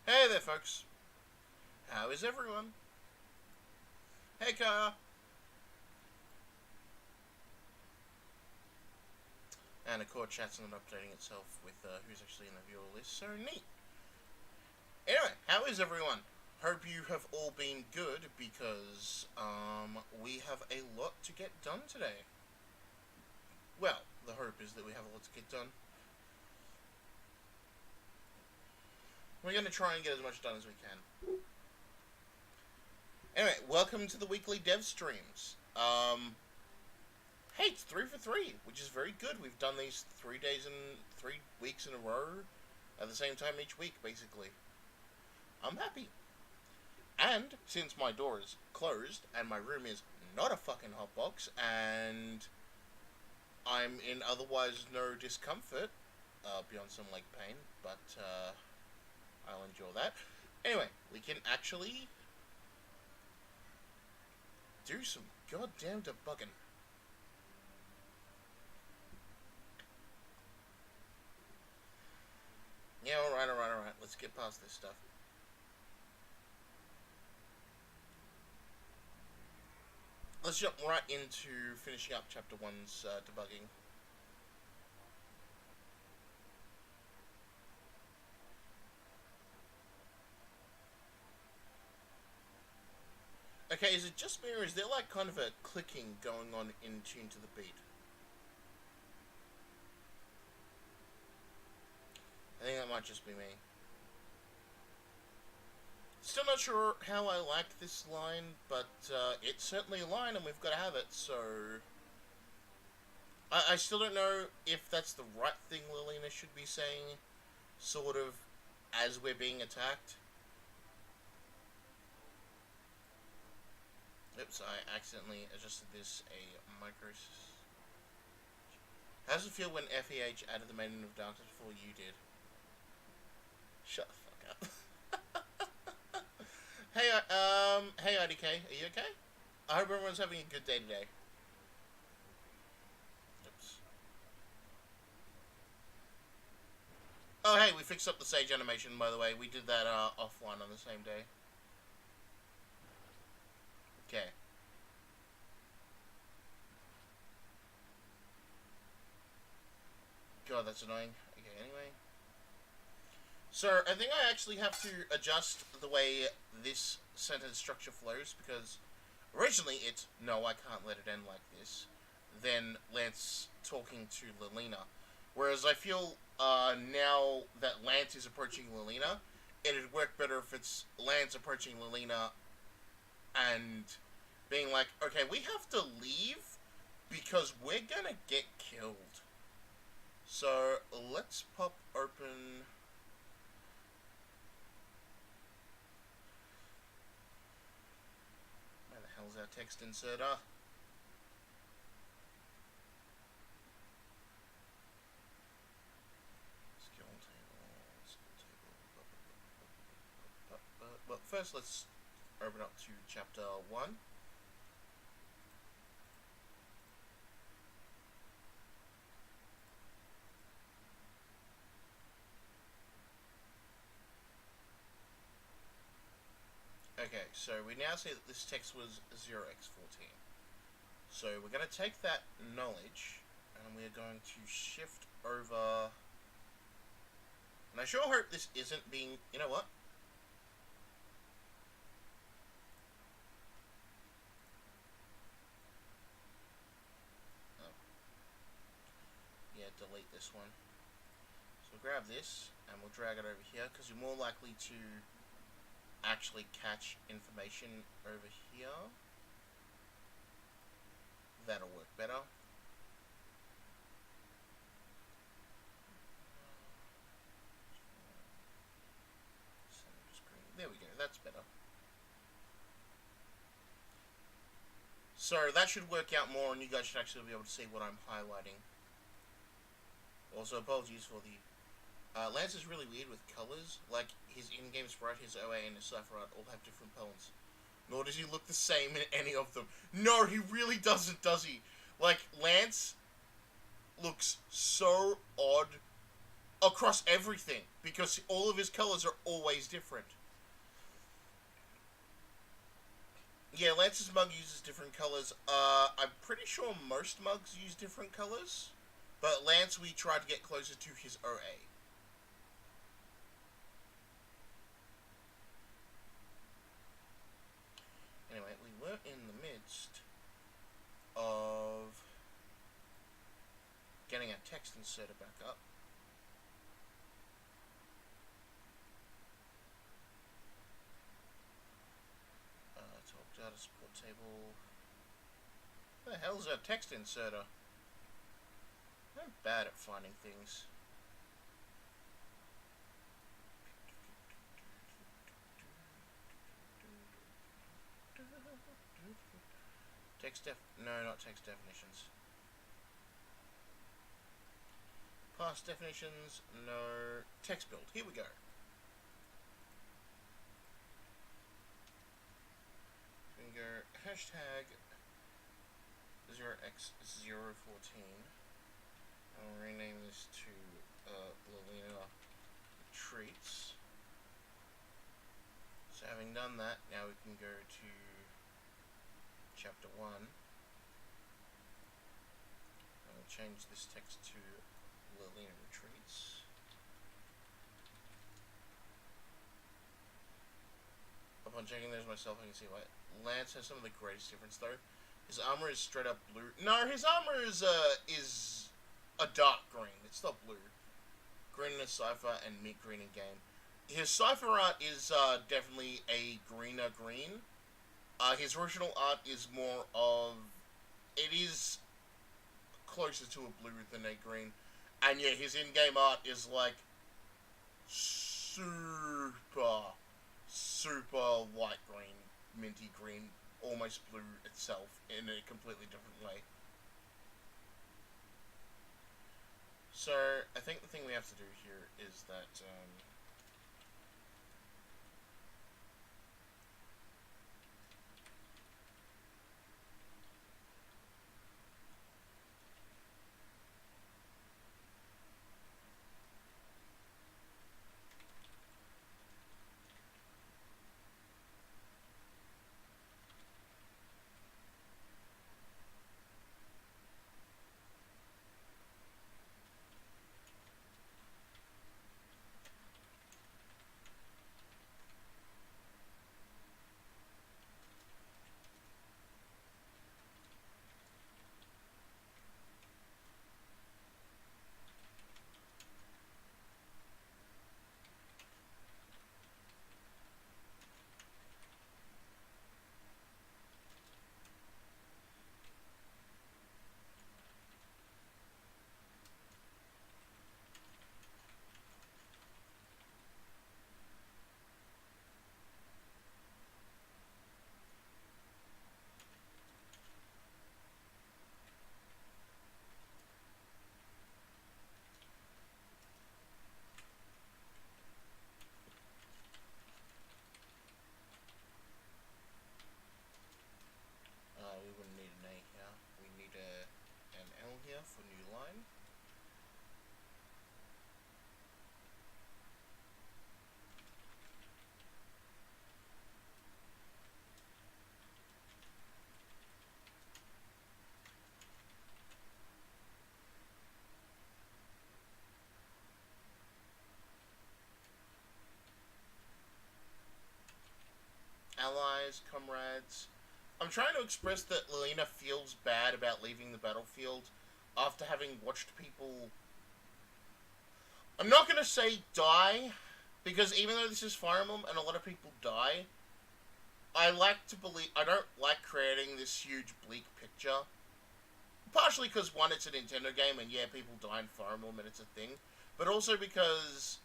Hey there, folks. How is everyone? Hey, Kaya. And the core chat's not updating itself with who's actually in the viewer list, so neat. Anyway, how is everyone? Hope you have all been good because we have a lot to get done today. Well, the hope is that we have a lot to get done. We're going to try and get as much done as we can. Anyway, welcome to the weekly DevStreams. Hey, it's 3 for 3, which is very good. We've done these 3 weeks in a row at the same time each week, basically. I'm happy. And since my door is closed and my room is not a fucking hotbox and I'm in otherwise no discomfort, beyond some leg pain, but I'll endure that. Anyway, we can actually do some goddamn debugging. Yeah, alright. Let's get past this stuff. Let's jump right into finishing up Chapter 1's debugging. Okay, is it just me or is there like kind of a clicking going on in tune to the beat? I think that might just be me. Still not sure how I like this line, but it's certainly a line and we've got to have it, so... I still don't know if that's the right thing Lilina should be saying, sort of, as we're being attacked. Oops, I accidentally adjusted this a micro... How does it feel when FEH added the Maiden of Darkness before you did? Shut the fuck up. Hey IDK, are you okay? I hope everyone's having a good day today. Oops. Oh hey, we fixed up the Sage animation, by the way. We did that offline on the same day. Okay. God, that's annoying. Okay, anyway. So, I think I actually have to adjust the way this sentence structure flows, because originally it's, no, I can't let it end like this. Then Lance talking to Lilina. Whereas I feel now that Lance is approaching Lilina, it'd work better if it's Lance approaching Lilina and being like, okay, we have to leave because we're gonna get killed. So, let's pop open... Where the hell's our text inserter? Skill table. But first, let's open up to chapter 1. Okay, so we now see that this text was 0x14. So we're going to take that knowledge and we're going to shift over. And I sure hope this isn't being... You know what? Oh. Yeah, delete this one. So we'll grab this and we'll drag it over here because you're more likely to actually catch information over here. That'll work better. There we go, that's better. So that should work out more and you guys should actually be able to see what I'm highlighting. Also, apologies for the... Lance is really weird with colours. Like, his in-game sprite, his OA, and his Cypher art all have different tones. Nor does he look the same in any of them. No, he really doesn't, does he? Like, Lance looks so odd. across everything, because all of his colors are always different. Yeah, Lance's mug uses different colors. I'm pretty sure most mugs use different colors. But Lance, we tried to get closer to his OA. Anyway, we were in the midst of getting our text inserter back up. Talk data support table. Where the hell is our text inserter? I'm bad at finding things. Not text definitions. Past definitions, no. Text build, here we go. We can go hashtag 0x014. I'll rename this to Lilina Treats. So having done that, now we can go to chapter 1. I'll change this text to Lilina Retreats. Upon checking those myself, I can see why. Lance has some of the greatest difference though. His armor is straight up blue. No, his armor is a dark green. It's not blue. Green in a cipher and mint green in game. His cipher art is definitely a greener green. His original art is more of... It is closer to a blue than a green. And yeah, his in-game art is like super light green, minty green, almost blue itself in a completely different way. So, I think the thing we have to do here is that, we wouldn't need an A here. We need an L here for new line. Allies, comrades. I'm trying to express that Lilina feels bad about leaving the battlefield after having watched people... I'm not going to say die, because even though this is Fire Emblem and a lot of people die, I like to believe... I don't like creating this huge bleak picture. Partially because, one, it's a Nintendo game, and yeah, people die in Fire Emblem and it's a thing. But also because,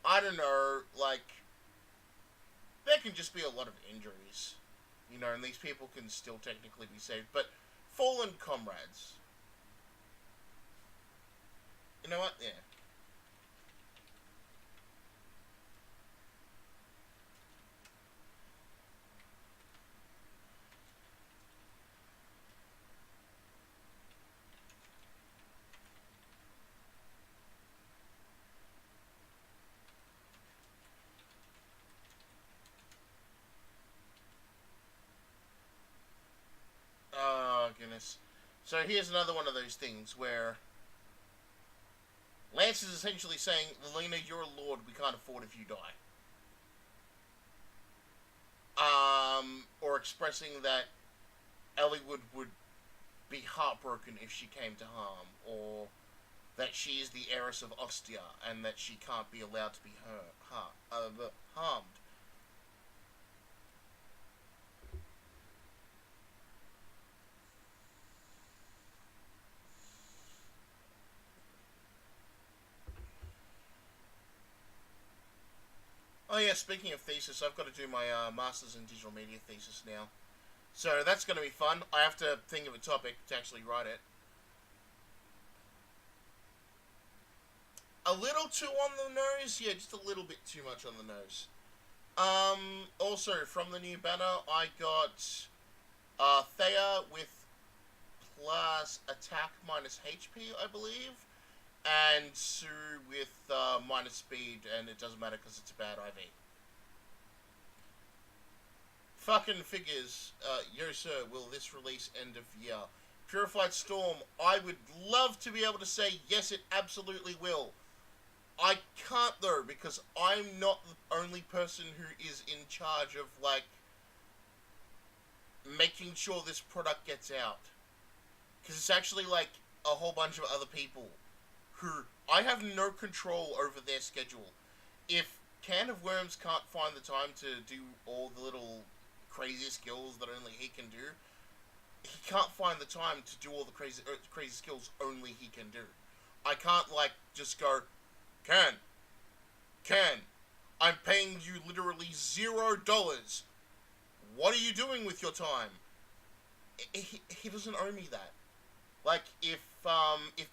I don't know, like... There can just be a lot of injuries, you know, and these people can still technically be saved. But fallen comrades. You know what? Yeah. Dennis. So here's another one of those things where Lance is essentially saying, Lena, you're a lord, we can't afford if you die. Or expressing that Ellie would be heartbroken if she came to harm, or that she is the heiress of Ostia, and that she can't be allowed to be harmed. Oh yeah, speaking of thesis, I've got to do my Masters in Digital Media thesis now. So that's going to be fun. I have to think of a topic to actually write it. A little too on the nose? Yeah, just a little bit too much on the nose. Also, from the new banner, I got Thea with plus attack minus HP, I believe. And Sue with minus speed, and it doesn't matter because it's a bad IV. Fucking figures. Yo sir, will this release end of year? Purified Storm, I would love to be able to say yes, it absolutely will. I can't though, because I'm not the only person who is in charge of, like, making sure this product gets out. Because it's actually, like, a whole bunch of other people who I have no control over their schedule. If Can of Worms can't find the time to do all the little crazy skills that only he can do, he can't find the time to do all the crazy skills only he can do. I can't, like, just go, Can, I'm paying you literally $0. What are you doing with your time? He doesn't owe me that. Like, if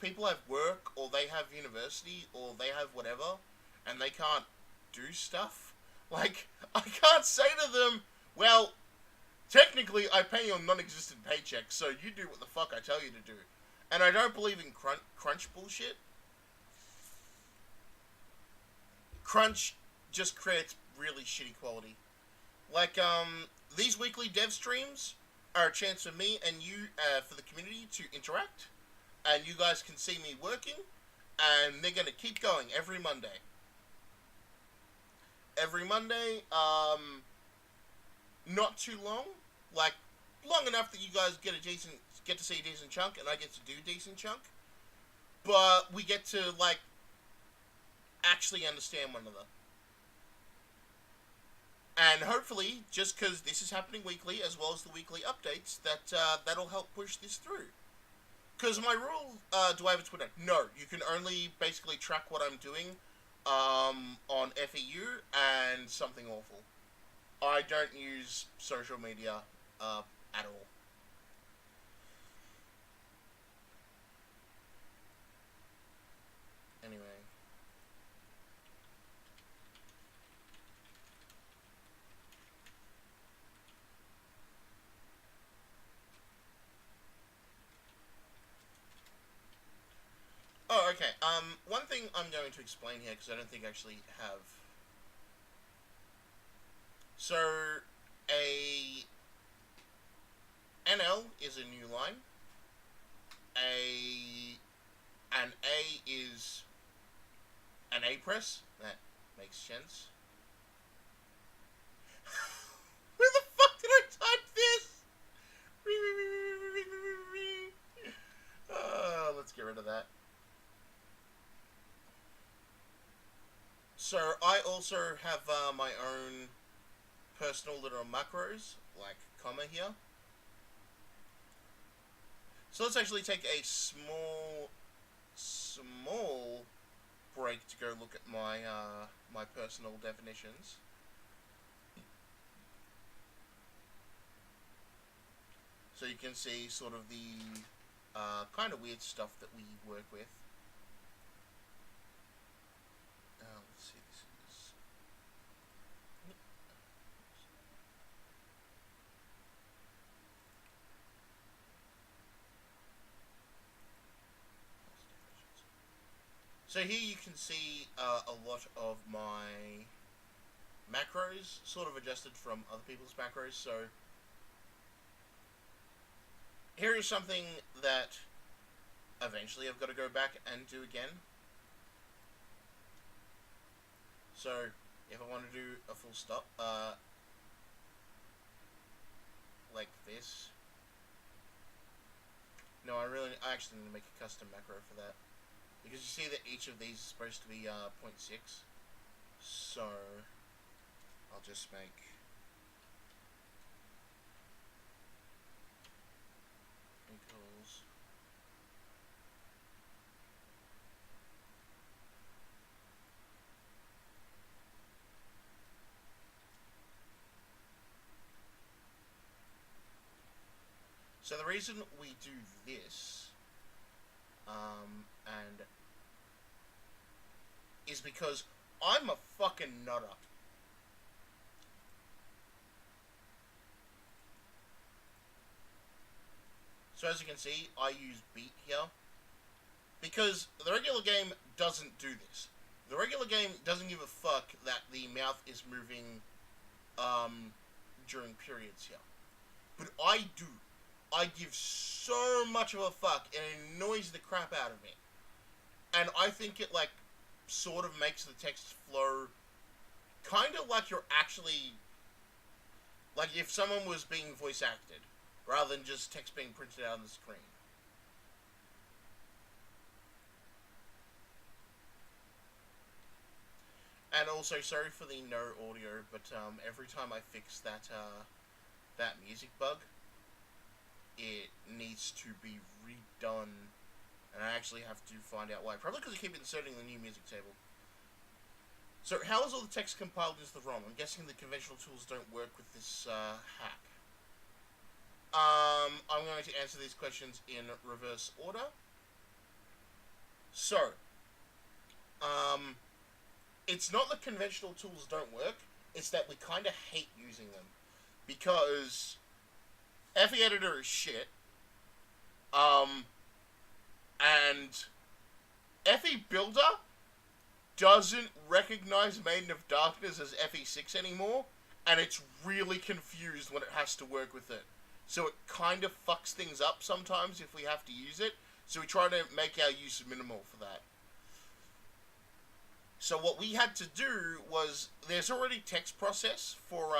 people have work, or they have university, or they have whatever, and they can't do stuff, like, I can't say to them, well, technically, I pay you a non-existent paycheck, so you do what the fuck I tell you to do. And I don't believe in crunch bullshit. Crunch just creates really shitty quality. Like, these weekly dev streams are a chance for me and you, for the community to interact, and you guys can see me working, and they're gonna keep going every Monday. Every Monday, not too long, like, long enough that you guys get to see a decent chunk, and I get to do a decent chunk, but we get to, like, actually understand one another. And hopefully, just because this is happening weekly, as well as the weekly updates, that'll help push this through. Because my rule, do I have a Twitter? No, you can only basically track what I'm doing on FEU and Something Awful. I don't use social media at all. Anyway. Oh, okay. One thing I'm going to explain here, because I don't think I actually have. So, NL is a new line. An A is an A press. That makes sense. Where the fuck did I type this? Let's get rid of that. So, I also have my own personal little macros, like comma here. So let's actually take a small break to go look at my my personal definitions. So you can see sort of the kind of weird stuff that we work with. Let's see, this is... So here you can see a lot of my macros, sort of adjusted from other people's macros. So here is something that eventually I've got to go back and do again. So, if I want to do a full stop, like this. No, I actually need to make a custom macro for that. Because you see that each of these is supposed to be 0.6. So, I'll just make equals. So the reason we do this, and is because I'm a fucking nutter. So as you can see, I use beat here. Because the regular game doesn't do this. The regular game doesn't give a fuck that the mouth is moving during periods here. But I do. I give so much of a fuck, and it annoys the crap out of me. And I think it, like, sort of makes the text flow kind of like you're actually... like if someone was being voice acted, rather than just text being printed out on the screen. And also, sorry for the no audio, but every time I fix that that music bug, it needs to be redone, and I actually have to find out why. Probably because I keep inserting the new music table. So, how is all the text compiled into the ROM? I'm guessing the conventional tools don't work with this hack. I'm going to answer these questions in reverse order. So, it's not that conventional tools don't work, it's that we kind of hate using them. Because FE Editor is shit. And FE Builder doesn't recognize Maiden of Darkness as FE6 anymore, and it's really confused when it has to work with it. So it kind of fucks things up sometimes if we have to use it, so we try to make our use minimal for that. So what we had to do was, there's already text process for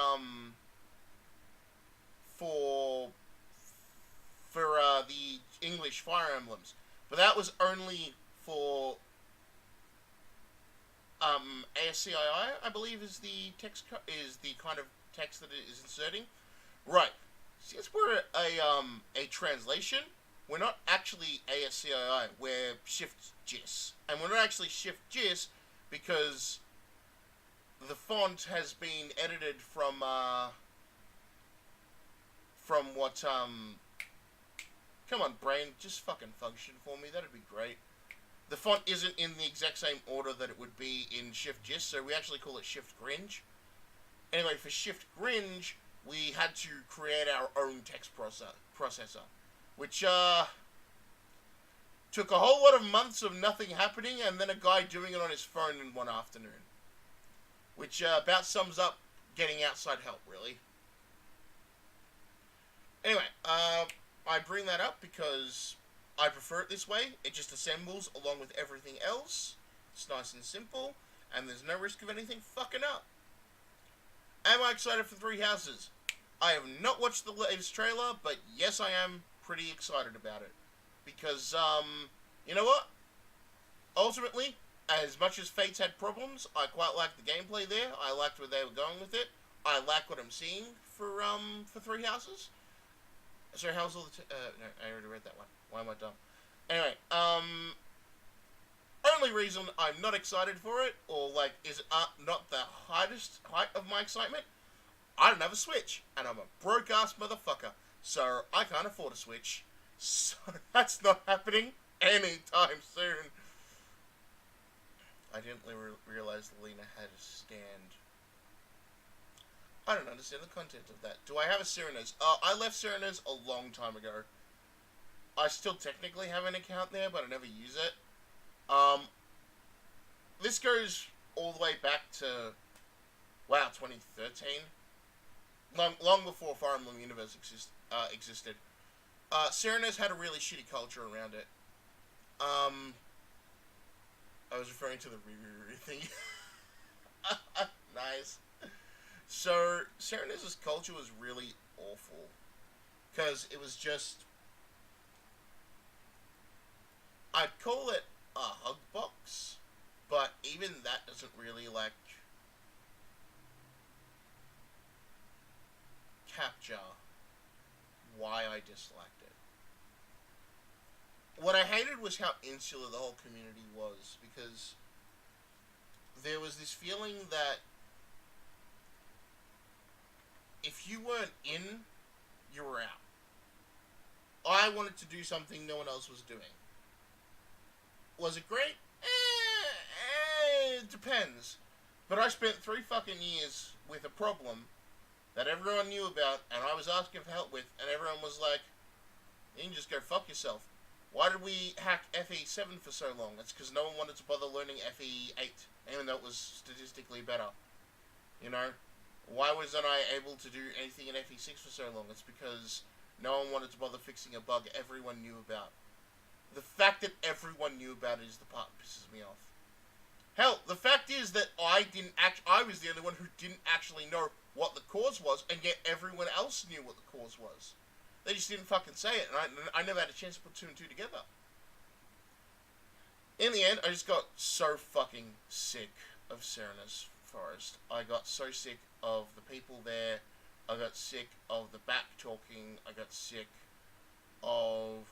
the English Fire Emblems, but that was only for ASCII, I believe, is the text is the kind of text that it is inserting. Right. Since we're a translation, we're not actually ASCII. We're Shift JIS, and we're not actually Shift JIS because the font has been edited from what come on, brain, just fucking function for me. That'd be great. The font isn't in the exact same order that it would be in Shift JIS, so we actually call it Shift Gringe. Anyway, for Shift Gringe, we had to create our own text processor, which took a whole lot of months of nothing happening, and then a guy doing it on his phone in one afternoon. Which about sums up getting outside help, really. Anyway, I bring that up because I prefer it this way. It just assembles along with everything else. It's nice and simple, and there's no risk of anything fucking up. Am I excited for Three Houses? I have not watched the latest trailer, but yes, I am pretty excited about it. Because, you know what? Ultimately, as much as Fates had problems, I quite liked the gameplay there. I liked where they were going with it. I like what I'm seeing for Three Houses. So how's all the... no, I already read that one. Why am I dumb? Anyway, only reason I'm not excited for it, or, like, is not the height of my excitement, I don't have a Switch, and I'm a broke-ass motherfucker, so I can't afford a Switch. So that's not happening anytime soon. I didn't realize Lena had a stand. I don't understand the content of that. Do I have a Serenus? I left Serenus a long time ago. I still technically have an account there, but I never use it. This goes all the way back to, wow, 2013. Long before Fire Emblem Universe existed. Serenus had a really shitty culture around it. I was referring to the Riri thing. Nice. So, Serenus's culture was really awful. Because it was just... I'd call it a hug box. But even that doesn't really, like... capture why I disliked it. What I hated was how insular the whole community was, because there was this feeling that if you weren't in, you were out. I wanted to do something no one else was doing. Was it great? It depends. But I spent 3 fucking years with a problem that everyone knew about, and I was asking for help with, and everyone was like, you can just go fuck yourself. Why did we hack FE7 for so long? It's because no one wanted to bother learning FE8, even though it was statistically better. You know? Why wasn't I able to do anything in FE6 for so long? It's because no one wanted to bother fixing a bug everyone knew about. The fact that everyone knew about it is the part that pisses me off. Hell, the fact is that I was the only one who didn't actually know what the cause was, and yet everyone else knew what the cause was. They just didn't fucking say it, and I never had a chance to put 2 and 2 together. In the end, I just got so fucking sick of Serenus Forest. I got so sick of the people there. I got sick of the back talking. I got sick of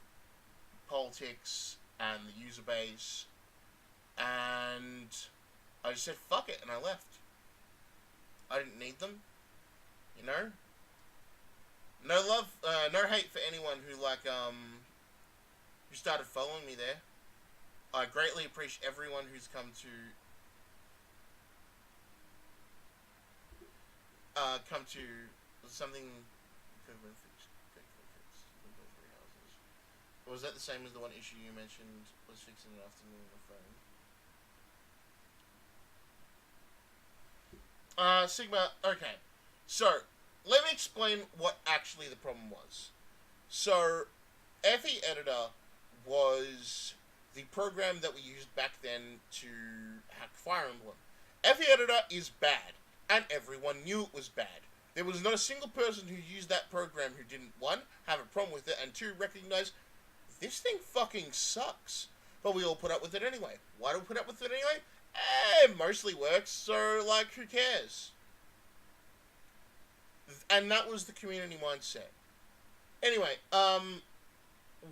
politics and the user base. And I just said, fuck it, and I left. I didn't need them. You know? No love, no hate for anyone who, who started following me there. I greatly appreciate everyone who's come to something could have been fixed. Or was that the same as the one issue you mentioned was fixing it after moving the phone? Sigma, okay. So, let me explain what actually the problem was. So, FE Editor was the program that we used back then to hack Fire Emblem. FE Editor is bad, and everyone knew it was bad. There was not a single person who used that program who didn't, 1, have a problem with it, and 2, recognize, this thing fucking sucks. But we all put up with it anyway. Why do we put up with it anyway? It mostly works, so, who cares? And that was the community mindset. Anyway,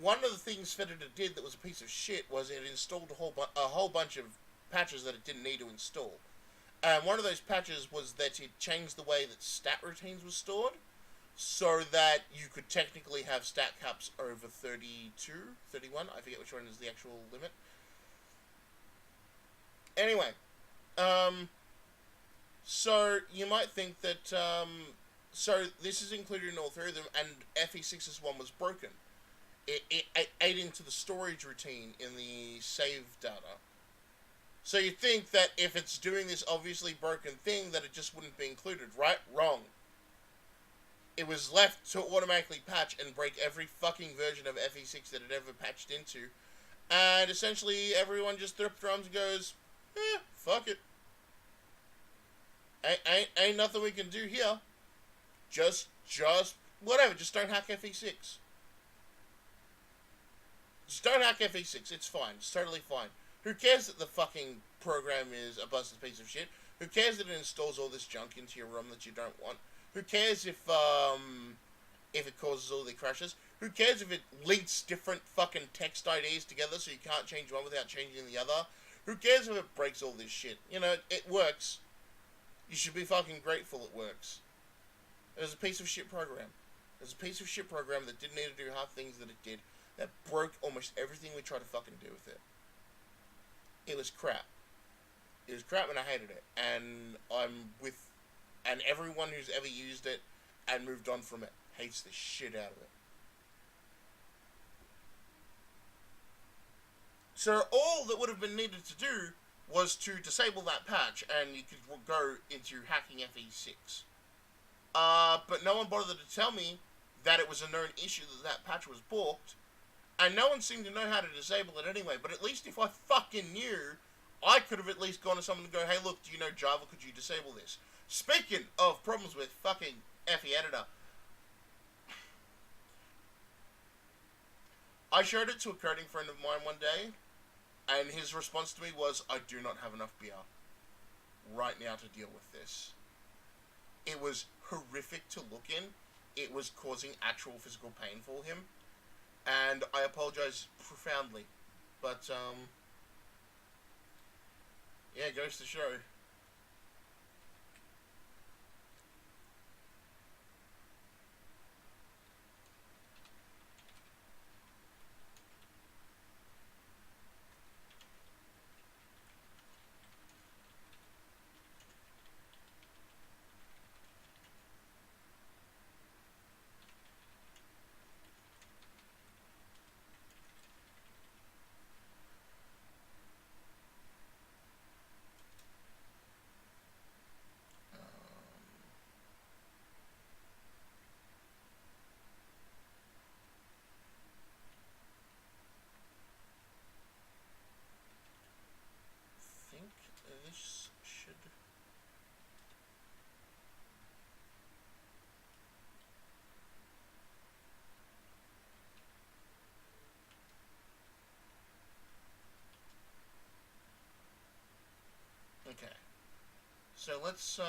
one of the things Fedida did that was a piece of shit was it installed a whole bunch of patches that it didn't need to install. And one of those patches was that it changed the way that stat routines were stored, so that you could technically have stat caps over 32, 31, I forget which one is the actual limit. Anyway, so you might think that, so this is included in all 3 of them, and FE6's one was broken. It ate into the storage routine in the save data. So you think that if it's doing this obviously broken thing, that it just wouldn't be included, right? Wrong. It was left to automatically patch and break every fucking version of FE6 that it ever patched into. And essentially everyone just threw up drums and goes, fuck it. Ain't nothing we can do here. Just, whatever, just don't hack FE6. Just don't hack FE6, it's fine, it's totally fine. Who cares that the fucking program is a busted piece of shit? Who cares that it installs all this junk into your ROM that you don't want? Who cares if it causes all the crashes? Who cares if it links different fucking text IDs together so you can't change one without changing the other? Who cares if it breaks all this shit? You know, it works. You should be fucking grateful it works. It was a piece of shit program. It was a piece of shit program that didn't need to do half things that it did. That broke almost everything we tried to fucking do with it. It was crap. It was crap and I hated it. And and everyone who's ever used it and moved on from it hates the shit out of it. So all that would have been needed to do was to disable that patch and you could go into hacking FE6. But no one bothered to tell me that it was a known issue that patch was balked, and no one seemed to know how to disable it anyway. But at least if I fucking knew, I could have at least gone to someone and go, hey, look, do you know Java? Could you disable this? Speaking of problems with fucking FE Editor, I showed it to a coding friend of mine one day, and his response to me was, I do not have enough beer right now to deal with this. It was horrific to look in. It was causing actual physical pain for him. And I apologize profoundly. But, yeah, it goes to show. I think this should... Okay. So let's,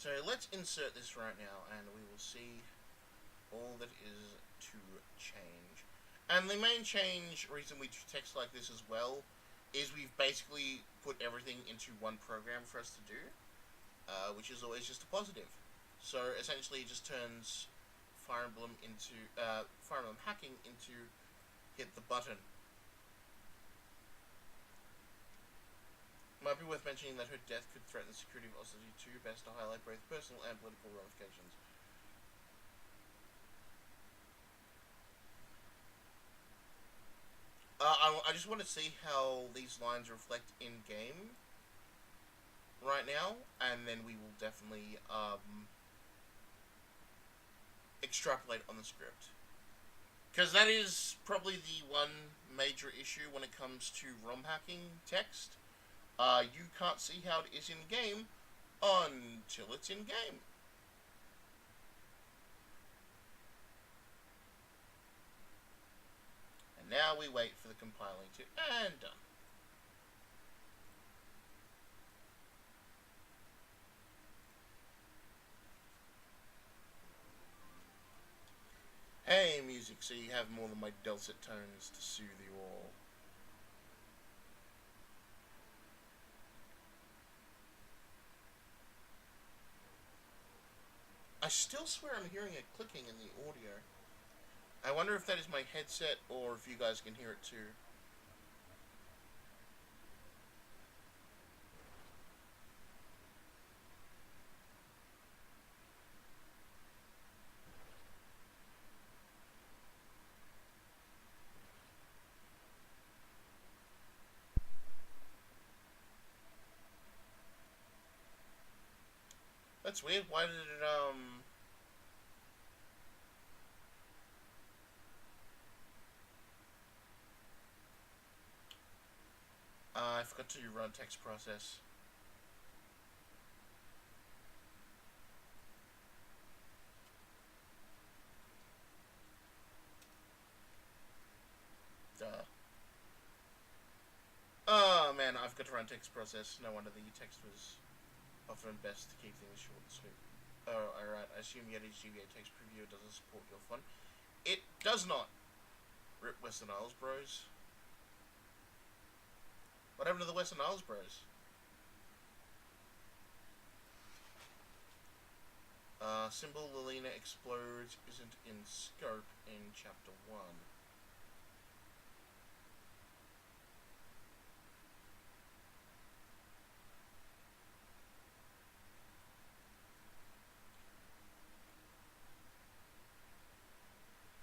So let's insert this right now, and we will see all that is to change. And the main change, reason we do text like this as well, is we've basically put everything into one program for us to do, which is always just a positive. So essentially it just turns Fire Emblem hacking into hit the button. Might be worth mentioning that her death could threaten the security of Odyssey 2, best to highlight both personal and political ramifications. I just want to see how these lines reflect in-game right now, and then we will definitely extrapolate on the script. Because that is probably the one major issue when it comes to ROM hacking text. You can't see how it is in-game until it's in-game. And now we wait for the compiling to... and done. Hey, music, so you have more than my dulcet tones to soothe you all. I still swear I'm hearing a clicking in the audio. I wonder if that is my headset or if you guys can hear it too. That's weird. Why did it, I forgot to run text process. Duh. Oh man, I've got to run text process. No wonder the text was often best to keep things short and sweet. Oh, alright. I assume Yeti's GBA text preview doesn't support your font. It does not. Rip Western Isles, bros. What happened to the Western Isles Bros? Symbol Lilina explodes isn't in scope in Chapter 1.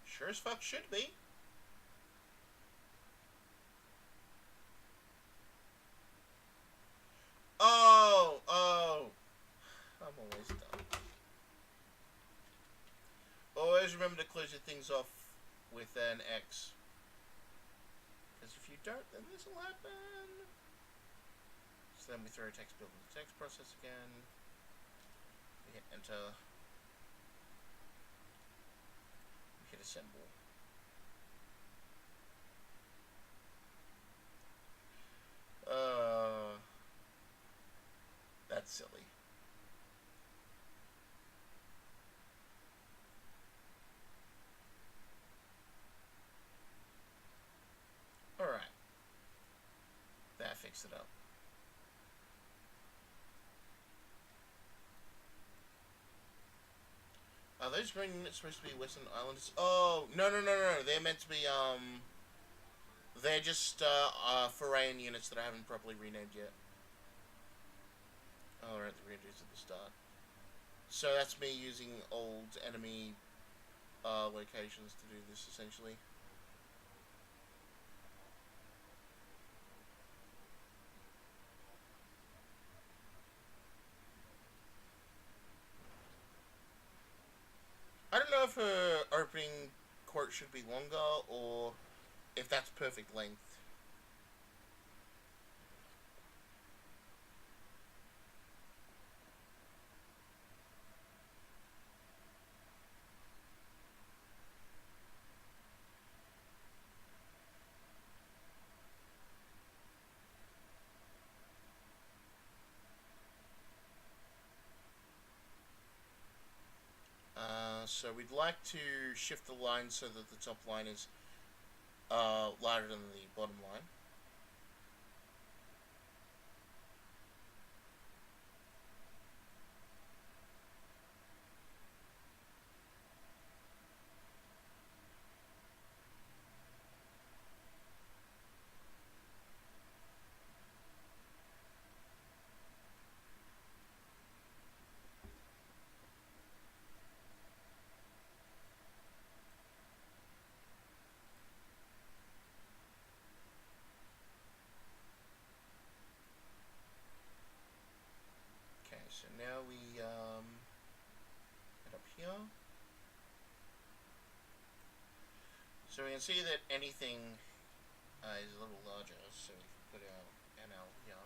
Sure as fuck should be. Oh! I'm always dumb. Always remember to close your things off with an X. Because if you don't, then this will happen. So then we throw text build into the text process again. We hit enter. We hit assemble. That's silly. Alright. That fixed it up. Are those green units supposed to be Western Islanders? Oh, no. They're meant to be, they're just, foreign units that I haven't properly renamed yet. Alright, the reintroduced at the start. So that's me using old enemy, locations to do this, essentially. I don't know if her opening quote should be longer, or if that's perfect length. So we'd like to shift the line so that the top line is lighter than the bottom line. Okay, so now we head up here. So we can see that anything is a little larger, so we can put our NL here.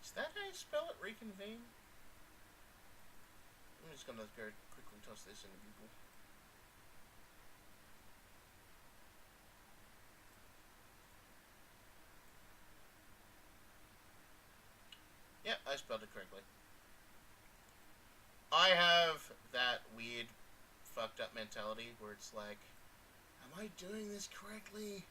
Is that how you spell it, reconvene? I'm just gonna go quickly toss this into Google. Yep, I spelled it correctly. I have that weird, fucked up mentality where it's like, am I doing this correctly?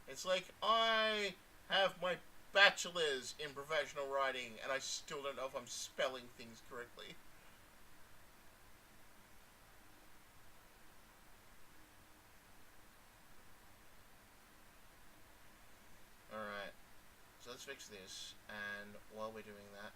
It's like, I have my bachelor's in professional writing and I still don't know if I'm spelling things correctly. Alright, so let's fix this, and while we're doing that,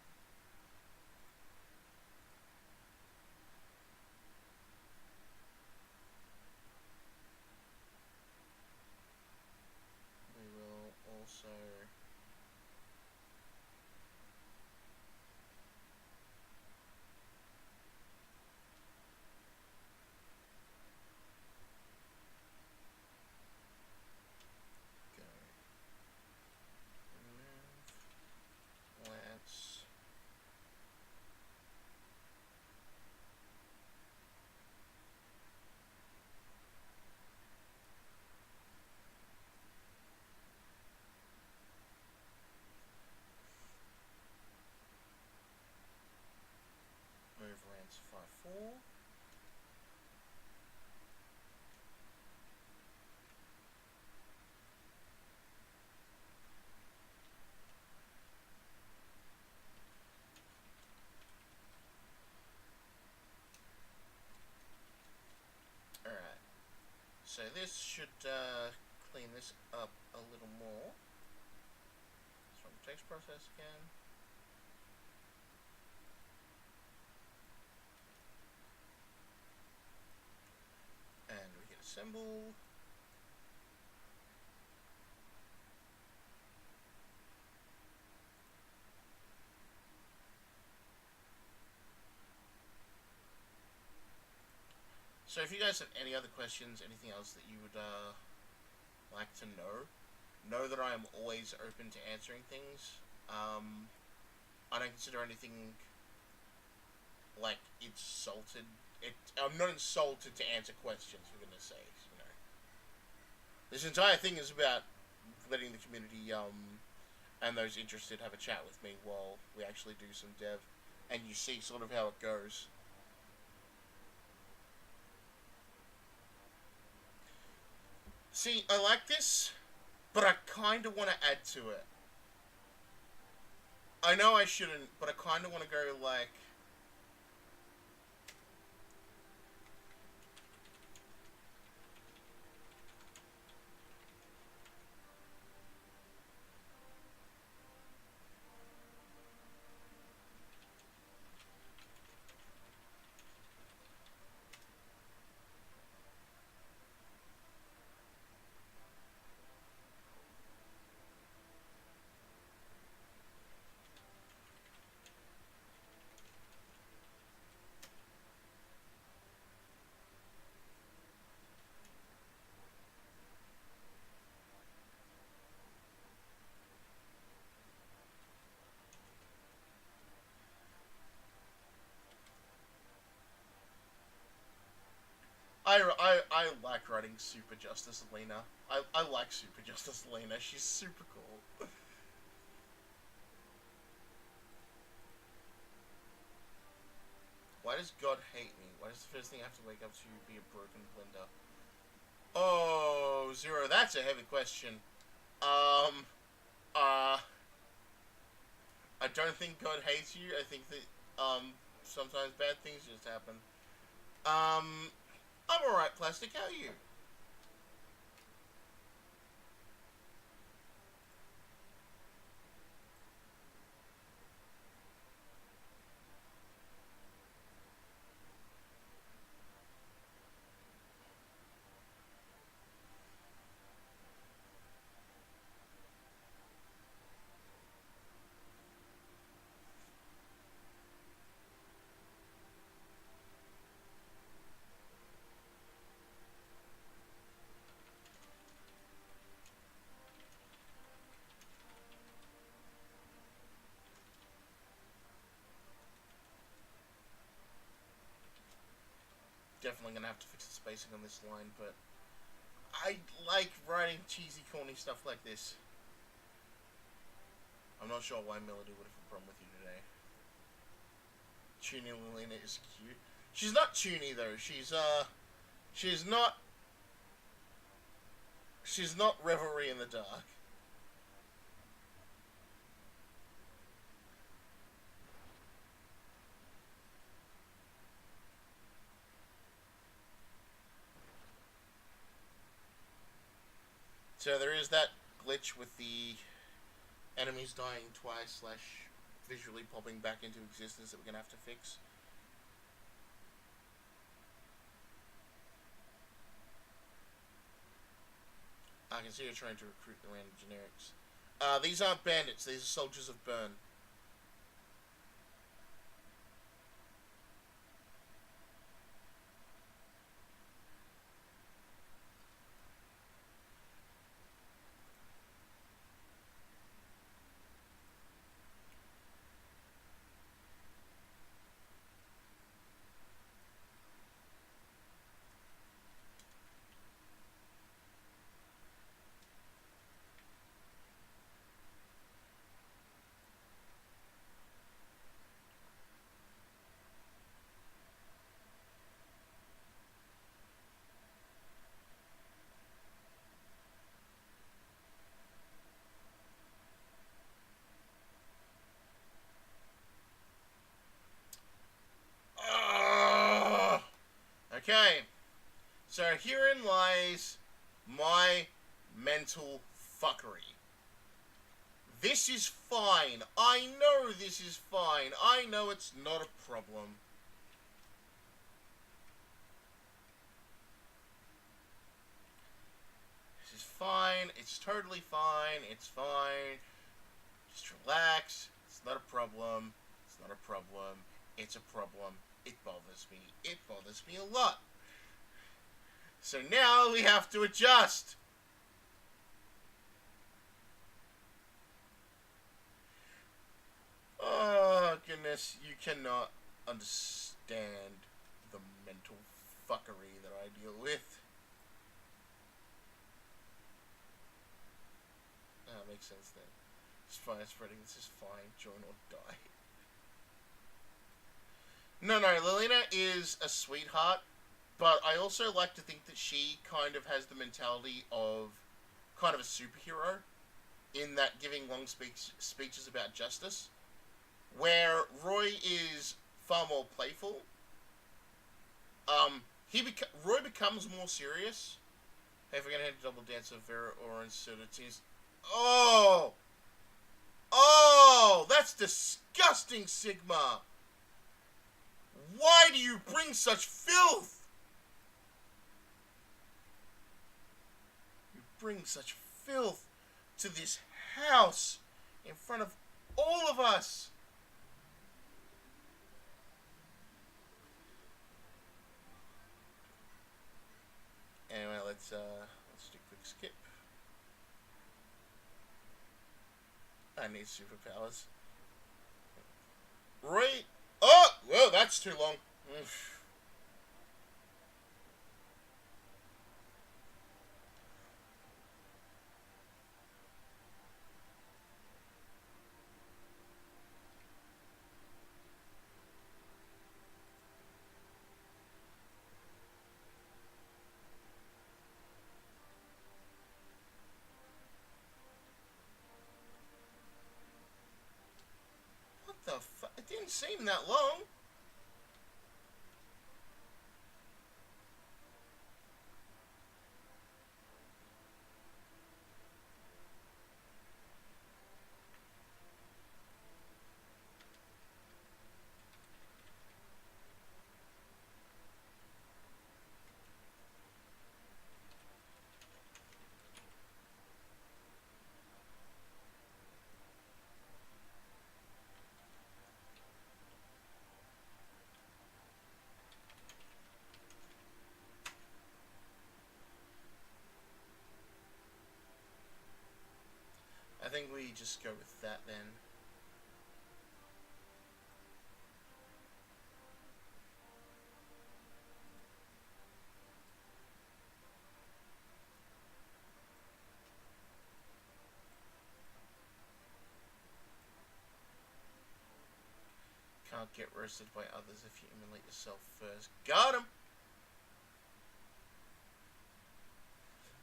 we will also before. Alright. So this should clean this up a little more. Let's run the text process again. And we hit assemble. So if you guys have any other questions, anything else that you would like to know that I am always open to answering things. I don't consider anything like insulted. I'm not insulted to answer questions, for goodness sakes, you know. This entire thing is about letting the community and those interested have a chat with me while we actually do some dev, and you see sort of how it goes. See, I like this, but I kind of want to add to it. I know I shouldn't, but I kind of want to go like... I like writing Super Justice Lena. I like Super Justice Lena. She's super cool. Why does God hate me? Why does the first thing I have to wake up to be a broken blender? Oh, Zero, that's a heavy question. I don't think God hates you. I think that, sometimes bad things just happen. I'm alright, Plastic. How are you? Definitely gonna have to fix the spacing on this line, but I like writing cheesy, corny stuff like this. I'm not sure why Melody would have a problem with you today. Tuny Lilina is cute. She's not Tuny though. She's not Revelry in the Dark. So there is that glitch with the enemies dying twice / visually popping back into existence that we're gonna have to fix. I can see you're trying to recruit the random generics. These aren't bandits, these are soldiers of Burn. So herein lies my mental fuckery. This is fine. I know this is fine. I know it's not a problem. This is fine. It's totally fine. It's fine. Just relax. It's not a problem. It's not a problem. It's a problem. It bothers me. It bothers me a lot. So now we have to adjust. Oh, goodness. You cannot understand the mental fuckery that I deal with. Ah, makes sense then. It's fine, spreading. This is fine. Join or die. No, Lilina is a sweetheart, but I also like to think that she kind of has the mentality of kind of a superhero, in that giving long speeches about justice, where Roy is far more playful. Roy becomes more serious. Hey, if we're gonna head to Double Dance of Vera or Uncertainties. Oh, that's disgusting, Sigma. Why do you bring such filth? You bring such filth to this house in front of all of us. Anyway, let's do a quick skip. I need superpowers. Right. Oh! Whoa, that's too long. What the fuck? It didn't seem that long. I think we just go with that then. Can't get roasted by others if you immolate yourself first. Got him!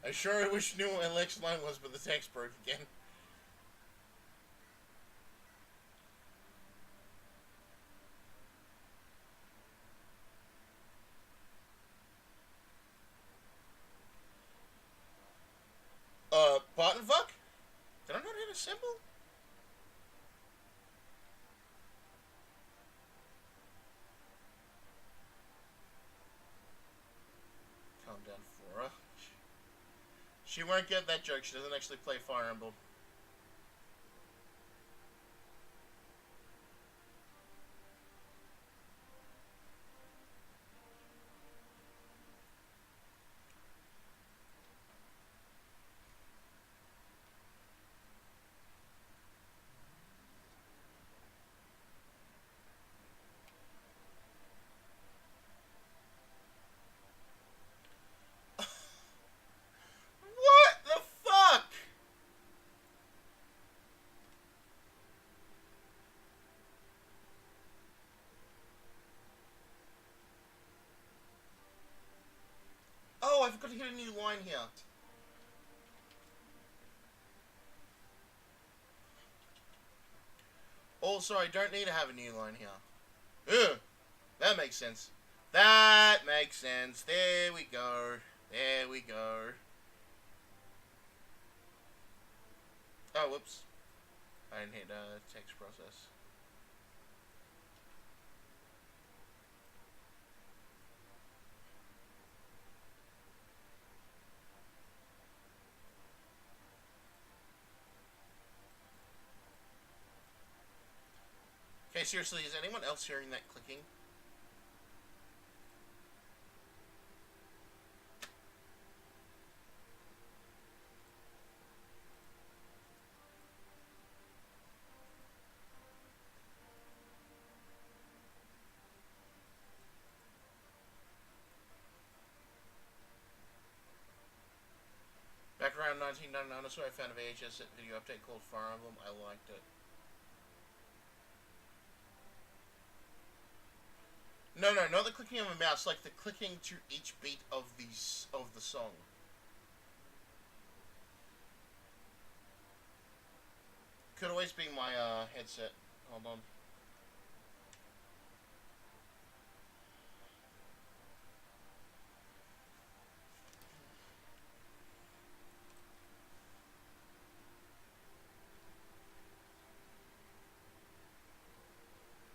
I sure wish knew what Alex's line was, but the text broke again. Button fuck? Did I not hit a symbol? Calm down, Flora. She won't get that joke. She doesn't actually play Fire Emblem. What the fuck? Oh, I forgot to hit a new line here. Also, I don't need to have a new line here. Ugh, that makes sense. That makes sense. There we go. There we go. Oh, whoops. I didn't hit text process. Okay, seriously, is anyone else hearing that clicking? Back around 1999 or so, I found a VHS video update called Fire Emblem. I liked it. No, not the clicking of a mouse, like the clicking to each beat of the song. Could always be my headset. Hold on.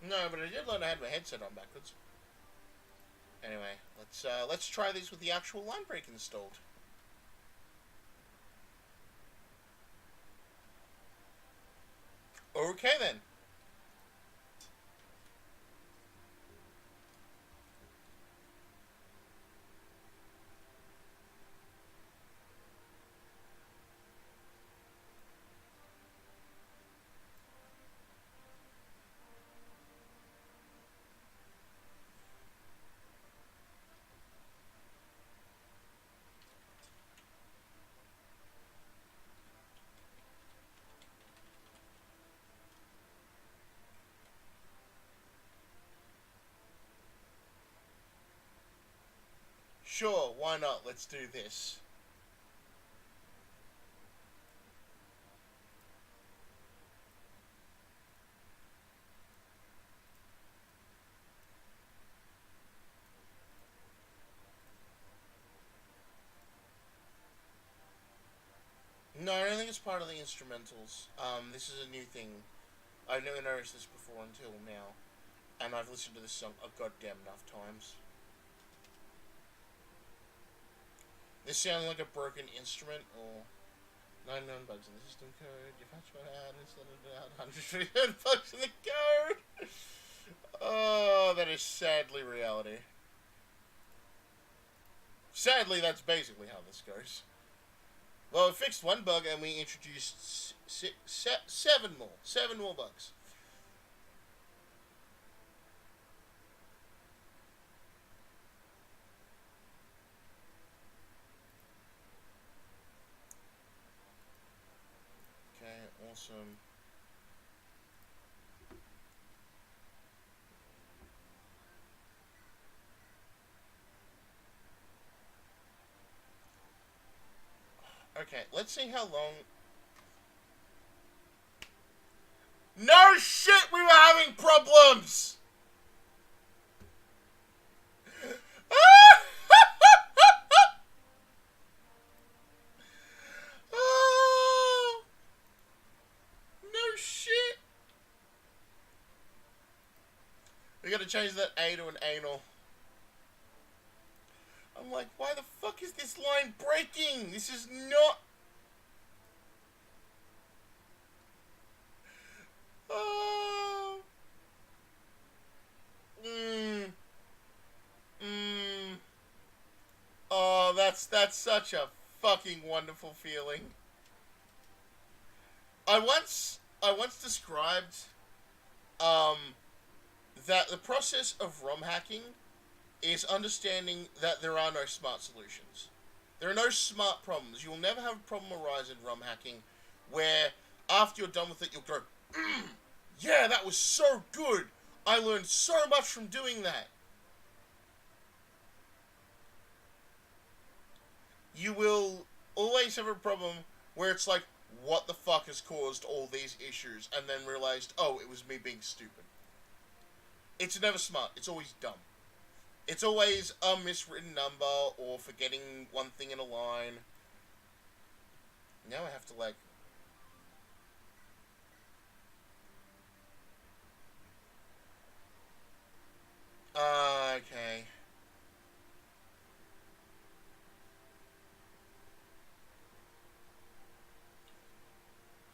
No, but I did learn I had my headset on backwards. Anyway, let's try these with the actual line break installed. Okay then. Sure, why not? Let's do this. No, I don't think it's part of the instrumentals. This is a new thing. I've never noticed this before until now. And I've listened to this song a goddamn enough times. This sounds like a broken instrument, or 99 bugs in the system code. You patch one out and set it out. 150 bugs in the code. Oh, that is sadly reality. Sadly, that's basically how this goes. Well, we fixed one bug and we introduced seven more. 7 more bugs. Okay, awesome. Okay, let's see how long... No shit, we were having problems! Oh, no shit! We gotta change that A to an anal. I'm like, why the fuck is this line breaking? This is not... Oh. Oh, that's such a fucking wonderful feeling. I once described, that the process of ROM hacking is understanding that there are no smart solutions. There are no smart problems. You will never have a problem arise in ROM hacking where after you're done with it, you'll go, yeah, that was so good. I learned so much from doing that. You will always have a problem where it's like, what the fuck has caused all these issues? And then realized, oh, it was me being stupid. It's never smart. It's always dumb. It's always a miswritten number or forgetting one thing in a line. Now I have to, like... okay.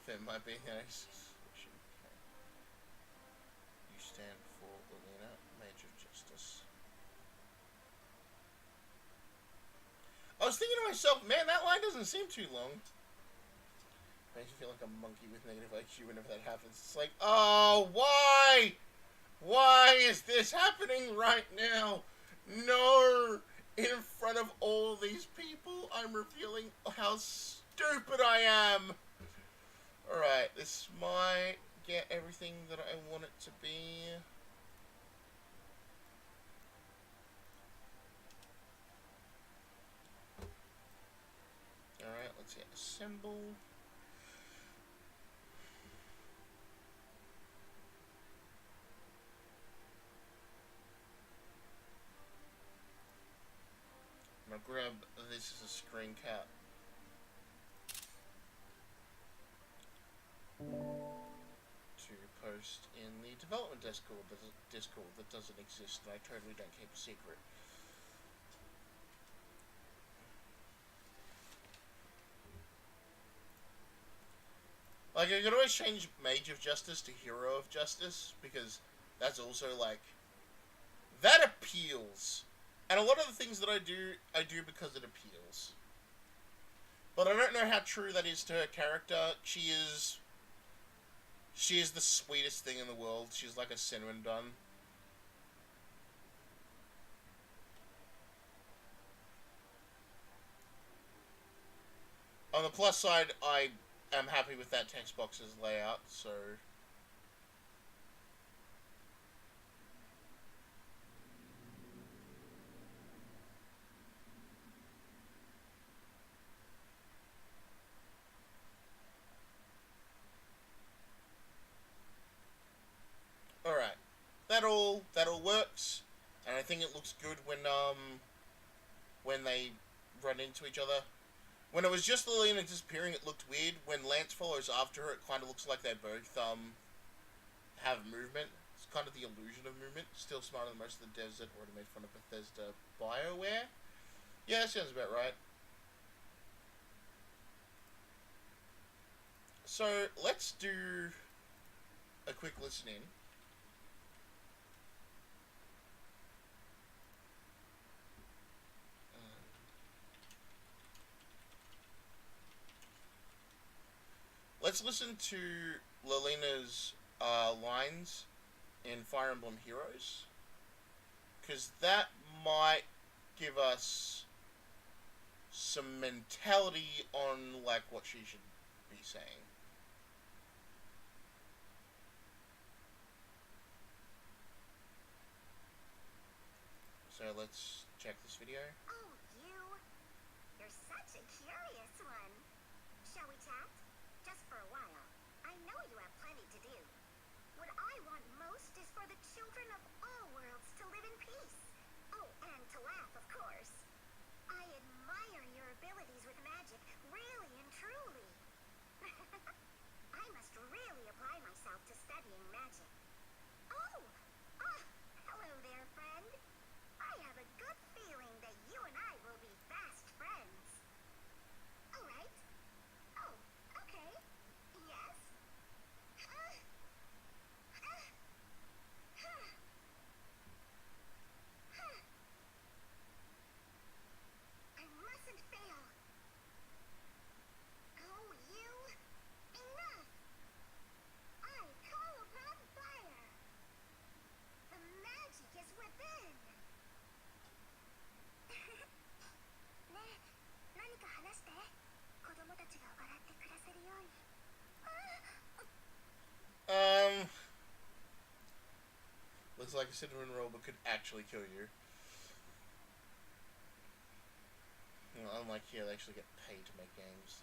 That might be nice. You stand for Lelina, Mage of Justice. I was thinking to myself, man, that line doesn't seem too long. Makes me feel like a monkey with negative IQ whenever that happens. It's like, oh, why? Why is this happening right now? No! In front of all these people, I'm revealing how stupid I am! Alright, this might get everything that I want it to be. Alright, let's hit assemble. I'm gonna grab this as a screen cap. To post in the development Discord that doesn't exist, and I totally don't keep a secret. Like, I could always change Mage of Justice to Hero of Justice, because that's also, like, that appeals. And a lot of the things that I do because it appeals. But I don't know how true that is to her character. She is the sweetest thing in the world. She's like a cinnamon bun. On the plus side, I am happy with that text box's layout, so... Alright. That all works. And I think it looks good when they run into each other. When it was just Lillian disappearing, it looked weird. When Lance follows after her, it kind of looks like they both have movement. It's kind of the illusion of movement. Still smarter than most of the devs that already made fun of Bethesda BioWare. Yeah, that sounds about right. So, let's do a quick listen in. Let's listen to Lilina's lines in Fire Emblem Heroes, because that might give us some mentality on, like, what she should be saying. So let's check this video. Oh, you're such a curious one. Shall we chat? Just for a while. I know you have plenty to do. What I want most is for the children of all worlds to live in peace. Oh, and to laugh, of course. I admire your abilities with magic, really and truly. I must really apply myself to studying magic. Oh! Hello there, friend. I have a good feeling that you and I will be fast friends. All right. Oh, okay. Yes. I mustn't fail. Oh, you. Enough. I call upon fire. The magic is within. ねえ、何か話して。子供たちが笑って暮らせるように。Looks like a cinnamon roll, but could actually kill you. Unlike here, they actually get paid to make games.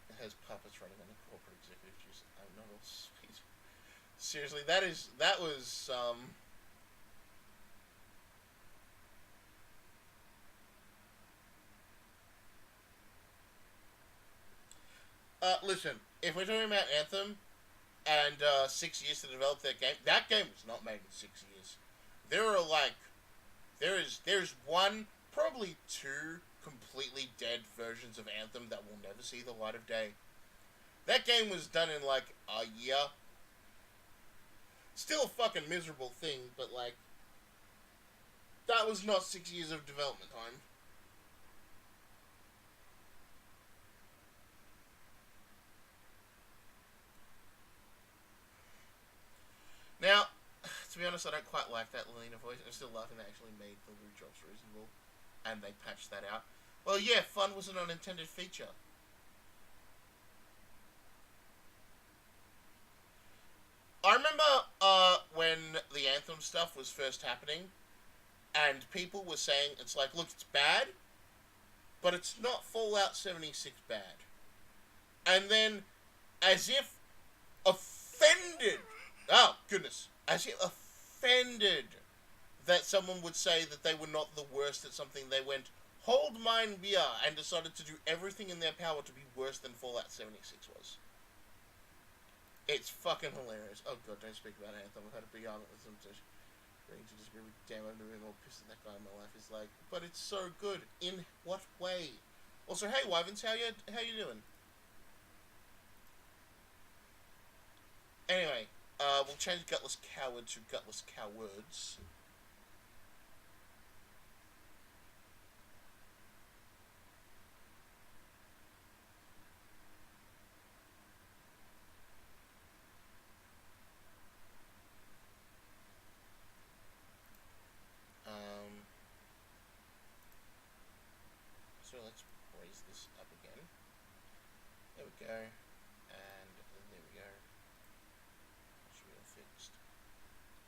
It has puppets running on the corporate executive juice. I'm not all sweet. Seriously, that was Listen, if we're talking about Anthem and 6 years to develop that game was not made in 6 years. There are like, there's one, probably two completely dead versions of Anthem that will never see the light of day. That game was done in like a year. Still a fucking miserable thing, but like, that was not 6 years of development time. Now, to be honest, I don't quite like that Lena voice. I'm still laughing they actually made the loot drops reasonable, and they patched that out. Well, yeah, fun was an unintended feature. I remember when the Anthem stuff was first happening, and people were saying, it's like, look, it's bad, but it's not Fallout 76 bad. And then, as if offended, oh, goodness, as if offended that someone would say that they were not the worst at something, they went, hold mine beer, and decided to do everything in their power to be worse than Fallout 76 was. It's fucking hilarious. Oh god, don't speak about Anthem. I've had a big argument with them to disagree with. Damn, I've never been more pissed at that guy in my life. Is like, but it's so good. In what way? Also, hey Wyverns, how you doing? Anyway, we'll change Gutless Coward to Gutless Cowards. So let's raise this up again. There we go. And there we go. Should be all fixed.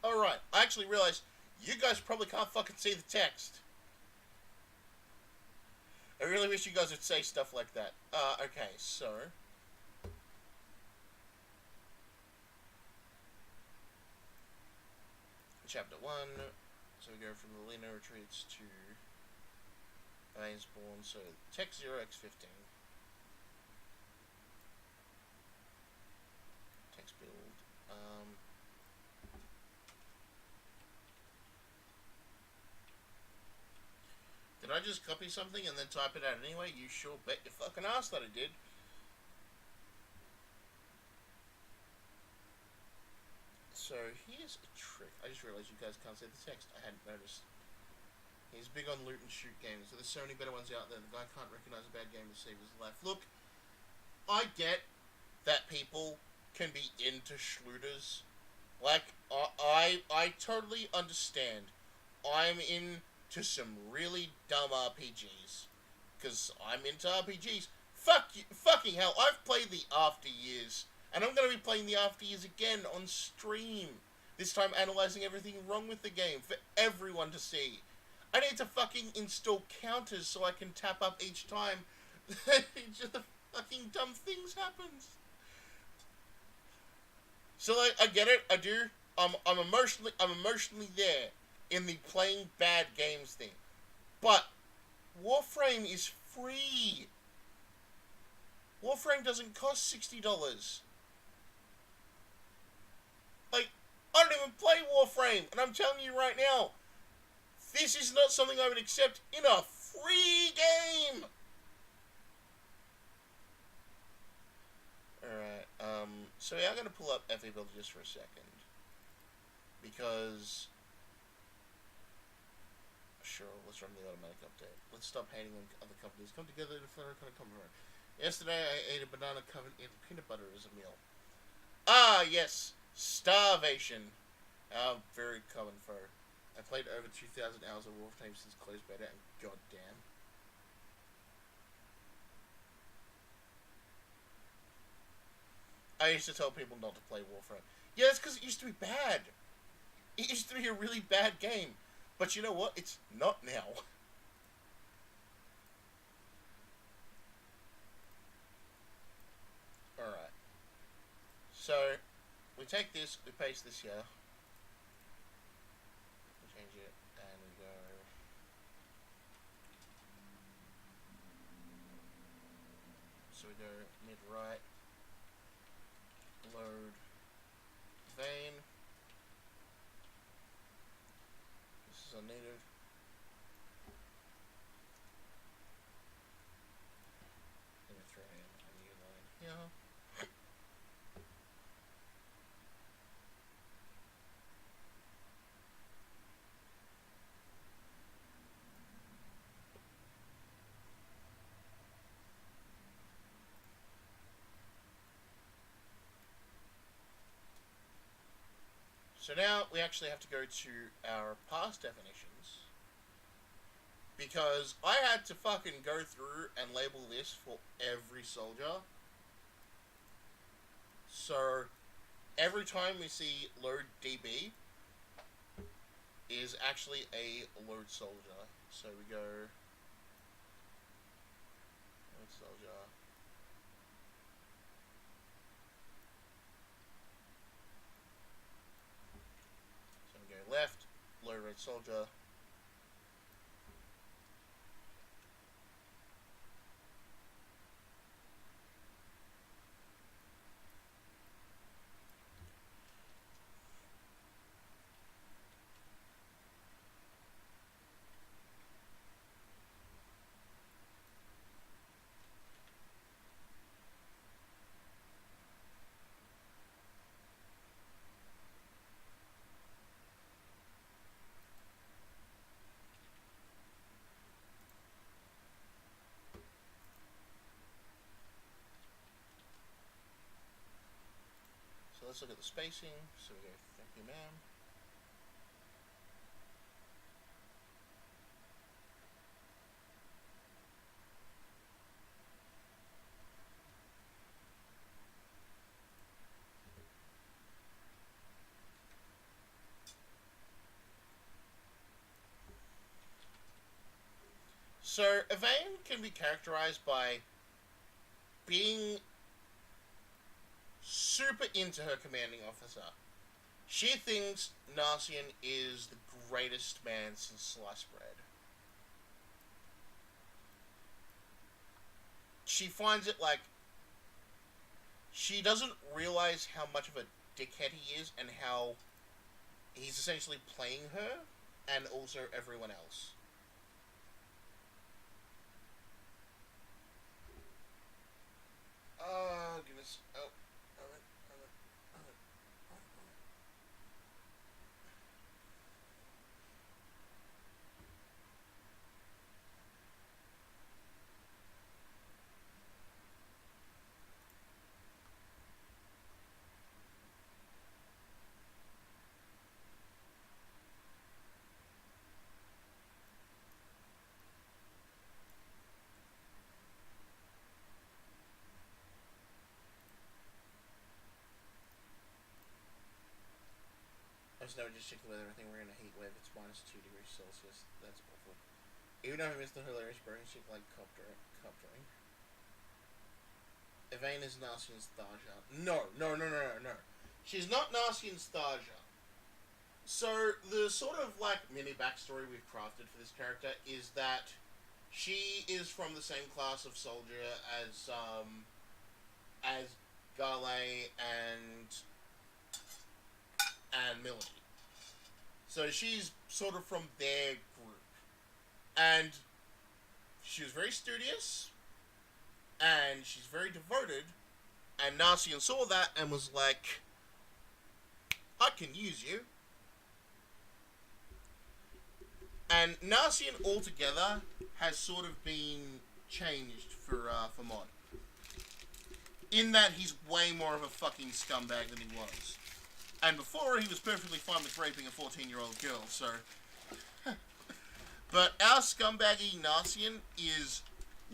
Alright, I actually realized you guys probably can't fucking see the text. I really wish you guys would say stuff like that. Okay, so... Chapter 1. So we go from the Lena Retreats to Ainsborn, so Tech 0x15. Text build. Did I just copy something and then type it out anyway? You sure bet your fucking ass that I did. So here's a trick. I just realized you guys can't see the text. I hadn't noticed. He's big on loot and shoot games, so there's so many better ones out there. The guy can't recognize a bad game to save his life. Look, I get that people can be into shooters. Like, I totally understand. I'm into some really dumb RPGs. Because I'm into RPGs. Fucking hell, I've played the After Years. And I'm going to be playing the After Years again on stream. This time analysing everything wrong with the game for everyone to see. I need to fucking install counters so I can tap up each time just the fucking dumb things happens. So like, I get it, I do. I'm emotionally there in the playing bad games thing. But Warframe is free. Warframe doesn't cost $60. Like, I don't even play Warframe, and I'm telling you right now, this is not something I would accept in a free game! Alright, so yeah, I'm gonna pull up FA Builder just for a second. Because... Sure, let's run the automatic update. Let's stop hating on other companies. Come together to find a kind of common ground. Yesterday I ate a banana covered in peanut butter as a meal. Ah, yes! Starvation. Our very common foe. I played over 2,000 hours of Warframe since closed beta, and goddamn. I used to tell people not to play Warframe. Yeah, that's because it used to be bad. It used to be a really bad game. But you know what? It's not now. Alright. So, we take this, we paste this here. We change it, and we go... So so we go mid right, load vein. This is unneeded. Let me throw in a new line here. So now we actually have to go to our pass definitions, because I had to fucking go through and label this for every soldier. So every time we see load DB is actually a load soldier. So we go load soldier. So we go left, load red soldier. So let's look at the spacing. So we go, thank you, ma'am. So Evane can be characterized by being super into her commanding officer. She thinks Narcian is the greatest man since sliced bread. She finds it like she doesn't realize how much of a dickhead he is and how he's essentially playing her and also everyone else. Oh, goodness. Oh. I was never just checking whether I think we're in a heat wave. It's minus 2 degrees Celsius. That's awful. Even though I missed the hilarious burning shit like coptering. Evane is Narcian's Thaja. No. She's not Narcian's Thaja. So the sort of like mini backstory we've crafted for this character is that she is from the same class of soldier as Gale and Millie. So she's sort of from their group. And she was very studious, and she's very devoted, and Narcian saw that and was like, I can use you. And Narcian altogether has sort of been changed for Mod. In that he's way more of a fucking scumbag than he was. And before, he was perfectly fine with raping a 14-year-old girl, so... But our scumbaggy Narcian is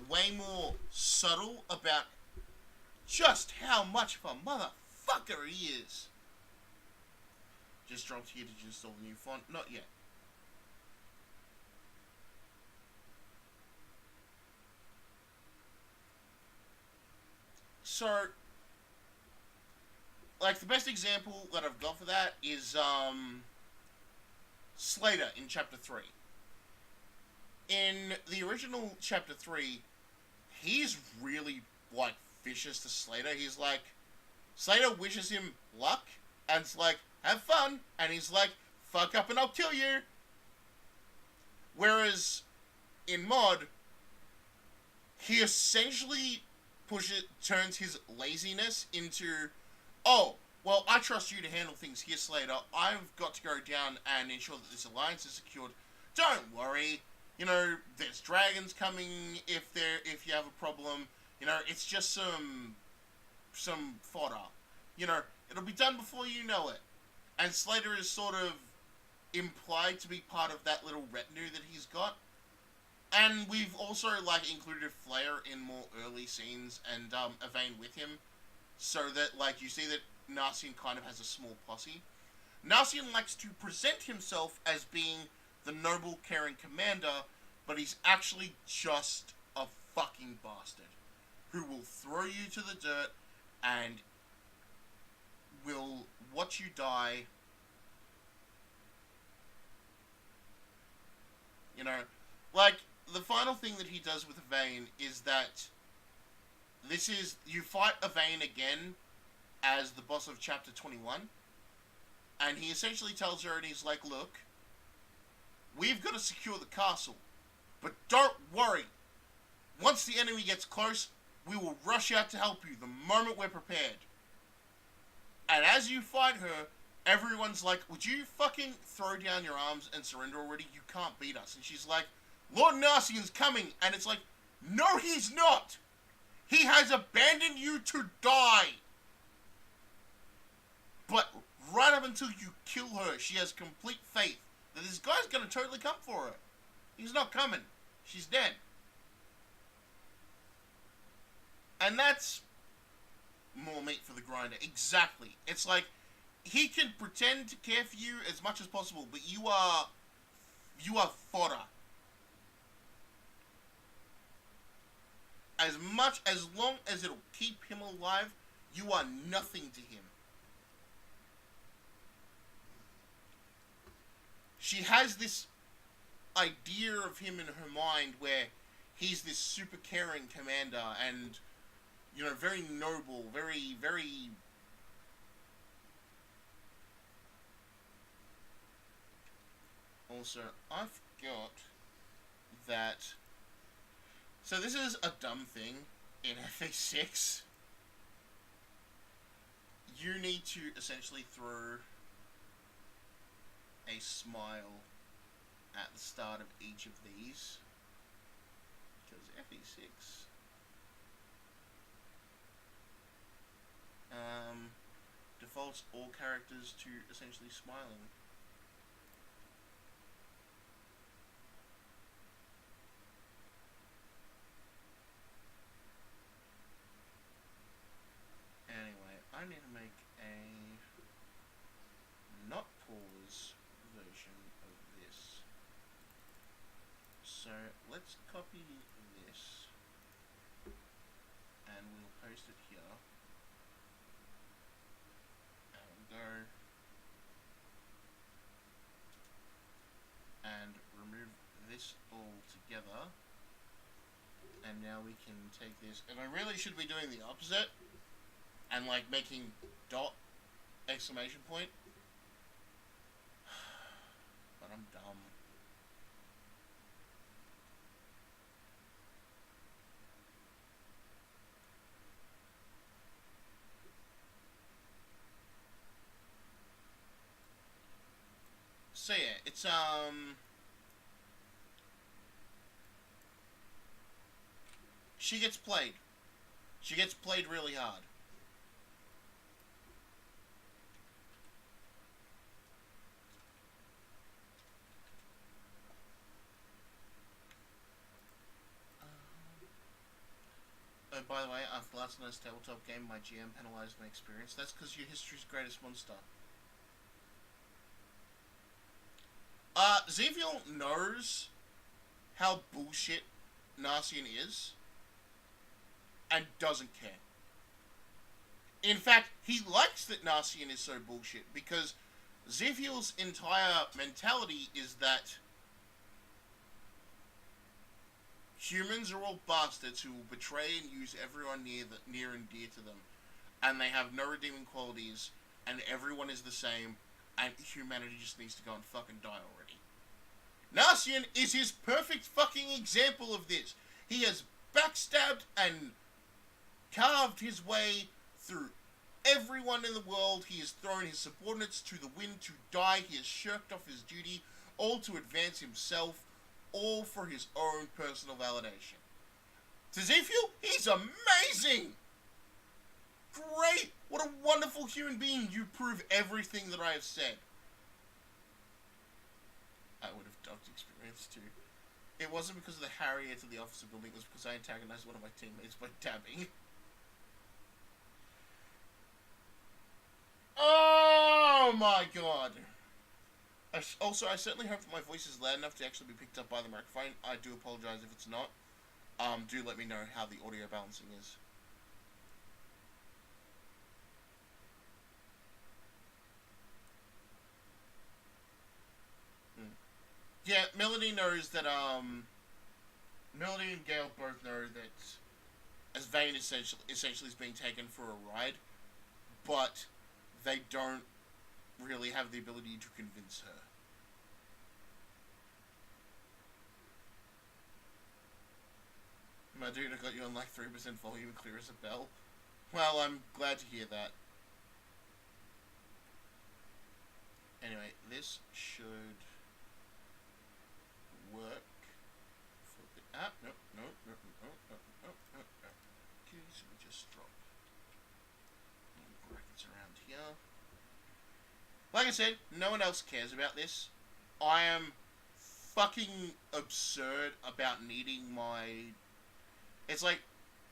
way more subtle about just how much of a motherfucker he is. Just dropped here to install the new font. Not yet. So, like, the best example that I've got for that is, Slater in Chapter 3. In the original Chapter 3, he's really like, vicious to Slater. He's like, Slater wishes him luck, and it's like, have fun, and he's like, fuck up and I'll kill you. Whereas, in Mod, he essentially turns his laziness into, oh, well, I trust you to handle things here, Slater. I've got to go down and ensure that this alliance is secured. Don't worry. You know, there's dragons coming if you have a problem. You know, it's just some fodder. You know, it'll be done before you know it. And Slater is sort of implied to be part of that little retinue that he's got. And we've also, like, included Flair in more early scenes and Evane with him. So that, like, you see that Narcian kind of has a small posse. Narcian likes to present himself as being the noble, caring commander, but he's actually just a fucking bastard who will throw you to the dirt and will watch you die. You know, like, the final thing that he does with Evane is that you fight Evane again as the boss of Chapter 21, and he essentially tells her, and he's like, look, we've got to secure the castle, but don't worry. Once the enemy gets close, we will rush out to help you the moment we're prepared. And as you fight her, everyone's like, would you fucking throw down your arms and surrender already? You can't beat us. And she's like, Lord Narcian's coming. And it's like, no, he's not. He has abandoned you to die. But right up until you kill her, she has complete faith that this guy's going to totally come for her. He's not coming. She's dead. And that's more meat for the grinder. Exactly. It's like, he can pretend to care for you as much as possible, but you are fodder. As long as it'll keep him alive, you are nothing to him. She has this idea of him in her mind where he's this super caring commander and, you know, very noble, very, very... Also, I forgot that... So this is a dumb thing in FA6. You need to essentially throw a smile at the start of each of these. Because FE6... defaults all characters to essentially smiling. Anyway, I need to make a not pause version of this. So let's copy this and we'll paste it here. Go and remove this all together, and now we can take this, and I really should be doing the opposite and like making dot exclamation point, but I'm dumb. So yeah, it's she gets played. She gets played really hard. Oh, by the way, after last night's tabletop game, my GM penalized my experience. That's because you're history's greatest monster. Xavier knows how bullshit Narcian is and doesn't care. In fact, he likes that Narcian is so bullshit because Xavier's entire mentality is that Humans are all bastards who will betray and use everyone near and dear to them, and they have no redeeming qualities, and everyone is the same, and humanity just needs to go and fucking die already. Narcian is his perfect fucking example of this. He has backstabbed and carved his way through everyone in the world. He has thrown his subordinates to the wind to die. He has shirked off his duty, all to advance himself, all for his own personal validation. To Zephyl, he's amazing! Great! What a wonderful human being. You prove everything that I have said. I would have ducked experience too. It wasn't because of the Harrier to the officer building, it was because I antagonized one of my teammates by dabbing. Oh my god! Also, I certainly hope that my voice is loud enough to actually be picked up by the microphone. I do apologize if it's not. Do let me know how the audio balancing is. Yeah, Melody knows that, Melody and Gale both know that as Vane essentially is being taken for a ride, but they don't really have the ability to convince her. My dude, I got you on like 3% volume, clear as a bell. Well, I'm glad to hear that. Anyway, this should work. Flip it up. Nope. Okay, so we just drop brackets around here. Like I said, no one else cares about this. I am fucking absurd about needing my... It's like,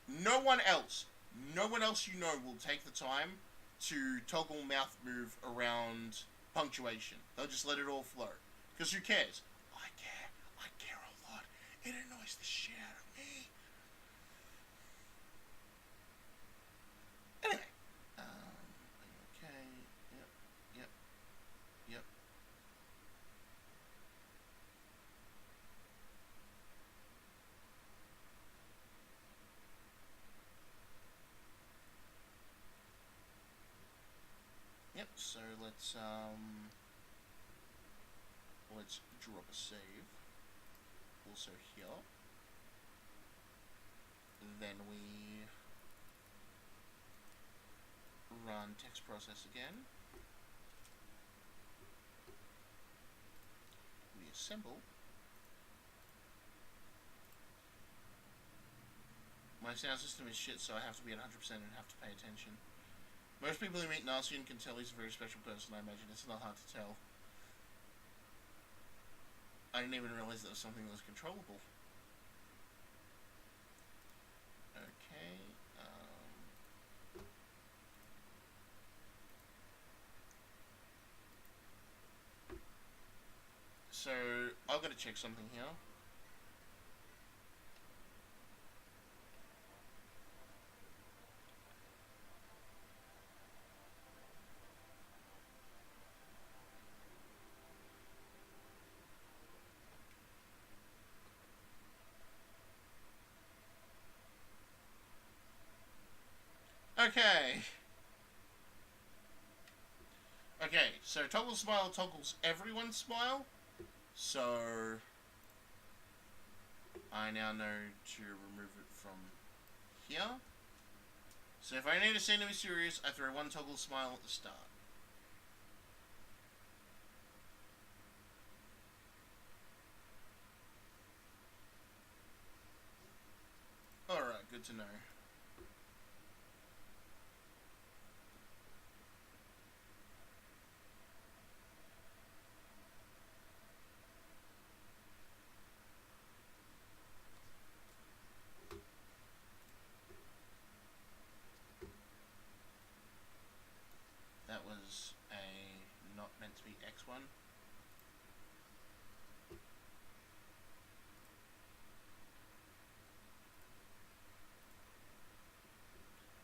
no one else you know will take the time to toggle mouth move around punctuation. They'll just let it all flow. Because who cares? I care a lot. It annoys the shit out of me. Anyway. Okay. Yep. Yep, so let's drop a save. Also here. Then we run text process again. We assemble. My sound system is shit, so I have to be at 100% and have to pay attention. Most people who meet Narcian can tell he's a very special person, I imagine. It's not hard to tell. I didn't even realize that was something that was controllable. Okay, so, I've got to check something here. Okay, so toggle smile toggles everyone's smile. So I now know to remove it from here. So if I need a scene to be serious, I throw one toggle smile at the start. Alright, good to know. That was a not meant to be X1.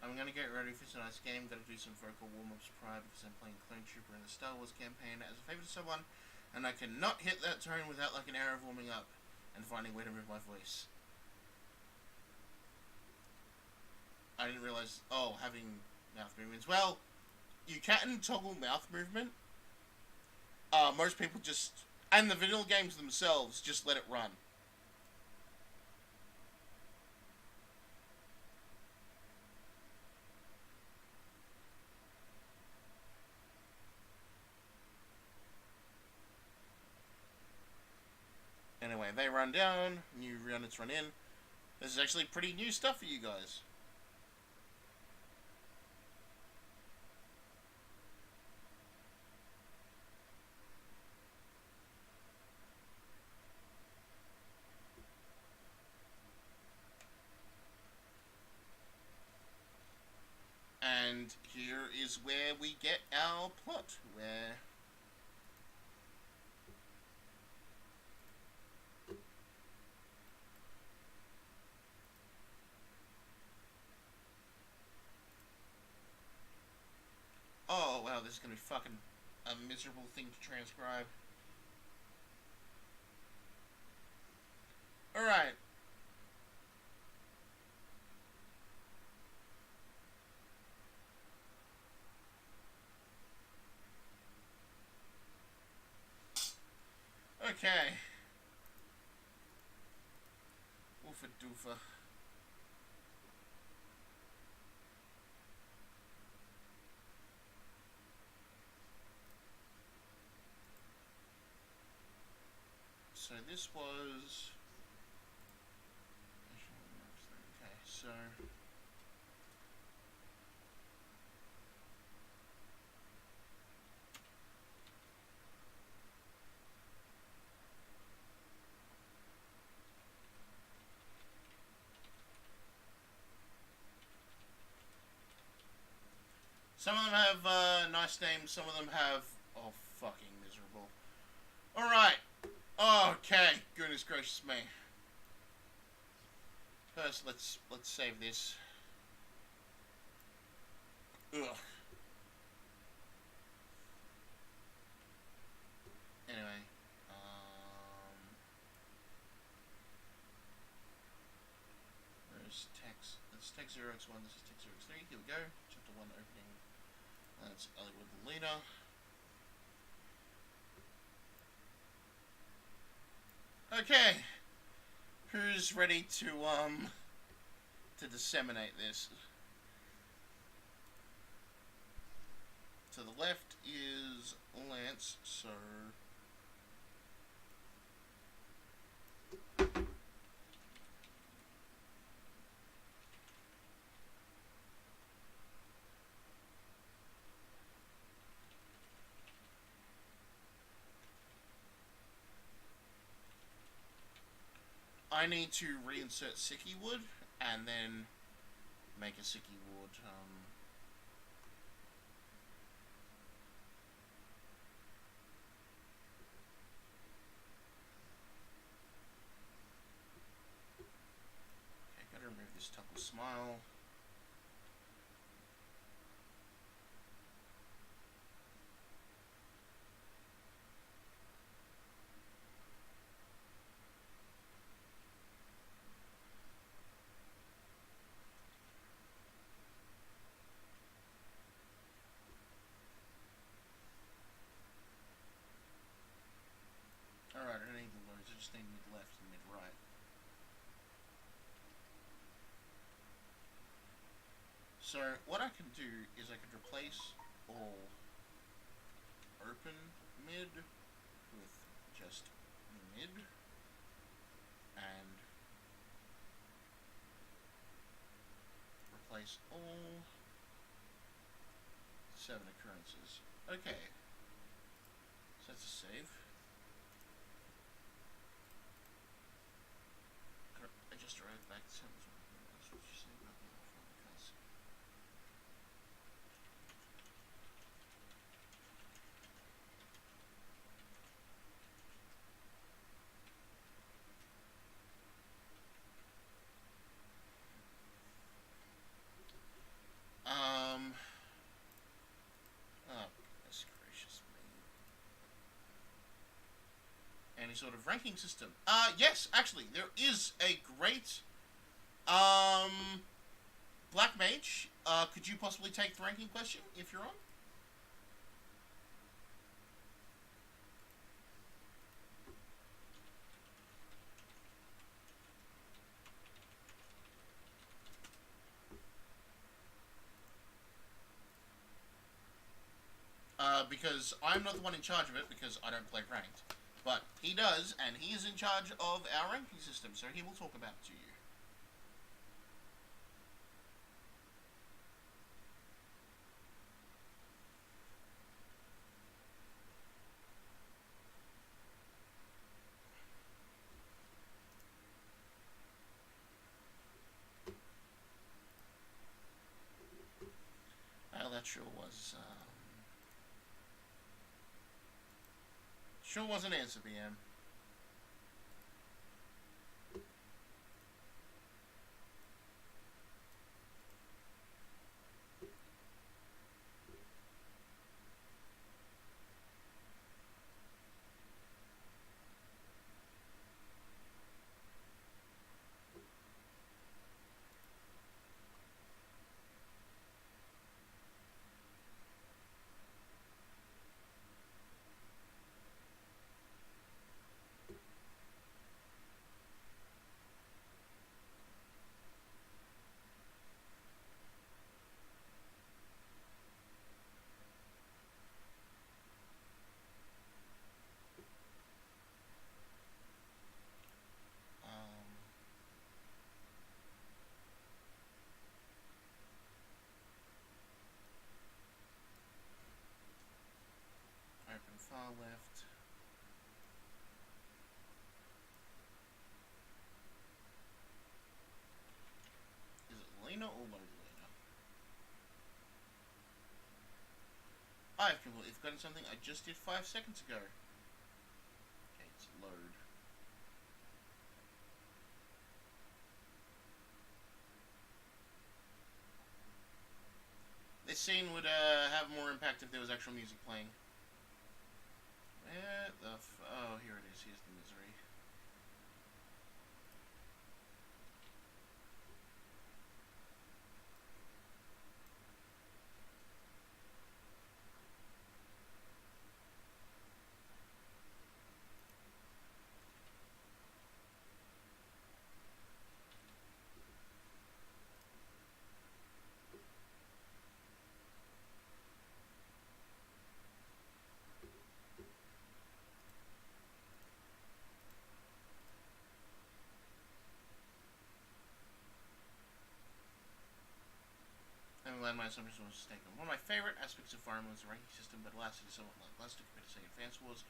I'm gonna get ready for tonight's game. Gotta do some vocal warm-ups prior because I'm playing Clone Trooper in the Star Wars campaign as a favour to someone, and I cannot hit that tone without like an hour of warming up and finding a way to move my voice. I didn't realize. Oh, having mouth movements. Well, you can toggle mouth movement. Most people just, and the vanilla games themselves, just let it run. Anyway, they run down, new units run in. This is actually pretty new stuff for you guys. And here is where we get our plot, where oh wow, this is gonna be fucking a miserable thing to transcribe. Alright. Okay. Oofa doofa. So this was... Okay, so... Some of them have nice names, some of them have... Oh, fucking miserable. Alright. Okay, goodness gracious me. First, let's save this. Ugh. Anyway, there's text. That's text 0x1. This is text 0x3. Here we go. Chapter 1 opening. That's Hollywood the leader. Okay, who's ready to disseminate this? To the left is Lance, so... I need to reinsert Sicky Wood, and then make a Sicky Wood, okay, gotta remove this Tuckle Smile. Alright, I don't need the loads, I just need mid-left and mid-right. So, what I can do is I could replace all open mid with just mid, and replace all 7 occurrences. Okay, so that's a save. I just arrived back to sentence. That's what you say about the FFRK. Oh, goodness gracious me. Any sort of ranking system? Yes, actually, there is a great, Black Mage, could you possibly take the ranking question if you're on? Because I'm not the one in charge of it, because I don't play ranked. But he does, and he is in charge of our ranking system, so he will talk about it to you. Well, that sure was an answer, BM. Open far left. Is it Lena or Load Lena? I've completely forgotten something I just did 5 seconds ago. Okay, it's load. This scene would have more impact if there was actual music playing. Where the oh, here it is. Here's the misery. My assumption was mistaken. One of my favorite aspects of Fire Emblem is the ranking system, but alas, it is somewhat lackluster compared to, say, Advance Wars.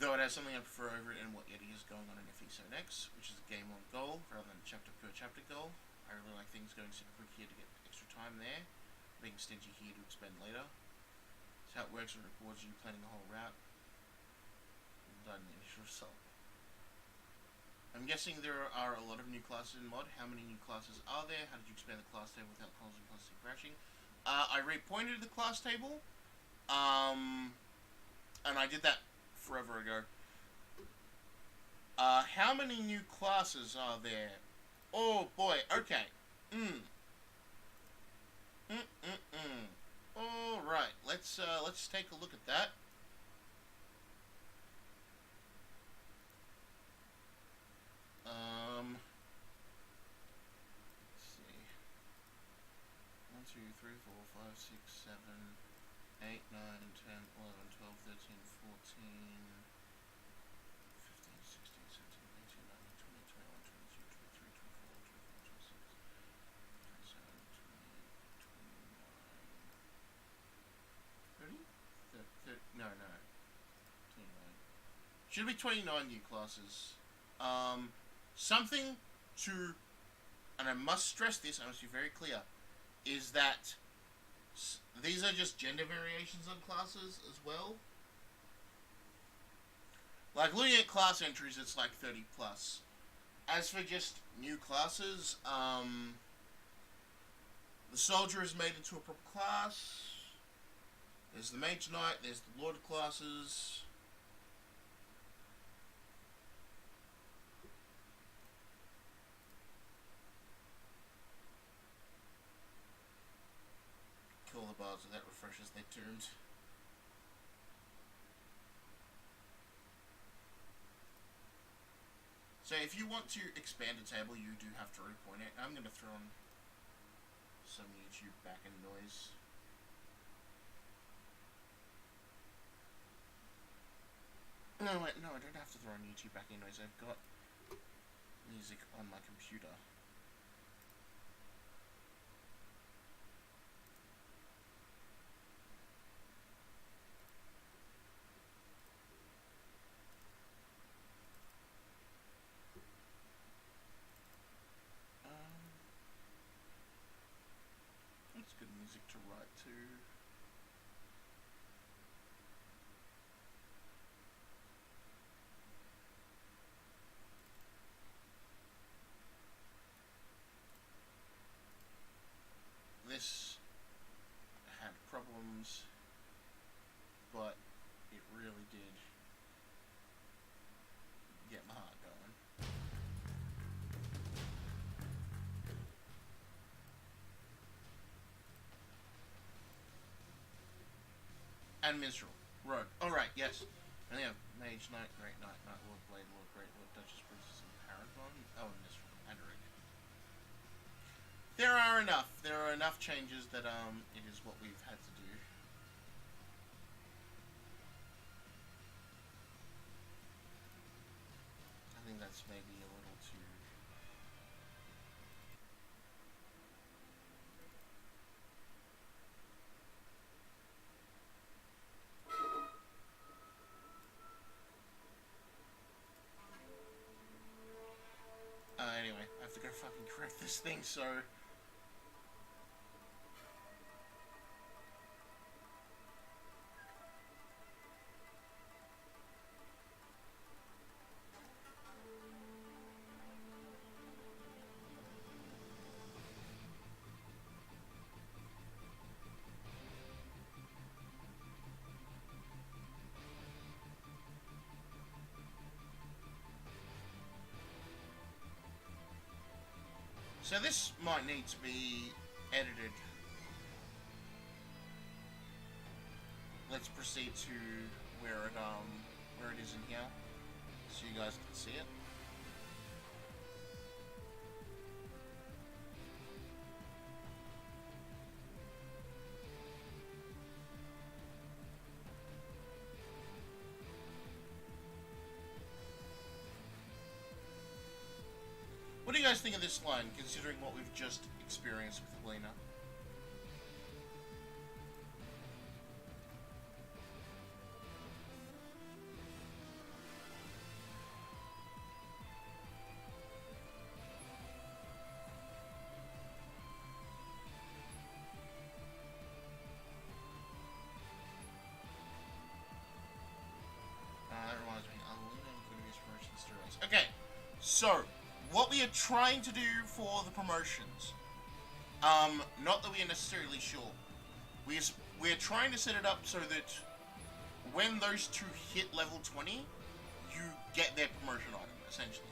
Though it has something I prefer over it and what Yeti is going on in FE7 X, which is a game-long goal rather than a chapter-per-chapter goal. I really like things going super quick here to get extra time there, being stingy here to expend later. That's how it works and rewards you planning the whole route. Done the initial result. I'm guessing there are a lot of new classes in mod. How many new classes are there? How did you expand the class table without causing constant crashing? I repointed the class table, and I did that forever ago. How many new classes are there? Oh boy, okay. Alright, let's take a look at that. Let's see. 1, 2, 3, 4, 5, 6, 7, 8, 9, 10, 11, 12, 13, 14, 15, 16, 17, 18, 19, 20, 21, 22, 23, 24, 25, 26, 27, 28, 29, 30? No, 29. Should be 29 new classes. Something to, and I must stress this, I must be very clear, is that these are just gender variations on classes as well. Like, looking at class entries, it's like 30 plus. As for just new classes, the soldier is made into a proper class. There's the mage knight, there's the lord classes. bars without refreshers, they're doomed. So if you want to expand a table, you do have to repoint it. I'm going to throw on some YouTube backend noise. No, wait, no, I don't have to throw on YouTube backend noise. I've got music on my computer. That's good music to write to. This had problems, but it really did get my heart going. And Minstrel. Rogue. Alright, yes. And they have Mage Knight, Great Knight, Night Lord, Blade Lord, Great Lord, Duchess, Princess, and Paragon. Oh, and Minstrel. And Rogue. There are enough. There are enough changes that, it is what we've had to do. I think that's maybe a little too... anyway, I have to go fucking correct this thing, so... So this might need to be edited. Let's proceed to where it is in here, so you guys can see it. What do you guys think of this line, considering what we've just experienced with Helena? That reminds me, Helena including these promotions to race. Okay, so what we are trying to do for the promotions, not that we are necessarily sure, we're trying to set it up so that when those two hit level 20, you get their promotion item, essentially.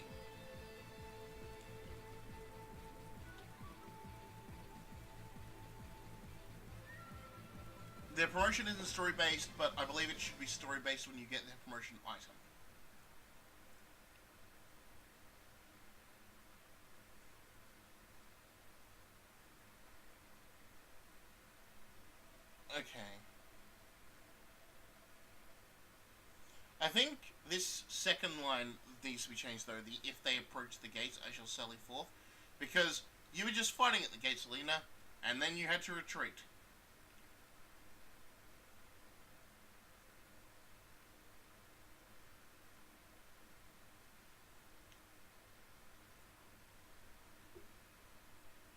Their promotion isn't story-based, but I believe it should be story-based when you get their promotion item. Okay. I think this second line needs to be changed, though. The "if they approach the gates, I shall sally forth." Because you were just fighting at the gates, Alina, and then you had to retreat.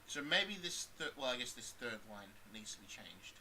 So maybe this well, I guess this third line needs to be changed.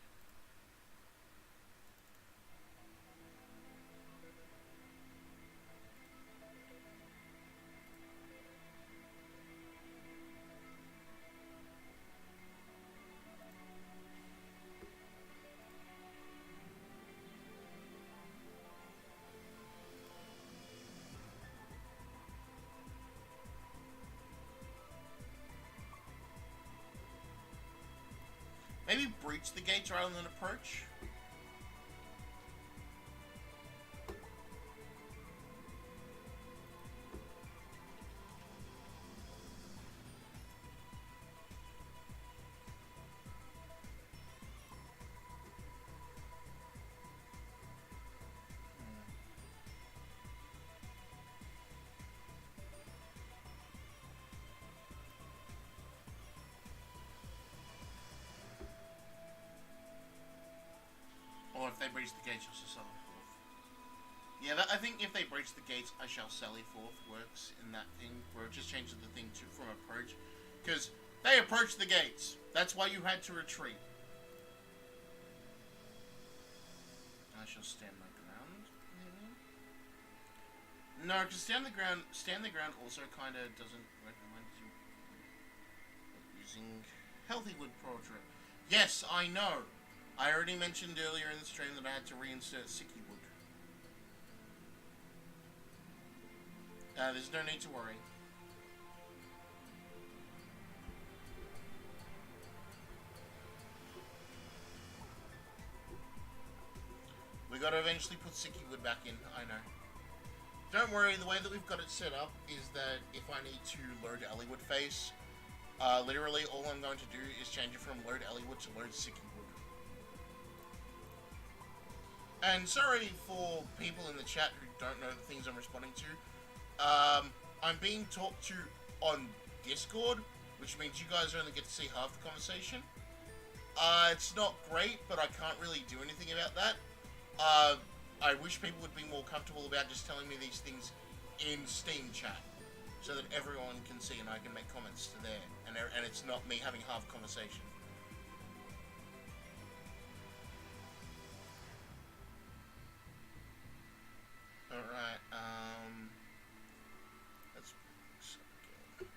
Maybe breach the gates rather than approach? Or if they breach the gates, I shall sally forth. Yeah, I think if they breach the gates, I shall sally forth works in that thing, where it just changes the thing to from approach. Because they approached the gates. That's why you had to retreat. I shall stand my ground, maybe? No, because stand the ground also kind of doesn't recommend you using healthy wood portrait. Yes, I know. I already mentioned earlier in the stream that I had to reinsert sicky wood. There's no need to worry. We gotta eventually put sicky wood back in, I know. Don't worry, the way that we've got it set up is that if I need to load Elliewood face, literally all I'm going to do is change it from load Elliewood to load sicky wood. And sorry for people in the chat who don't know the things I'm responding to. I'm being talked to on Discord, which means you guys only get to see half the conversation. It's not great, but I can't really do anything about that. I wish people would be more comfortable about just telling me these things in Steam chat, so that everyone can see and I can make comments to there, and it's not me having half conversation. Alright, let's again.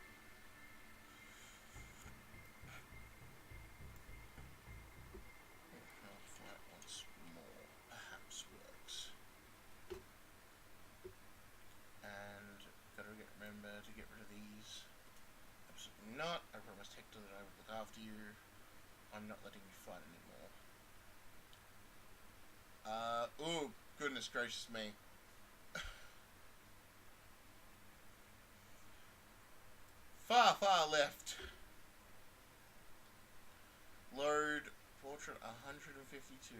Health flat once more, perhaps works. And gotta remember to get rid of these. Absolutely not. I promised Hector that I would look after you. I'm not letting you fight anymore. Ooh, goodness gracious me. Far, far left. Load portrait 152.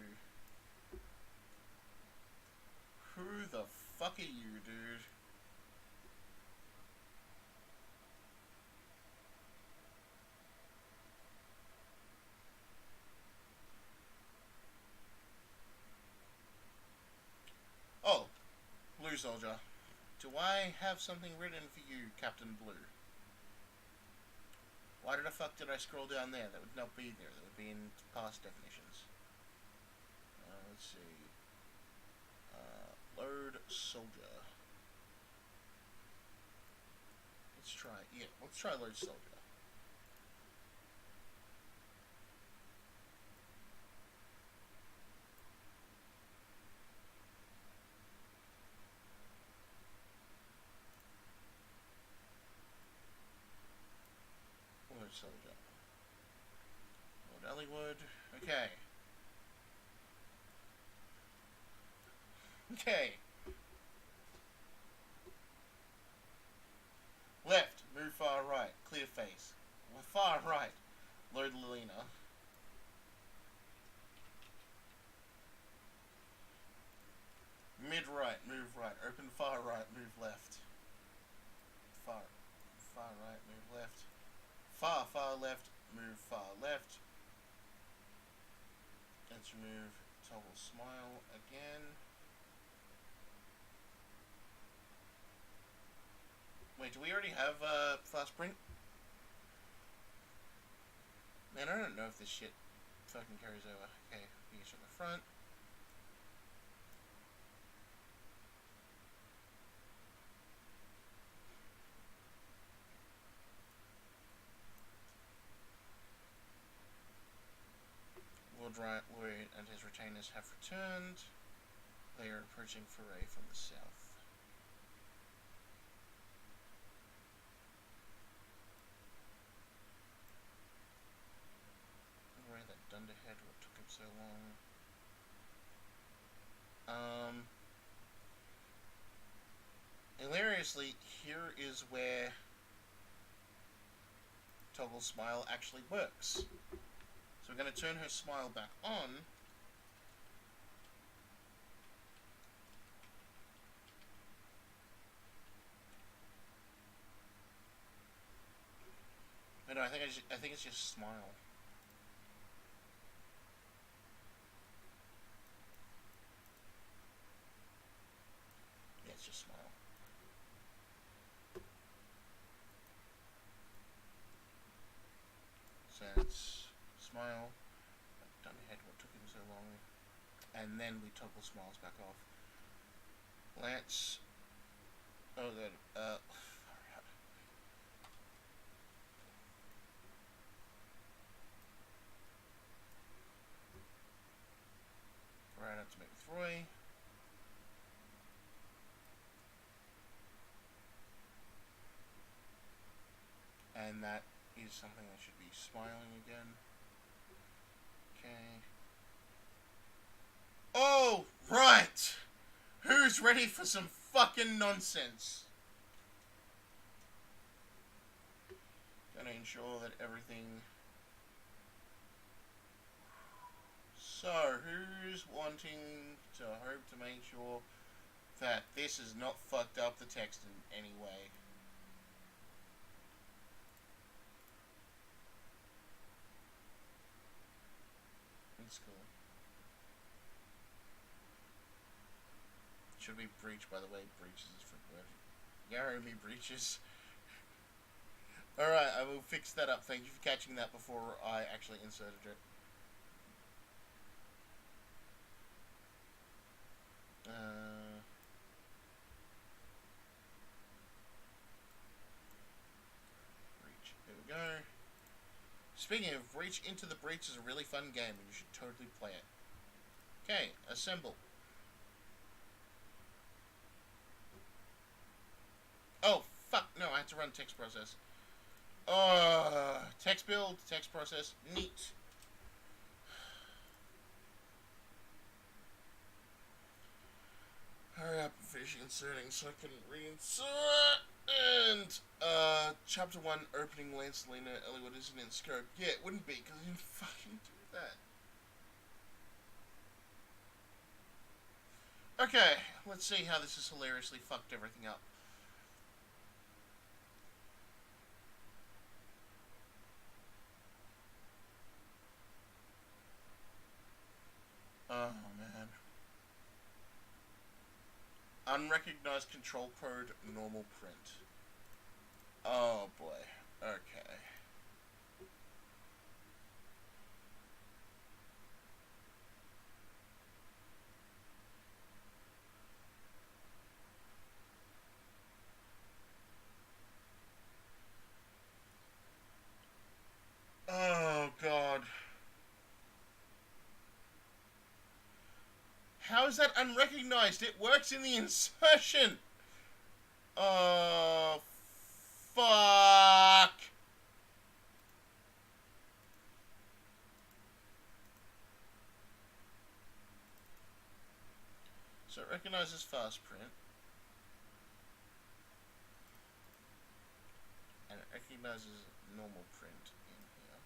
Who the fuck are you, dude? Oh, Blue Soldier. Do I have something written for you, Captain Blue? Why the fuck did I scroll down there? That would not be there. That would be in past definitions. Let's see. Load Soldier. Let's try Load Soldier. Load Soldier. Load Elliewood. Okay. Okay. Left, move far right, clear face. Far right, load Lilina. Mid right, move right. Open far right, move left. Far right, move left. Far left, move far left. Let's remove toggle smile again. Wait, do we already have fast print? Man, I don't know if this shit fucking carries over. Okay, finish on the front. Lord Lloyd and his retainers have returned. They are approaching Foray from the south. Where that Dunder so long. Hilariously, here is where toggle smile actually works. So we're going to turn her smile back on. No, I think it's just smile. Yeah, it's just smile. So it's smile. I've done ahead what took him so long. And then we toggle smiles back off. Let's... Oh, good. Right up to make with Roy. And that is something that should be smiling again. Okay. Oh, right! Who's ready for some fucking nonsense? Gonna ensure that everything... So, who's wanting to hope to make sure that this has not fucked up the text in any way? It's cool. Should be breach, by the way. Breaches is for word. Yarrow me breaches. Alright, I will fix that up. Thank you for catching that before I actually inserted it. Breach. There we go. Speaking of, Reach Into the Breach is a really fun game and you should totally play it. Okay, assemble. Oh, fuck, no, I had to run text process. Text build, text process, neat. Hurry up and finish inserting so I can reinsert. And, chapter 1, opening Lancelina, Elliotte isn't in scope. Yeah, it wouldn't be, because I didn't fucking do that. Okay, let's see how this has hilariously fucked everything up. Oh, man. Unrecognized control code, normal print. Oh, boy. Okay. Oh, God. How is that unrecognized? It works in the insertion! Oh, fuck! So it recognizes fast print. And it recognizes normal print in here.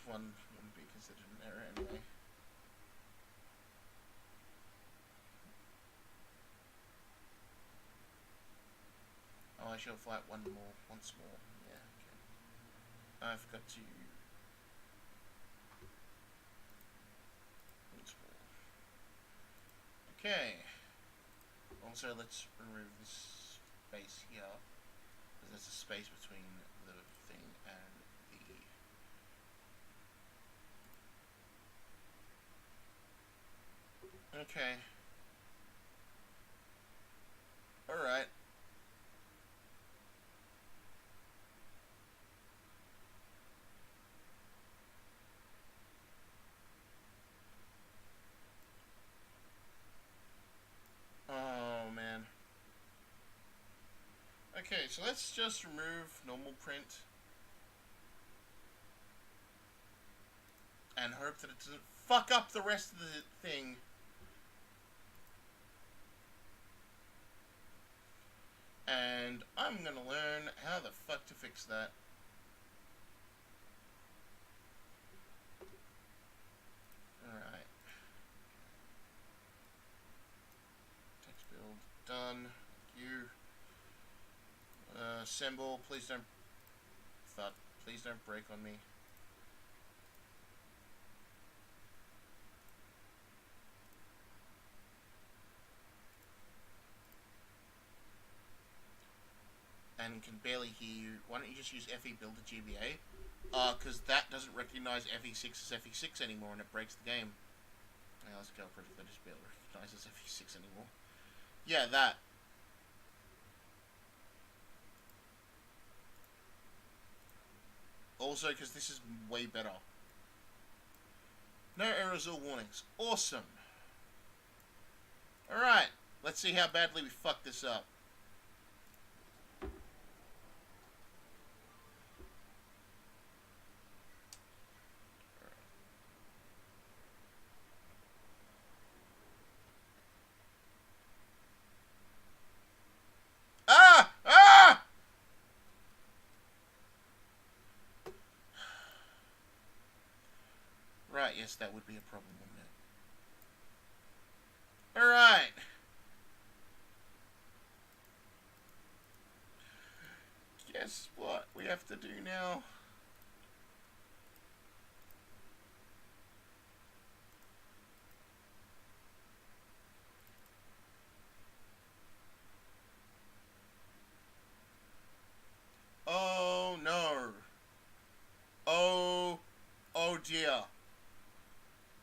One wouldn't be considered an error anyway. Oh, I should have flat once more. Yeah, okay. I forgot to... once more. Okay. Also, let's remove this space here. Because there's a space between the thing and the... Okay. Alright. Okay, so let's just remove normal print. And hope that it doesn't fuck up the rest of the thing. And I'm gonna learn how the fuck to fix that. Alright. Text build done. Thank you. Assemble, please don't break on me. And can barely hear you. Why don't you just use FE build to GBA? Because that doesn't recognize FE6 as FE6 anymore and it breaks the game. Now let's go predict that this build recognizes FE6 anymore. Yeah, that. Also, because this is way better. No errors or warnings. Awesome. Alright, let's see how badly we fuck this up. Ah! Ah! Right, yes, that would be a problem, wouldn't it? Alright. Guess what we have to do now? Oh no. Oh dear.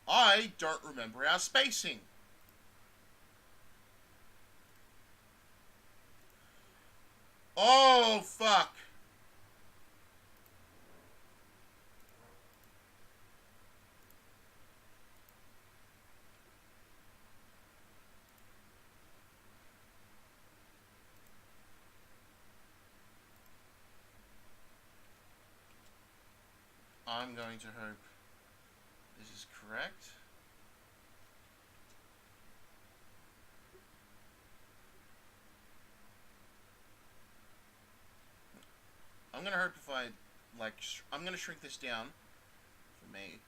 I don't remember our spacing. Oh fuck. I'm going to hope this is correct. I'm gonna hope if I, like, I'm gonna shrink this down for me.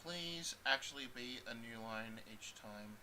Please actually be a new line each time.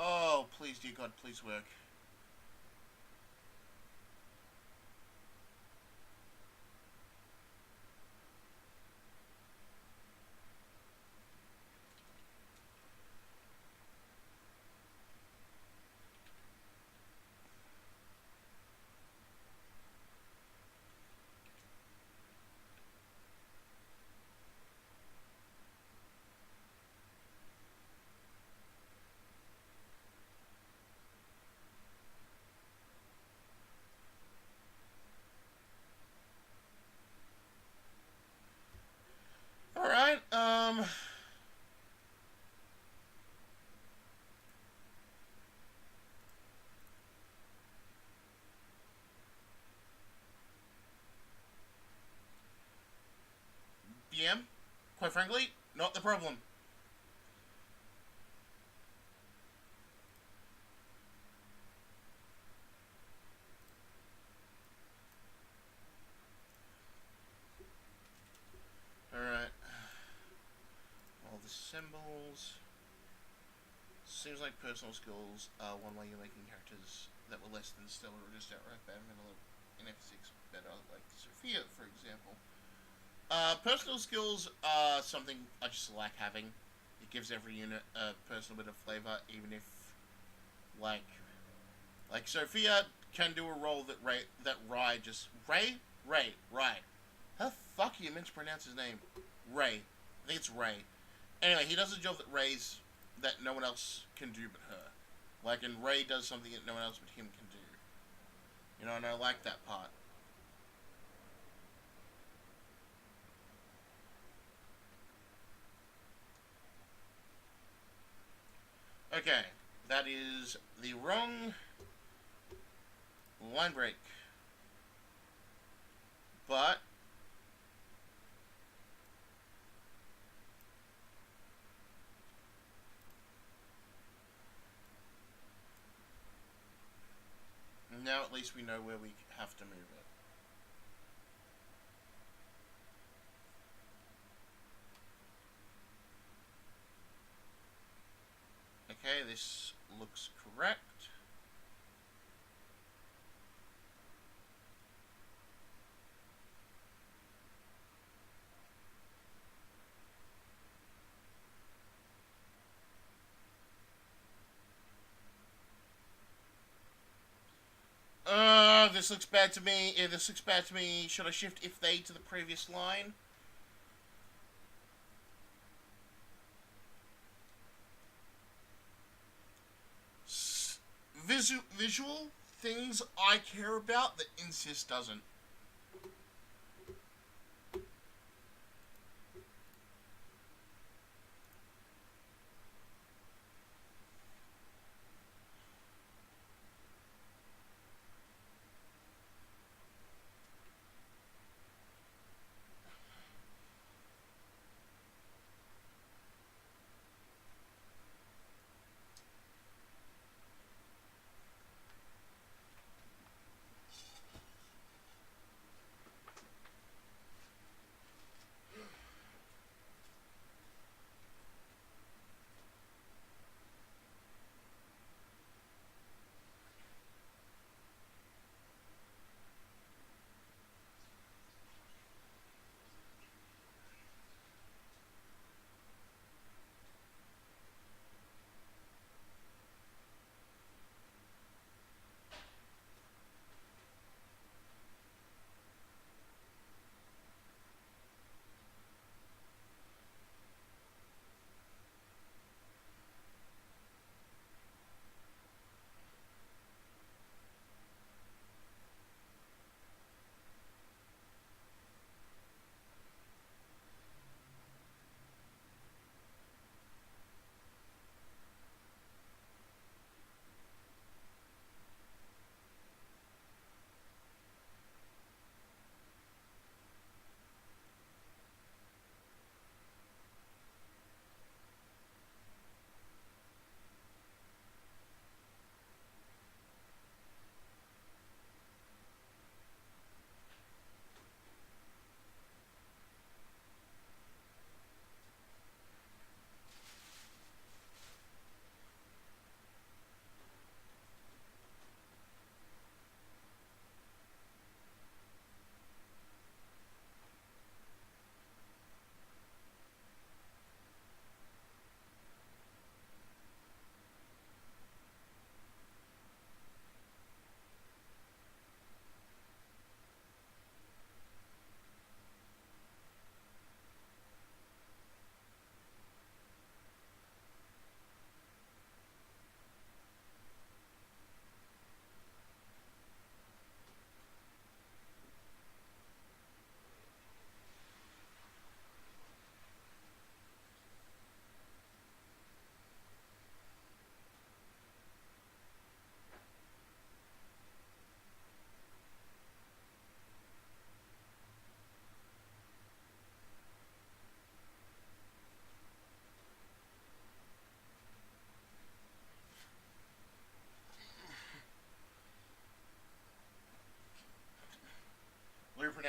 Oh, please, dear God, please work. GM. Quite frankly, not the problem. Alright. All the symbols. Seems like personal skills are one way you're making characters that were less than stellar or just outright bad in F6 better, like Sophia, for example. Personal skills are something I just like having. It gives every unit a personal bit of flavor, even if, like Sophia can do a role that Rai just Ray. How the fuck are you meant to pronounce his name? Ray. I think it's Ray. Anyway, he does a job that no one else can do but her. Like, and Ray does something that no one else but him can do. You know, and I like that part. Okay, that is the wrong line break. But now at least we know where we have to move it. Okay, this looks correct. This looks bad to me. Yeah, this looks bad to me. Should I shift if they to the previous line? Visual things I care about that Insist doesn't.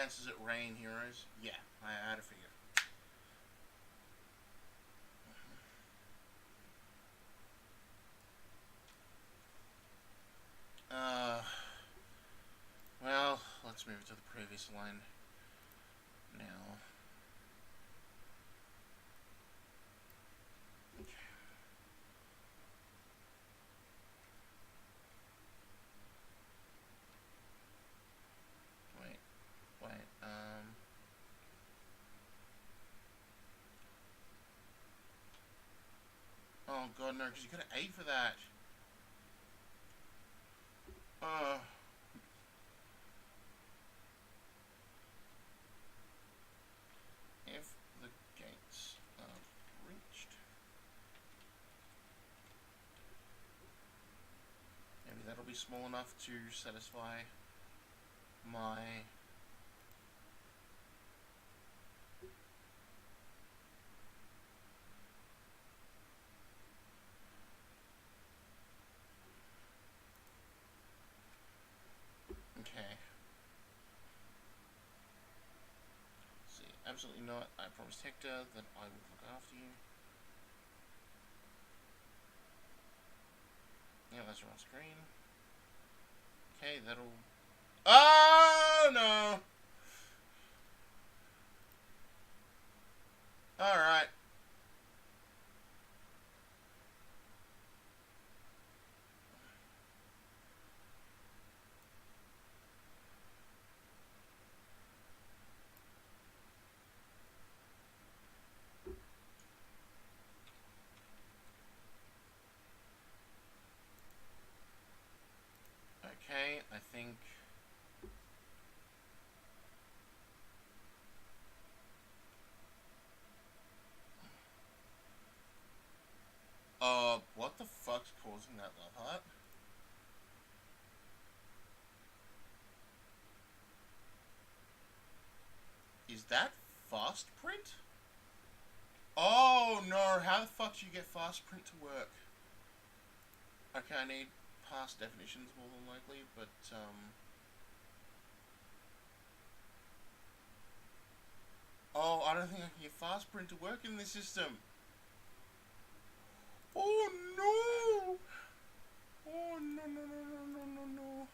cancels at rain heroes. Yeah, I had to figure. Well, let's move to the previous line now. Okay. Wait, oh god, no, because you gotta A for that. If the gates are reached, maybe that'll be small enough to satisfy my... Okay. See, absolutely not. I promised Hector that I would look after you. Yeah, that's on screen. Okay, that'll... Oh, no! Alright. Okay, I think... what the fuck's causing that love heart? Is that fast print? Oh no, how the fuck do you get fast print to work? Okay, I need past definitions more than likely, but oh, I don't think I can get fast print to work in this system. Oh no! Oh no no no no no no no.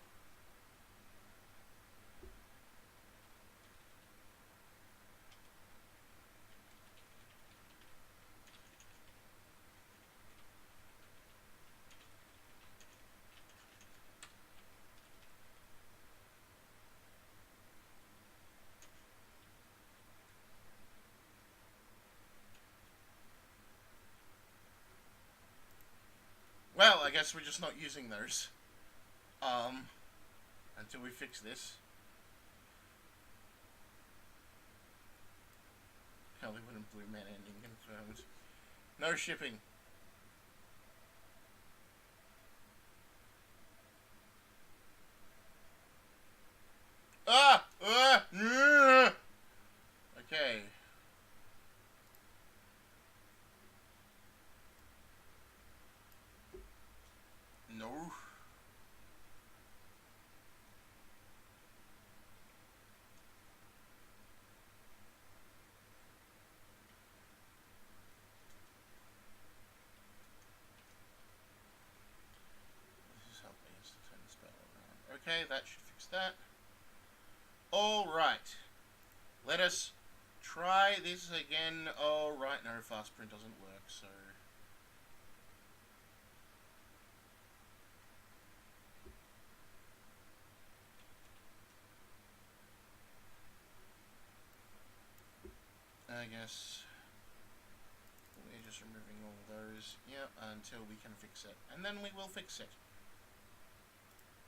Well, I guess we're just not using those. Until we fix this. Hollywood and Blue Man ending confirmed. No shipping. Okay. No. This is how I used to turn the spell around. Okay, that should fix that. Alright. Let us try this again. Oh, right, no, fast print doesn't work, so... I guess we're just removing all those, yeah, until we can fix it. And then we will fix it.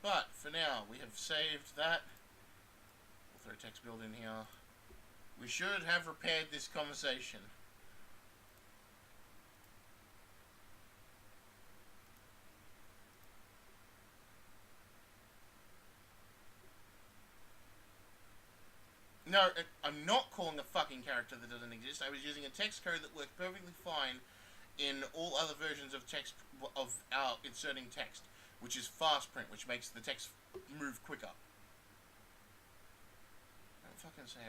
But, for now, we have saved that. We'll throw text build in here. We should have repaired this conversation. No, I'm not calling a fucking character that doesn't exist. I was using a text code that worked perfectly fine in all other versions of text of our inserting text, which is fast print, which makes the text move quicker. fucking say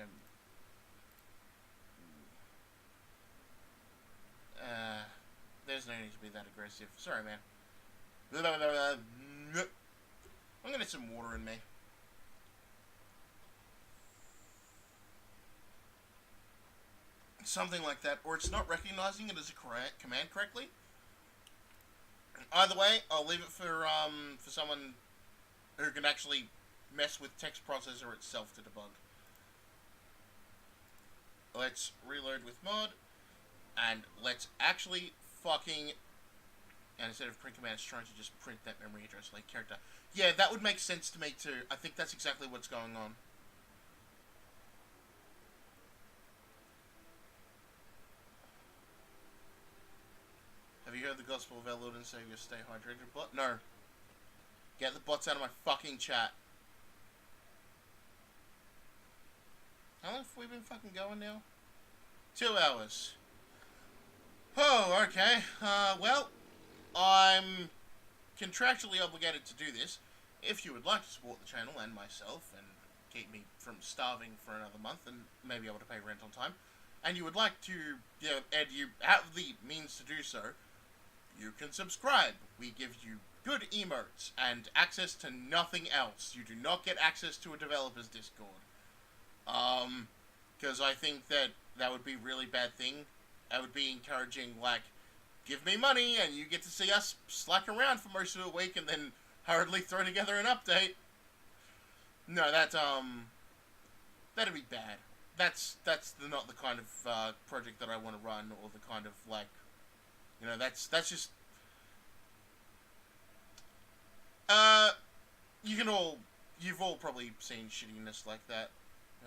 there's no need to be that aggressive. Sorry, man. I'm gonna get some water in me. Something like that, or it's not recognizing it as a command correctly. Either way, I'll leave it for someone who can actually mess with text processor itself to debug. Let's reload with mod, and let's actually fucking, and instead of print command, it's trying to just print that memory address like character. Yeah, that would make sense to me too. I think that's exactly what's going on. Have you heard the gospel of our Lord and Savior? Stay hydrated, bot? No. Get the bots out of my fucking chat. How long have we been fucking going now? 2 hours. Oh, okay. Well, I'm contractually obligated to do this. If you would like to support the channel and myself and keep me from starving for another month and maybe able to pay rent on time, and you would like to, and you have the means to do so, you can subscribe. We give you good emotes and access to nothing else. You do not get access to a developer's Discord. Because I think that would be a really bad thing. I would be encouraging, like, give me money and you get to see us slack around for most of the week and then hurriedly throw together an update. No, that'd be bad. That's not the kind of project that I want to run, or the kind of, like, that's just you've all probably seen shittiness like that. We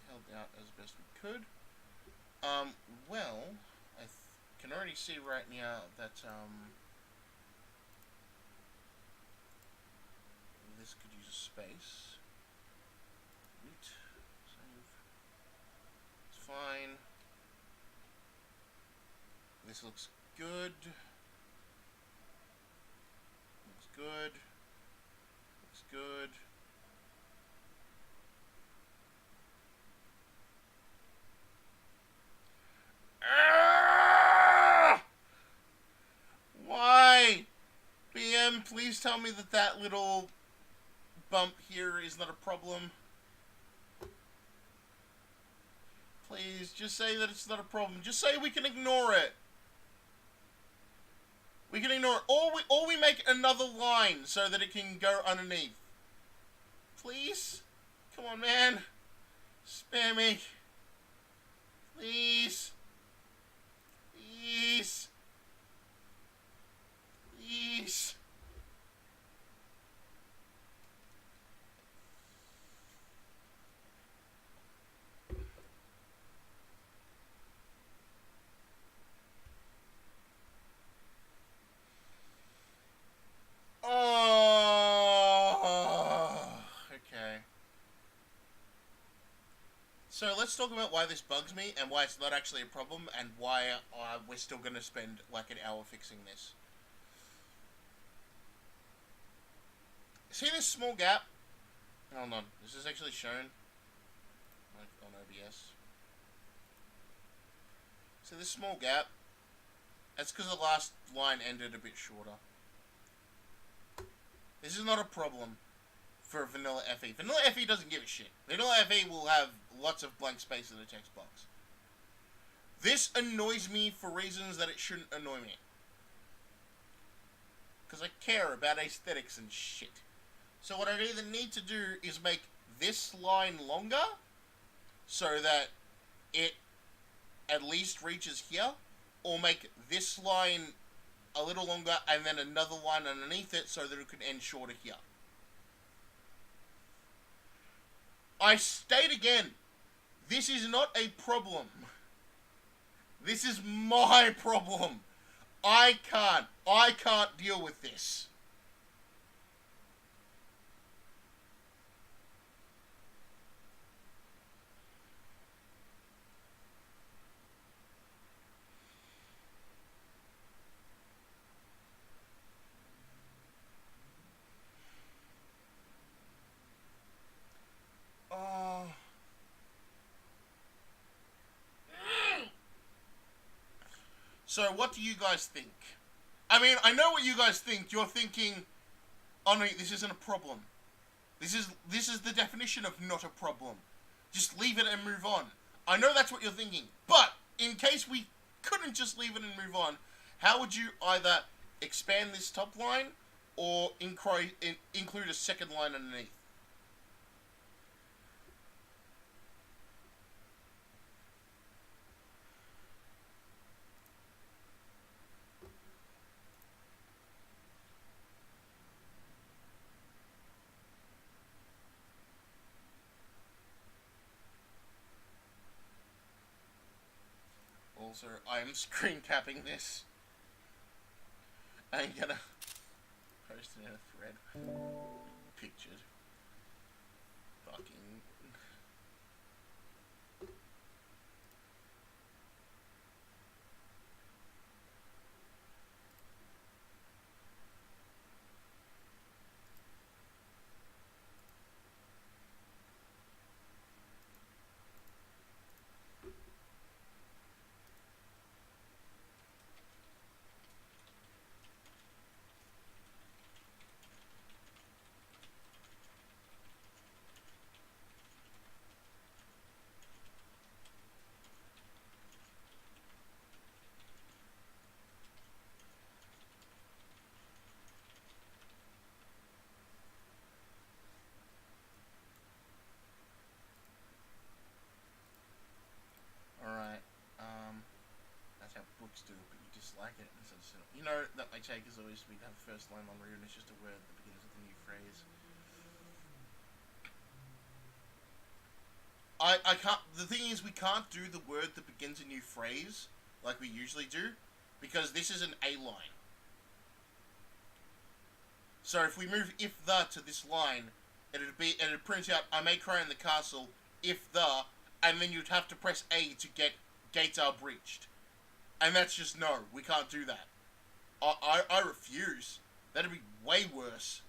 held out as best we could. Well, I can already see right now that this could use a space. Save. It's fine. This looks good. Looks good. Looks good. Why? BM, please tell me that little bump here is not a problem. Please, just say that it's not a problem. Just say we can ignore it. We can ignore it. Or we make another line so that it can go underneath. Please? Come on, man. Spare me. Please. Please. Please. Oh, okay. So let's talk about why this bugs me and why it's not actually a problem and why we're still going to spend like an hour fixing this. See this small gap? Hold on. Is this actually shown? Like on OBS? So this small gap, that's because the last line ended a bit shorter. This is not a problem for Vanilla FE. Vanilla FE doesn't give a shit. Vanilla FE will have lots of blank space in the text box. This annoys me for reasons that it shouldn't annoy me. Because I care about aesthetics and shit. So what I either need to do is make this line longer, so that it at least reaches here, or make this line a little longer and then another line underneath it so that it could end shorter here. I state again, this is not a problem. This is my problem. I can't deal with this. So, what do you guys think? I mean, I know what you guys think. You're thinking, oh no, this isn't a problem. This is the definition of not a problem. Just leave it and move on. I know that's what you're thinking, but in case we couldn't just leave it and move on, how would you either expand this top line or include a second line underneath? Also, I am screen capping this. I'm gonna post it in a thread. Pictured. Fucking. Alright, that's how books do it, but you dislike it. You know that my take is always to be to have the first line on read, and it's just a word that begins with a new phrase. I can't. The thing is, we can't do the word that begins a new phrase like we usually do, because this is an A line. So if we move if the to this line, it'd print out I may cry in the castle if the, and then you'd have to press A to get gates are breached, and that's just no. We can't do that. I refuse. That'd be way worse.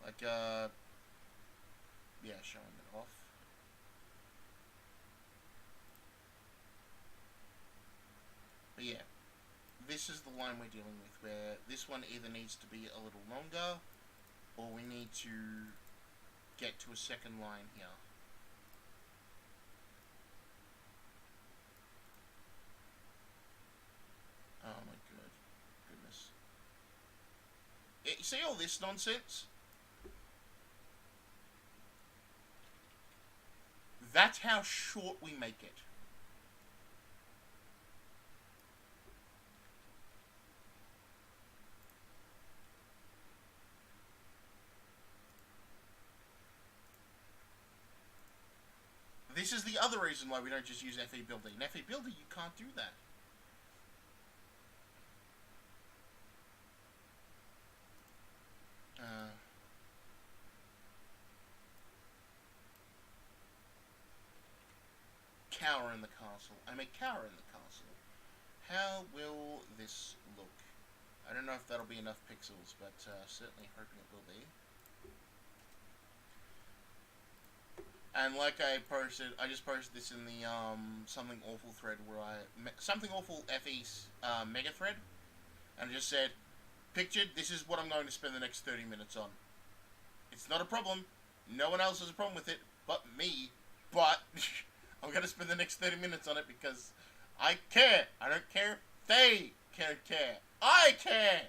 Like, yeah, showing it off. But yeah, this is the line we're dealing with, where this one either needs to be a little longer, or we need to get to a second line here. Oh my goodness. You see all this nonsense? That's how short we make it. This is the other reason why we don't just use FE Builder. In FE Builder, you can't do that. Cower in the castle. I may cower in the castle. How will this look? I don't know if that'll be enough pixels, but certainly hoping it will be. And like I just posted this in the Something Awful thread where Something Awful FE mega thread, and I just said, pictured, this is what I'm going to spend the next 30 minutes on. It's not a problem. No one else has a problem with it but me. But I'm going to spend the next 30 minutes on it because I care. I don't care if they can't care. I care.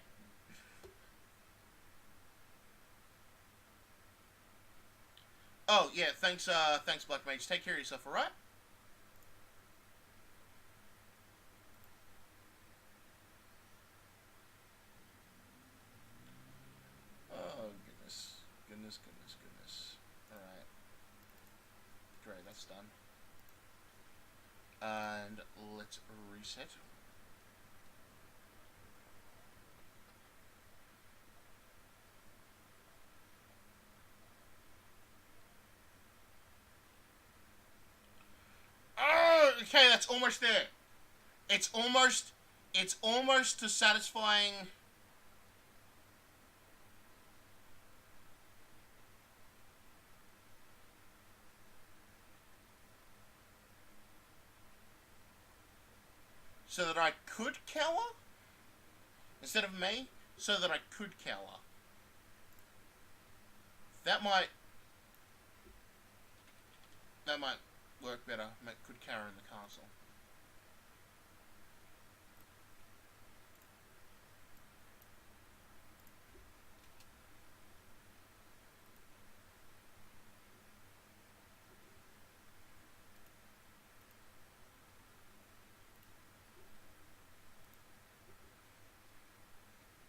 Oh, yeah, thanks, Black Mage. Take care of yourself, alright? Oh, goodness. Alright. Great, that's done. And let's reset. Oh, okay, that's almost there. It's almost to satisfying. so that I could cower? Instead of may, so that I could cower. That might work better. Could cower in the castle.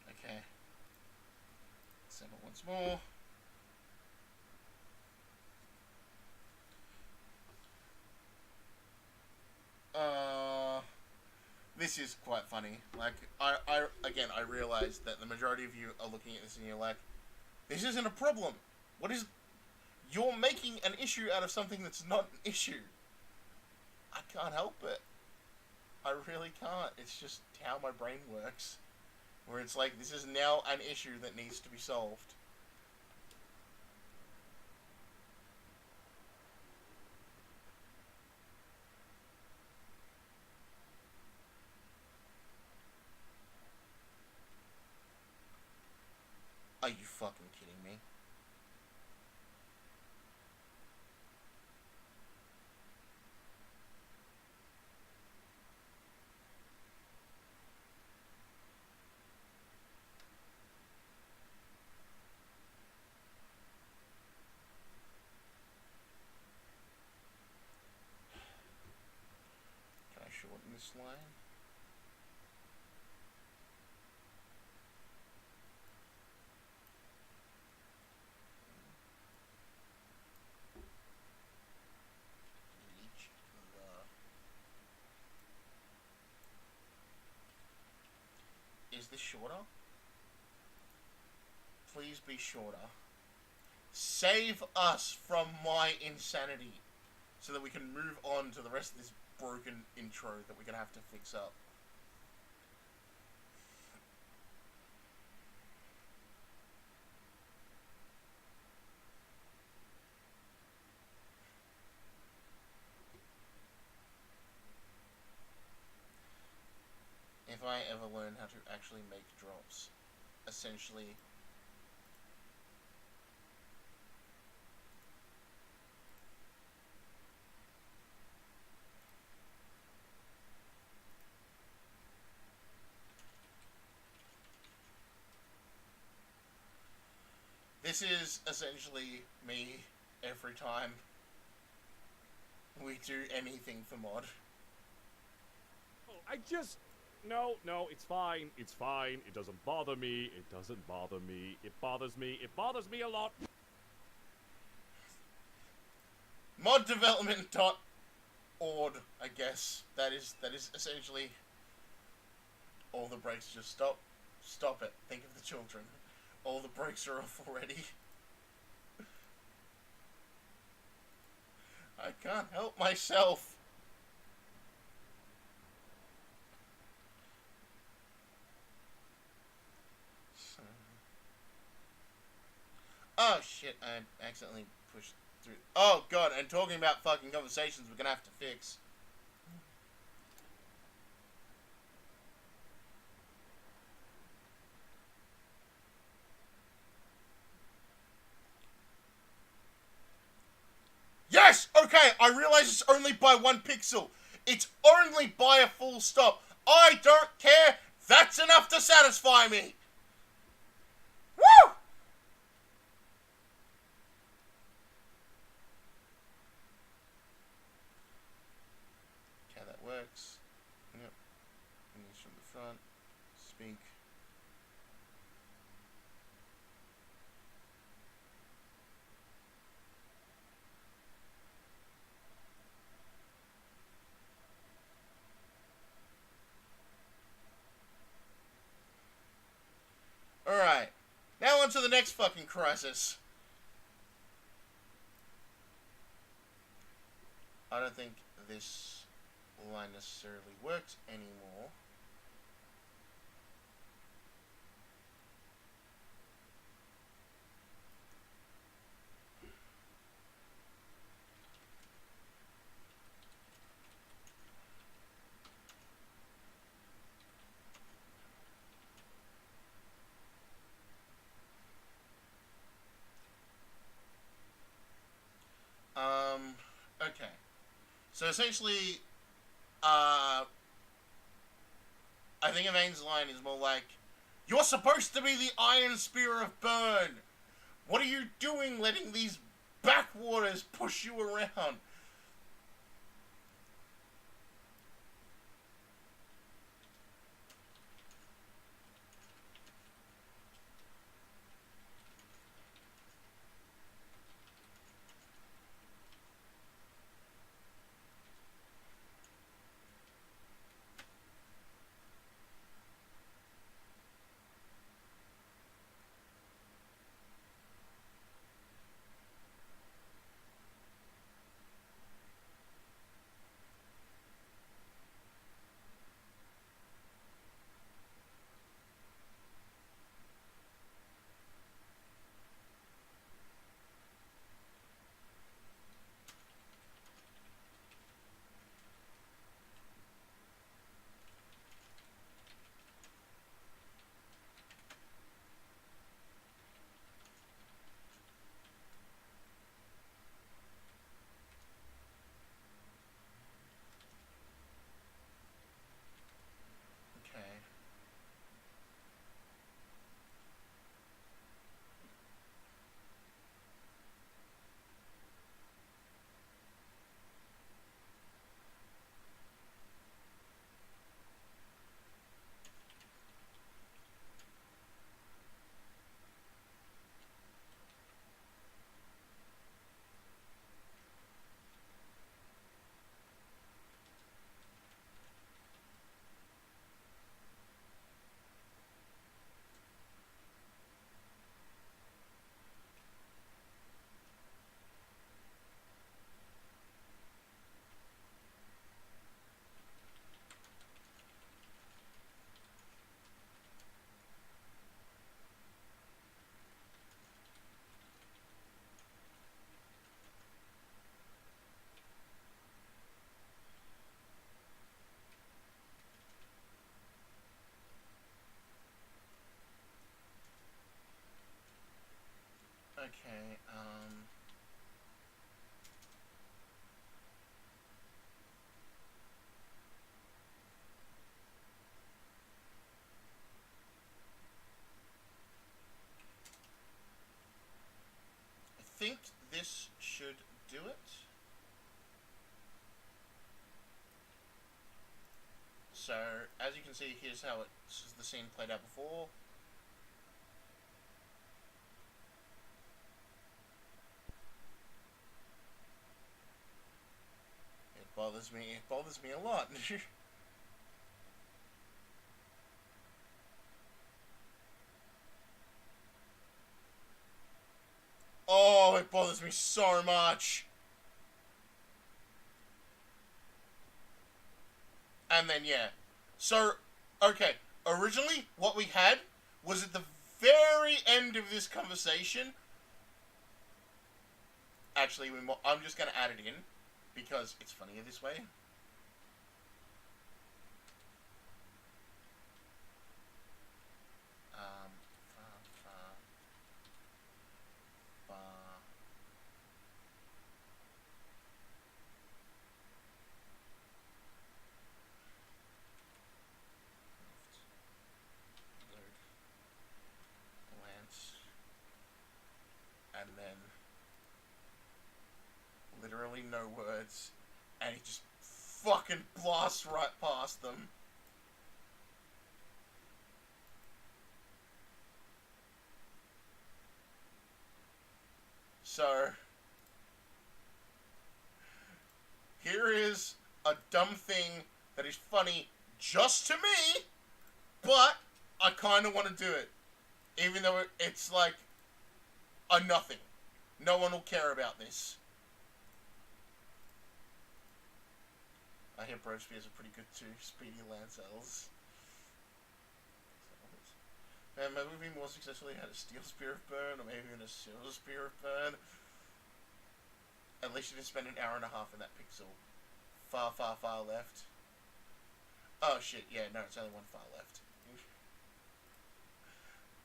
Okay. Save it once more. This is quite funny. Like, again, I realize that the majority of you are looking at this and you're like, this isn't a problem. What is... You're making an issue out of something that's not an issue. I can't help it. I really can't. It's just how my brain works. Where it's like, this is now an issue that needs to be solved. Are you fucking kidding me? Can I shorten this line? Is this shorter? Please be shorter. Save us from my insanity so that we can move on to the rest of this broken intro that we're going to have to fix up. If I ever learn how to actually make drops, essentially... This is essentially me every time we do anything for mod. I just... No, it's fine. It's fine. It doesn't bother me. It doesn't bother me. It bothers me. It bothers me a lot. Moddevelopment.org, I guess. That is essentially all the breaks. Just stop. Stop it. Think of the children. All the breaks are off already. I can't help myself. Oh shit, I accidentally pushed through. Oh god, and talking about fucking conversations we're gonna have to fix. Yes! Okay, I realize it's only by 1 pixel. It's only by a full stop. I don't care. That's enough to satisfy me. Woo! Okay, that works. Yep. Finish from the front. Speak. Alright. Now on to the next fucking crisis. I don't think this line necessarily works anymore. Okay. So essentially, I think Yvain's line is more like, "You're supposed to be the Iron Spear of Burn! What are you doing letting these backwaters push you around?" Okay. Okay, I think this should do it. So, as you can see, here's how the scene played out before. It bothers me a lot. Oh, it bothers me so much. And then, yeah. So, okay. Originally, what we had was at the very end of this conversation. Actually, I'm just going to add it in because it's funnier this way. Fa, Lance, and then literally no words, and he just fucking blasts right past them. So, here is a dumb thing that is funny just to me, but I kind of want to do it. Even though it's like a nothing. No one will care about this. I hear Brospears are pretty good too. Speedy Lance Elves. And maybe we more successfully had a Steel Spear of Burn, or maybe even a Silver Spear of Burn. At least you didn't spend an hour and a half in that pixel. Far, far, far left. Oh shit, yeah, no, it's only one far left.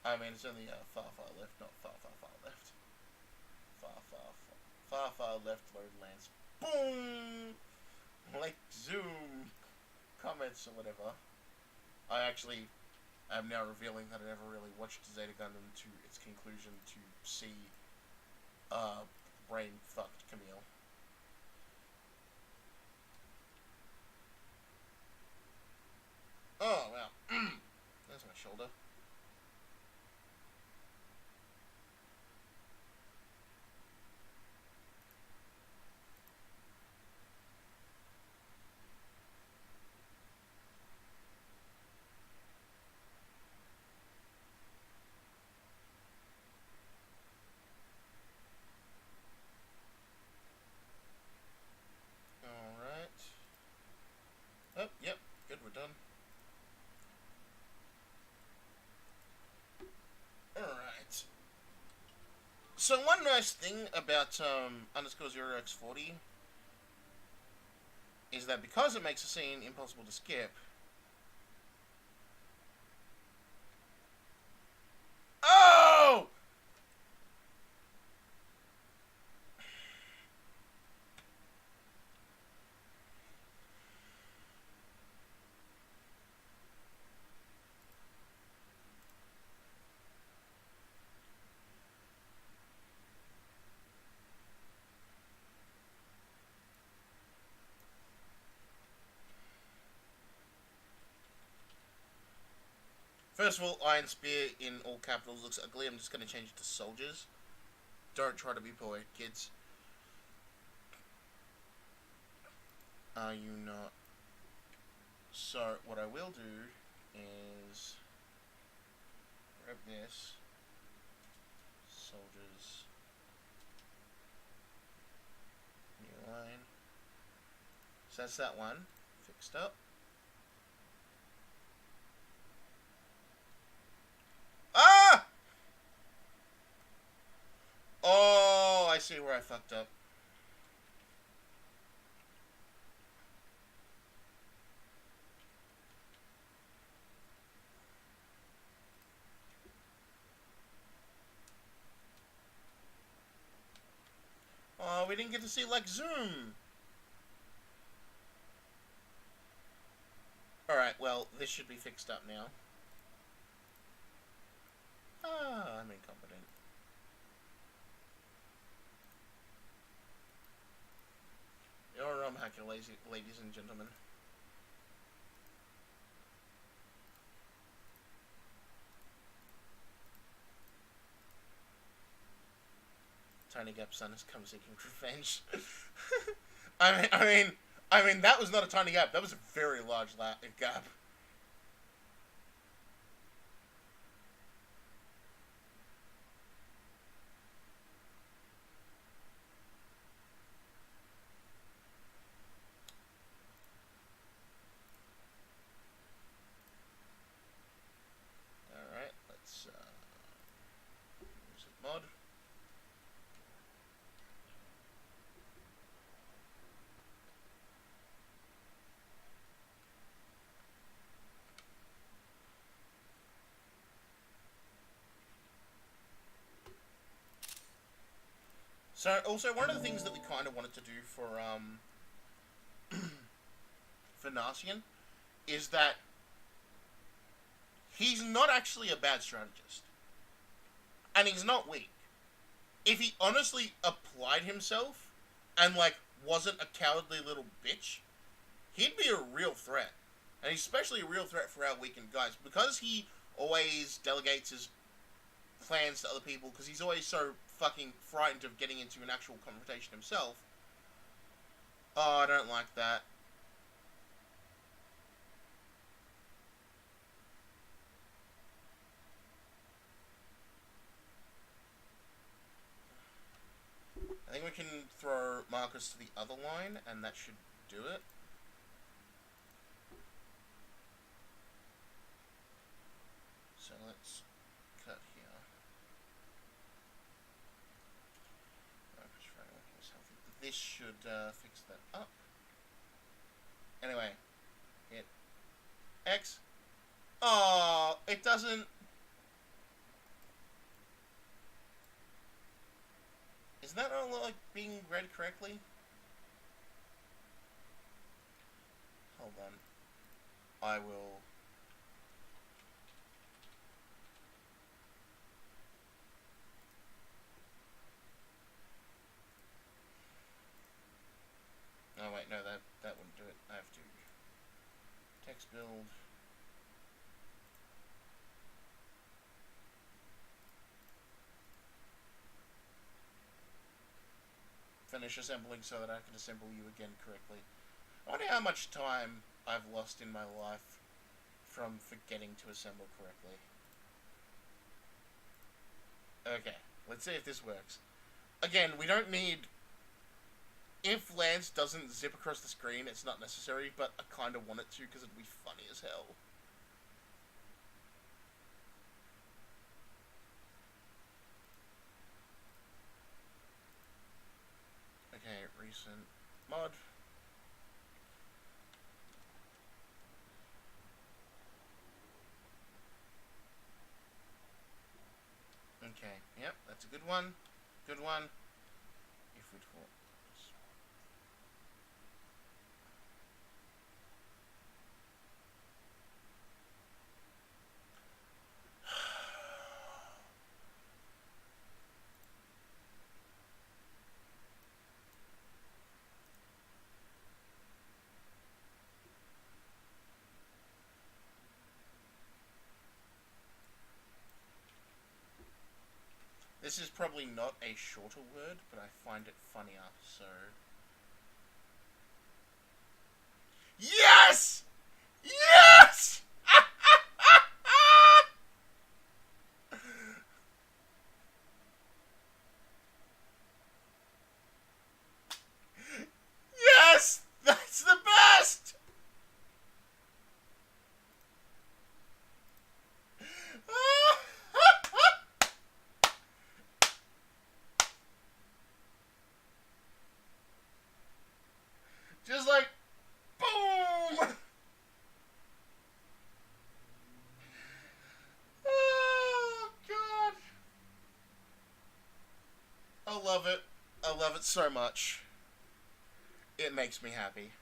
I mean, it's only far, far left, not far, far, far left. Far, far, far, far, far left, load Lance boom, like Zoom comments or whatever. I actually am now revealing that I never really watched Zeta Gundam to its conclusion to see brain fucked Camille. Oh wow, there's my shoulder. Alright. Oh, yep. Good, we're done. Alright. So one nice thing about underscore 0x40 is that because it makes a scene impossible to skip. Oh! First of all, Iron Spear in all capitals looks ugly. I'm just going to change it to soldiers. Don't try to be poor, kids. Are you not? So, what I will do is grab this. Soldiers. New line. So that's that one. Fixed up. Ah! Oh, I see where I fucked up. Oh, we didn't get to see, like, Zoom. Alright, well, this should be fixed up now. Ah, I'm incompetent. You're a hacker, ladies and gentlemen. Tiny Gap Son has come seeking revenge. I mean, that was not a tiny gap. That was a very large gap. All right, let's use a mod. So, also, one of the things that we kind of wanted to do for Nacian is that he's not actually a bad strategist. And he's not weak. If he honestly applied himself and, like, wasn't a cowardly little bitch, he'd be a real threat. And especially a real threat for our weakened guys. Because he always delegates his plans to other people, because he's always so fucking frightened of getting into an actual confrontation himself. Oh, I don't like that. I think we can throw markers to the other line, and that should do it. So let's cut here. This should fix that up. Anyway, hit X. Oh, it doesn't. Is that not like being read correctly? hold on. I will... Oh wait, no, that wouldn't do it. I have to text build. Finish assembling so that I can assemble you again correctly. I wonder how much time I've lost in my life from forgetting to assemble correctly. Okay, let's see if this works. Again, we don't need... If Lance doesn't zip across the screen, it's not necessary, but I kind of want it to because it'd be funny as hell. Okay, recent mod. Okay, yep, that's a good one. Good one. If we'd fall. This is probably not a shorter word, but I find it funnier, so... Yes! Yes! Yes! That's the best! Just like, boom! Oh, God. I love it. I love it so much. It makes me happy.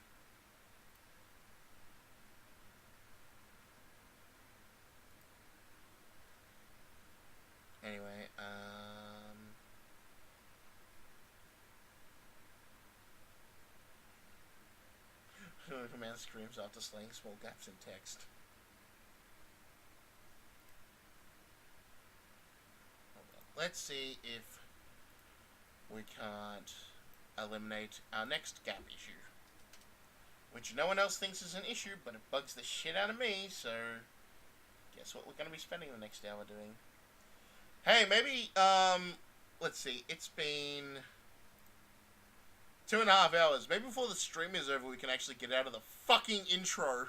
Anyway, command screams after slaying small gaps in text. Hold on. Let's see if we can't eliminate our next gap issue. Which no one else thinks is an issue, but it bugs the shit out of me, so... Guess what we're going to be spending the next hour doing? Hey, maybe, let's see, it's been 2.5 hours. Maybe before the stream is over, we can actually get out of the fucking intro.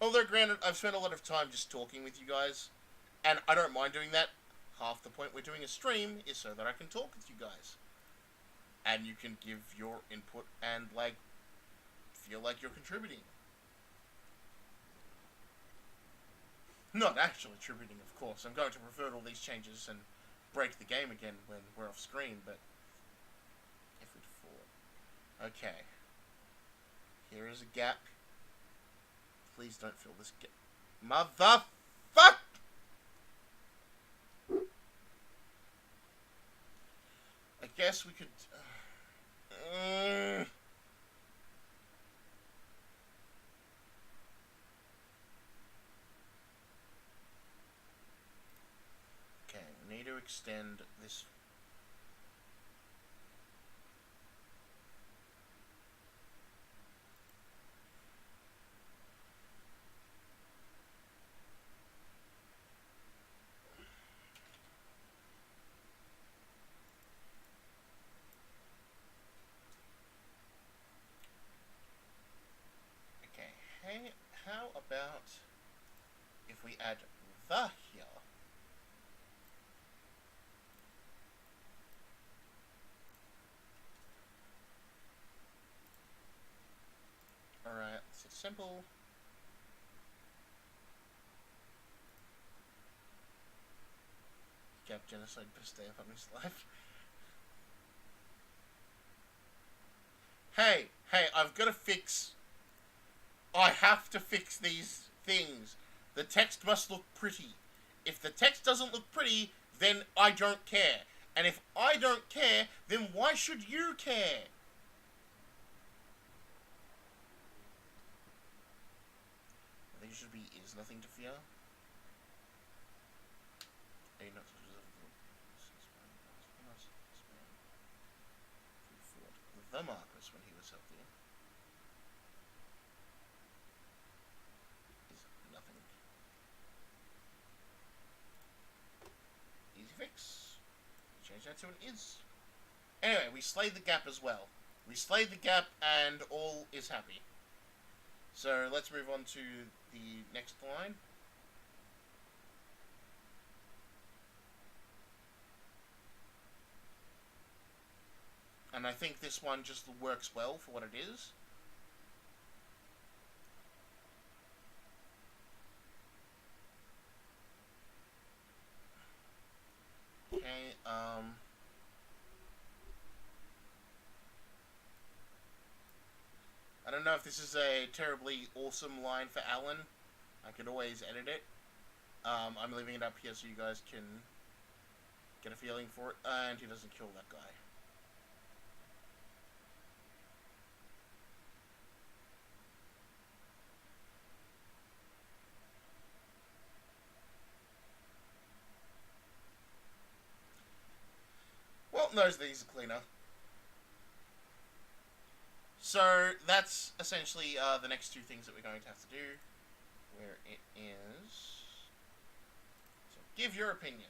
Although, granted, I've spent a lot of time just talking with you guys, and I don't mind doing that. Half the point we're doing a stream is so that I can talk with you guys. And you can give your input and, like, feel like you're contributing. Not actually contributing, of course. I'm going to revert all these changes and break the game again when we're off screen, but... F4. Okay. Here is a gap. Please don't fill this gap. Motherfuck! I guess we could... Okay, we need to extend this... Okay, hey, how about if we add the here? Alright, so it's simple. Gap genocide, best day of his life. Hey, hey, I've got to fix... I have to fix these things. The text must look pretty. If the text doesn't look pretty, then I don't care. And if I don't care, then why should you care? I think it should be is nothing to fear. Are you not the Marcus when he was up there? Is nothing. Easy fix. Change that to an is. Anyway, we slayed the gap as well. We slayed the gap and all is happy. So let's move on to the next line. And I think this one just works well for what it is. Okay, I don't know if this is a terribly awesome line for Alan. I could always edit it. I'm leaving it up here so you guys can get a feeling for it. And he doesn't kill that guy. Well, knows that he's a cleaner. So, that's essentially the next two things that we're going to have to do. Where it is... So, give your opinions.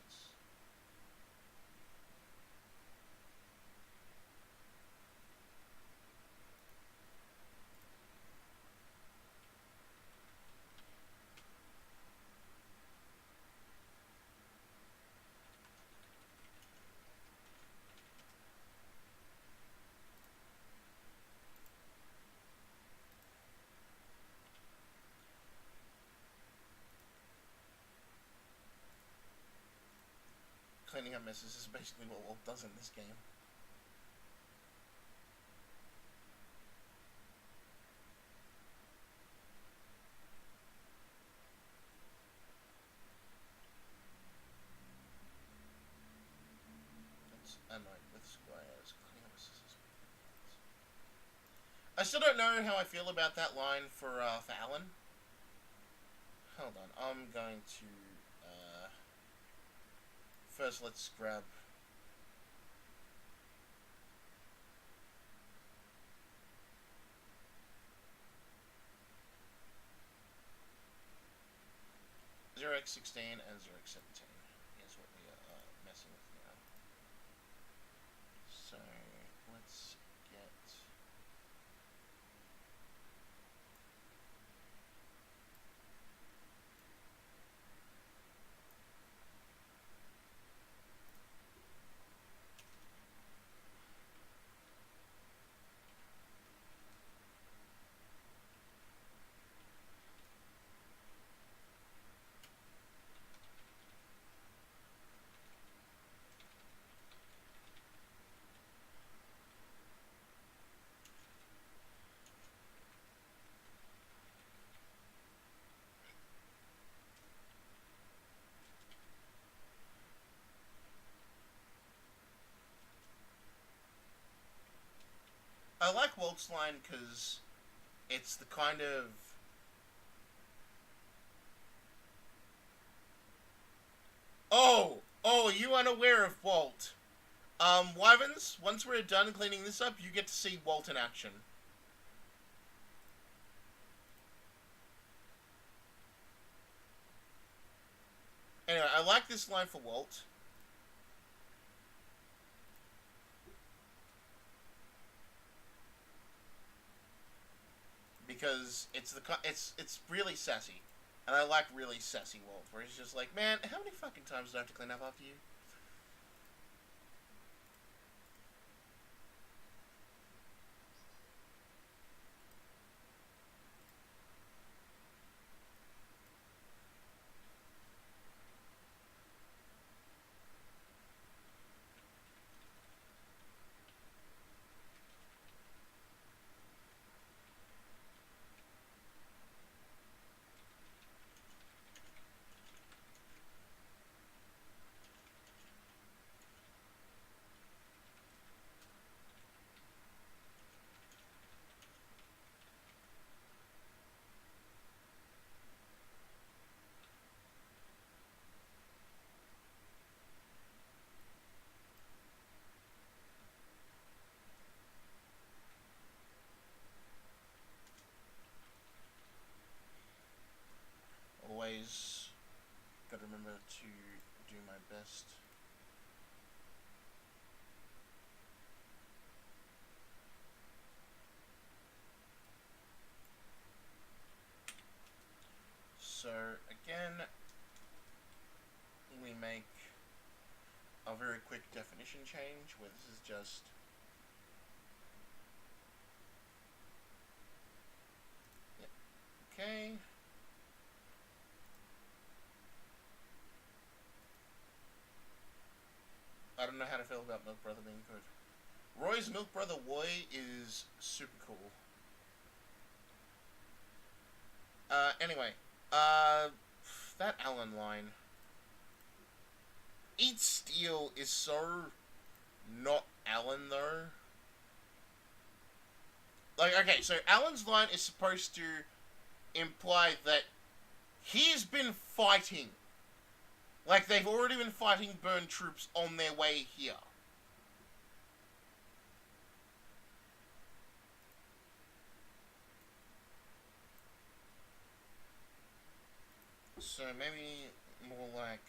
Cleaning up messes is basically what Walt does in this game. It's annoying with squares. Cleaning up messes is... I still don't know how I feel about that line for Alan. Hold on, I'm going to... First, let's grab... (0x16) and (0x17) is what we are messing with now. So, let's get... I like Walt's line because it's the kind of... Oh, are you unaware of Walt? Wyverns, once we're done cleaning this up, you get to see Walt in action. Anyway, I like this line for Walt. Because it's really sassy. And I like really sassy Walt, where he's just like, man, how many fucking times do I have to clean up after you? remember to do my best. So, again, we make a very quick definition change, where this is just okay. I don't know how to feel about Milk Brother being good. Roy's Milk Brother Woy is super cool. Anyway, that Alan line. Eat Steel is so not Alan, though. Like, okay, so Alan's line is supposed to imply that he's been fighting. Like, they've already been fighting Burn troops on their way here. So maybe more like,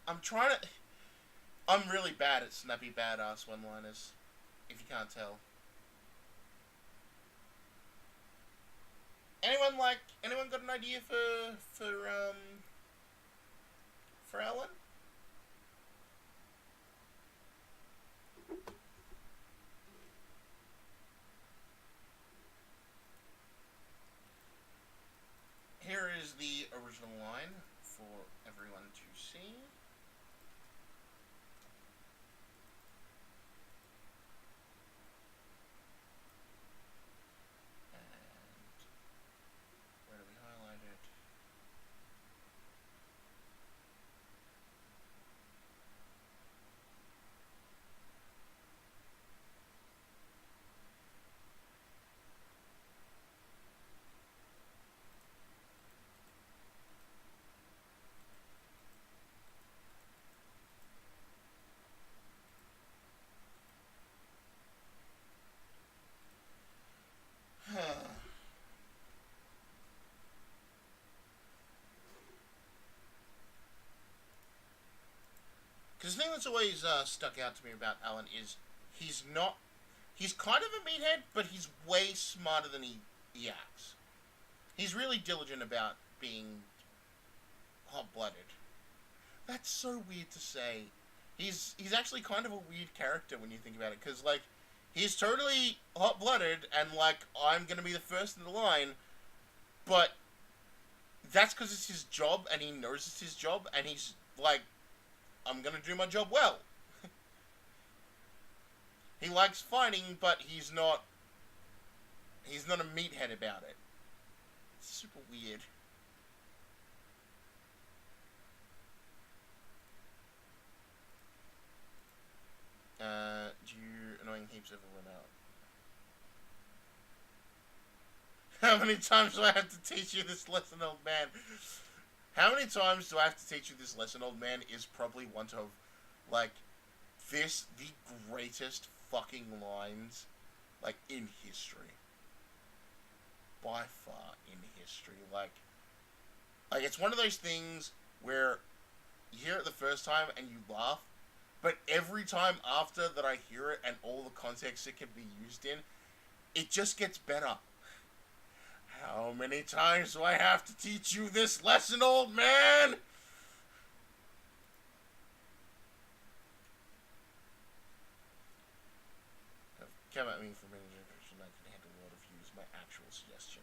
I'm trying to... I'm really bad at snappy badass one-liners, if you can't tell. Anyone got an idea for Alan? Here is the original line for everyone to see. Because the thing that's always stuck out to me about Alan is he's kind of a meathead, but he's way smarter than he acts. He's really diligent about being hot-blooded. That's so weird to say. He's actually kind of a weird character when you think about it, because, like, he's totally hot-blooded, and, like, I'm gonna be the first in the line, but that's because it's his job, and he knows it's his job, and he's, like, I'm gonna do my job well. He likes fighting, but he's not a meathead about it. It's super weird. Do you annoying heaps ever run out? How many times do I have to teach you this lesson, old man? How many times do I have to teach you this lesson, old man, is probably one of, like, the greatest fucking lines, like, in history. By far in history. Like, it's one of those things where you hear it the first time and you laugh, but every time after that I hear it and all the context it can be used in, it just gets better. How many times do I have to teach you this lesson, old man? Come at me for many generations, I can handle a lot of views. My actual suggestion.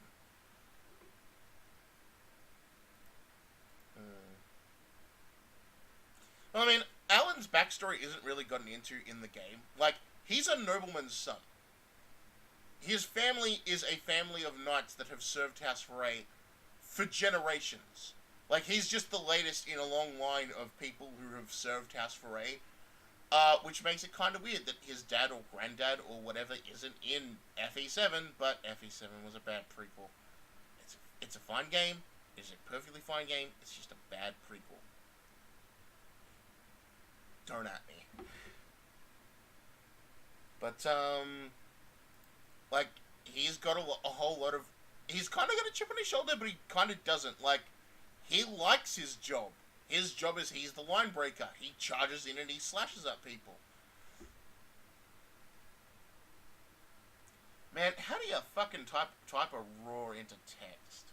Well, I mean, Alan's backstory isn't really gotten into in the game. Like, he's a nobleman's son. His family is a family of knights that have served House Frey for generations. Like, he's just the latest in a long line of people who have served House Foray. Which makes it kind of weird that his dad or granddad or whatever isn't in FE7, but FE7 was a bad prequel. It's a fine game. It's a perfectly fine game. It's just a bad prequel. Don't at me. But, like, he's got a whole lot of... He's kind of got a chip on his shoulder, but he kind of doesn't. Like, he likes his job. His job is he's the line breaker. He charges in and he slashes at people. Man, how do you fucking type a roar into text?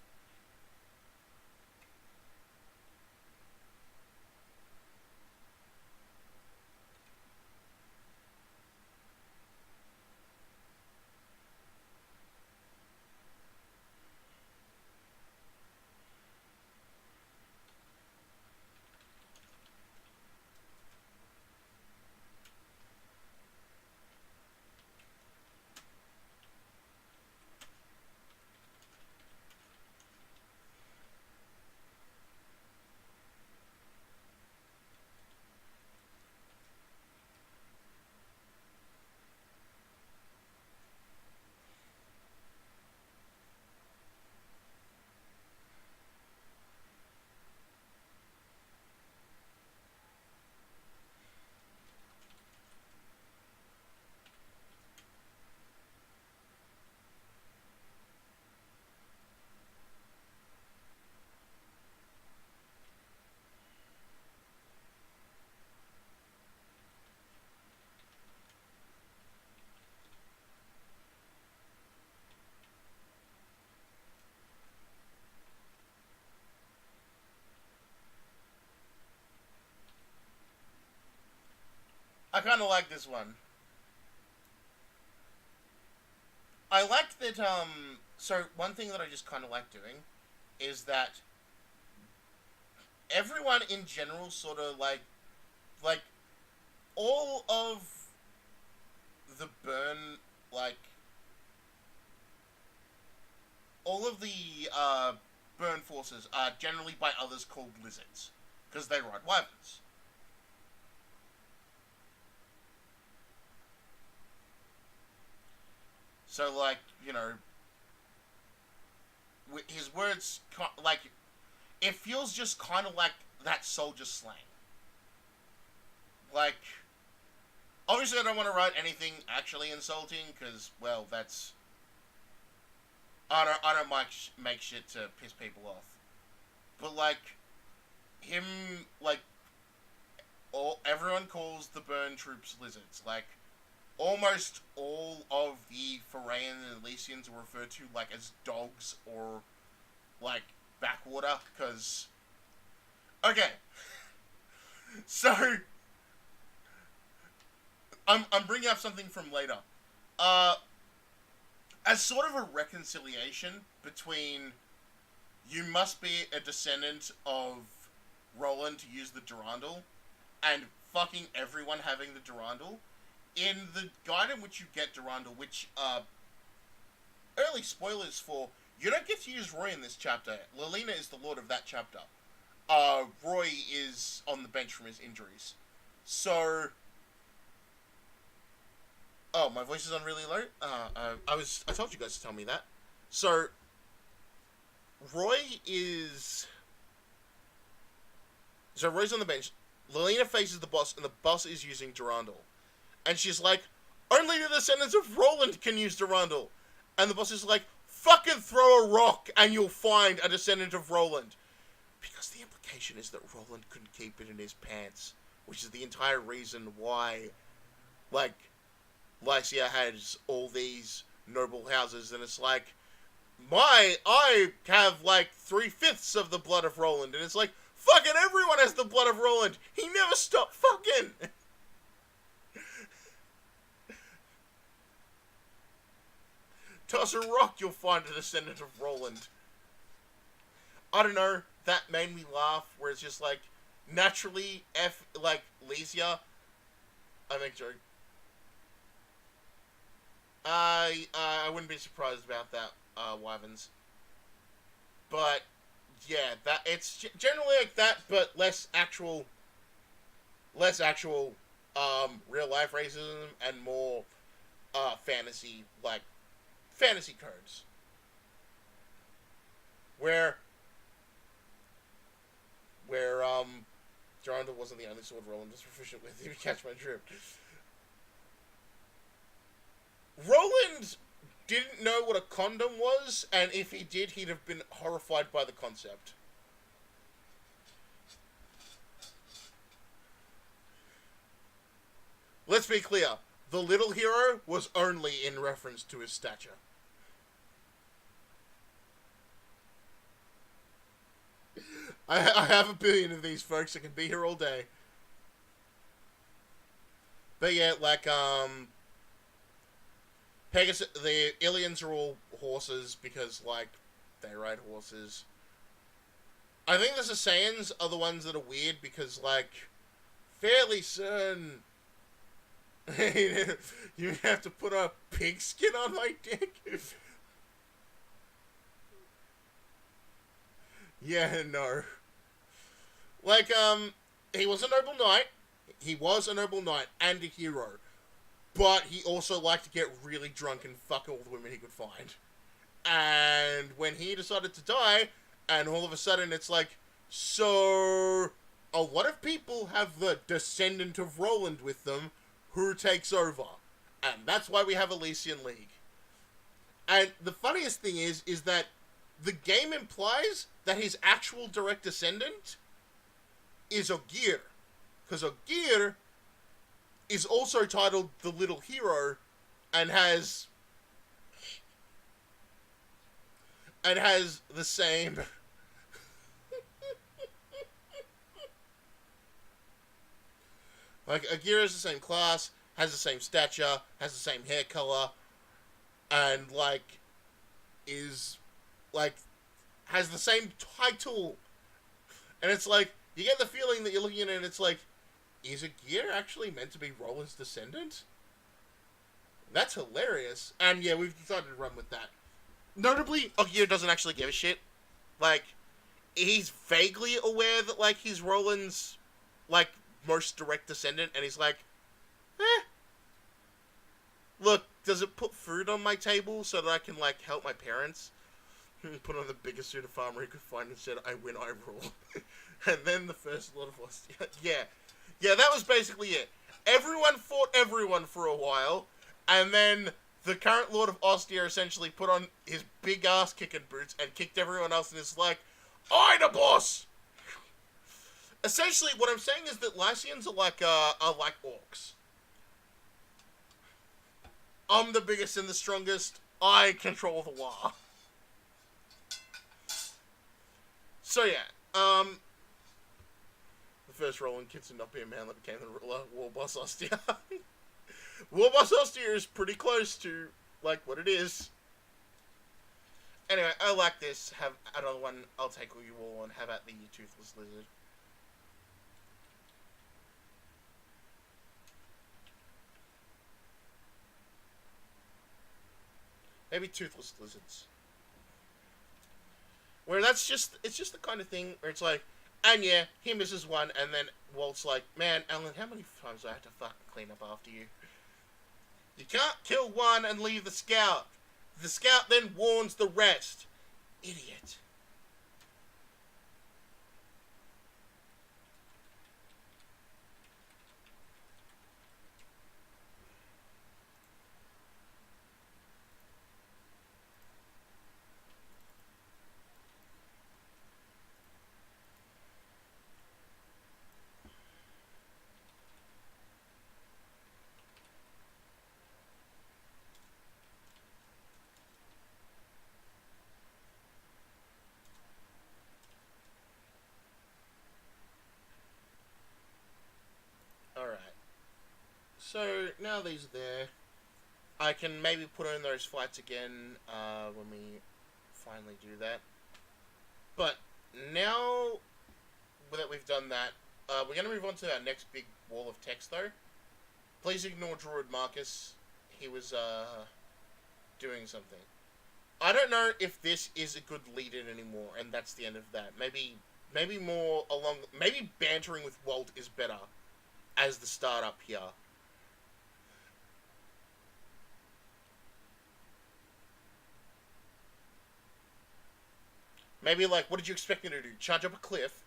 I kind of like this one. I liked that, so one thing that I just kind of like doing is that everyone in general sort of, like, all of the burn, like, all of the, burn forces are generally by others called lizards, because they ride wyverns. So, like, you know, his words, like, it feels just kind of like that soldier slang. Like, obviously I don't want to write anything actually insulting, because, well, that's... I don't make shit to piss people off. But, like, him, like, everyone calls the burn troops lizards. Like, almost all of the Forayan and Elysians are referred to, like, as dogs or, like, backwater, because... Okay. So... I'm bringing up something from later. As sort of a reconciliation between you must be a descendant of Roland to use the Durandal, and fucking everyone having the Durandal, in the guide in which you get Durandal, which, early spoilers for, you don't get to use Roy in this chapter. Lilina is the lord of that chapter. Roy is on the bench from his injuries. So... Oh, my voice is on really low? I told you guys to tell me that. So, Roy is... So, Roy's on the bench. Lilina faces the boss, and the boss is using Durandal. And she's like, only the descendants of Roland can use Durandal. And the boss is like, fucking throw a rock, and you'll find a descendant of Roland. Because the implication is that Roland couldn't keep it in his pants. Which is the entire reason why, like... Lycia has all these noble houses, and it's like, I have like 3/5 of the blood of Roland, and it's like, fucking everyone has the blood of Roland. He never stopped fucking. Toss a rock, you'll find a descendant of Roland. I don't know, that made me laugh, where it's just like, naturally, Lycia, I make joke. I wouldn't be surprised about that, Wyverns. But, yeah, that it's generally like that, but less actual, real life racism and more, fantasy, like, fantasy cards. Where, Geronda wasn't the only sword Roland was proficient with, if you catch my drift. Roland didn't know what a condom was, and if he did, he'd have been horrified by the concept. Let's be clear, the little hero was only in reference to his stature. I have a billion of these, folks. I can be here all day. But yeah, like, Pegasus, the aliens are all horses because, like, they ride horses. I think the Saiyans are the ones that are weird because, like, fairly soon, you have to put a pigskin on my dick? Yeah, no. Like, he was a noble knight. He was a noble knight and a hero. But he also liked to get really drunk and fuck all the women he could find. And when he decided to die, and all of a sudden it's like, so a lot of people have the descendant of Roland with them, who takes over? And that's why we have Elysian League. And the funniest thing is that the game implies that his actual direct descendant is Ogier. Because Ogier is also titled the Little Hero and has the same like Ogier is the same class, has the same stature, has the same hair color, and like is like has the same title. And it's like you get the feeling that you're looking at it and it's like, is Ogier actually meant to be Roland's descendant? That's hilarious. And yeah, we've decided to run with that. Notably, Ogier doesn't actually give a shit. Like, he's vaguely aware that, like, he's Roland's, like, most direct descendant, and he's like, look, does it put food on my table so that I can, like, help my parents? Put on the biggest suit of armor he could find and said, I win, I rule. And then the first Lord of Ostia. Yeah, that was basically it. Everyone fought everyone for a while, and then the current Lord of Ostia essentially put on his big ass kicking boots and kicked everyone else and is like, I the boss! Essentially, what I'm saying is that Lycians are like orcs. I'm the biggest and the strongest. I control the war. So yeah, the first Roland kid to not be a man that became the ruler, War Boss Ostia. War Boss Ostia is pretty close to, like, what it is. Anyway, I like this. Have another one. I'll take all you all and have at the Toothless Lizard. Maybe Toothless Lizards. Where it's just the kind of thing where it's like, and yeah, he misses one, and then Walt's like, man, Alan, how many times do I have to fucking clean up after you? You can't kill one and leave the scout. The scout then warns the rest. Idiot. Alright. So, now these are there. I can maybe put on those fights again when we finally do that. But now that we've done that, we're going to move on to our next big wall of text, though. Please ignore Druid Marcus. He was doing something. I don't know if this is a good lead-in anymore, and that's the end of that. Maybe more along. Maybe bantering with Walt is better as the startup here. Maybe like, what did you expect me to do? Charge up a cliff?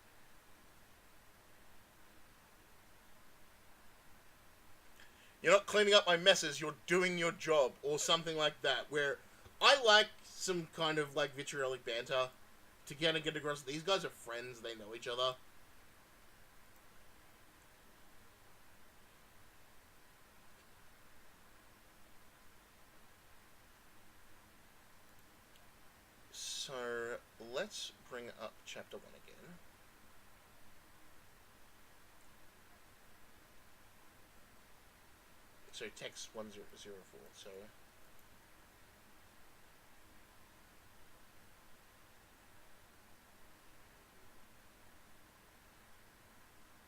You're not cleaning up my messes, you're doing your job, or something like that, where I like some kind of, like, vitriolic banter to get across. These guys are friends, they know each other. So, let's bring up Chapter 1 again. So, text 1004, so...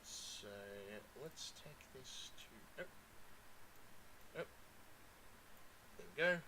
So, let's take this to... Oh. Oh. There we go.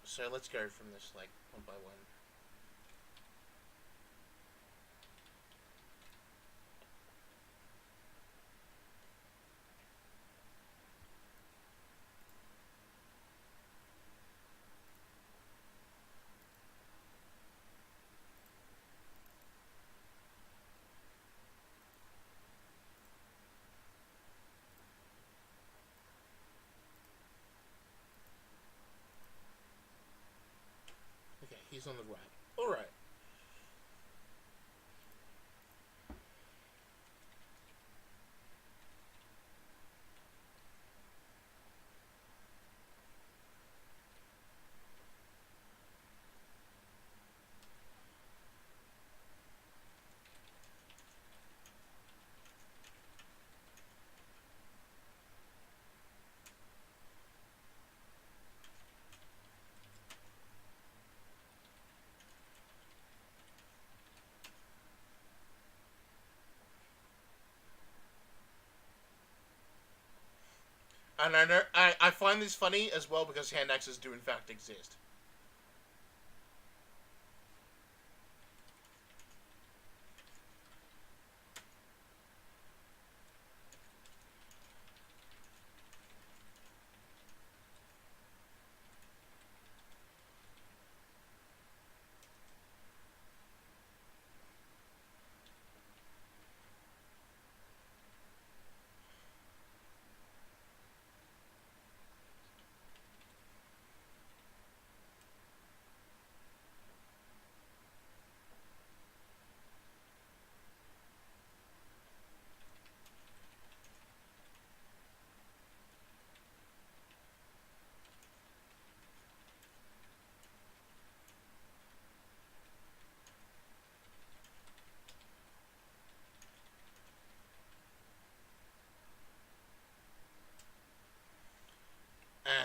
So let's go from this, like, one by one. Okay, he's on the right. Alright. And I know I find this funny as well because hand axes do in fact exist.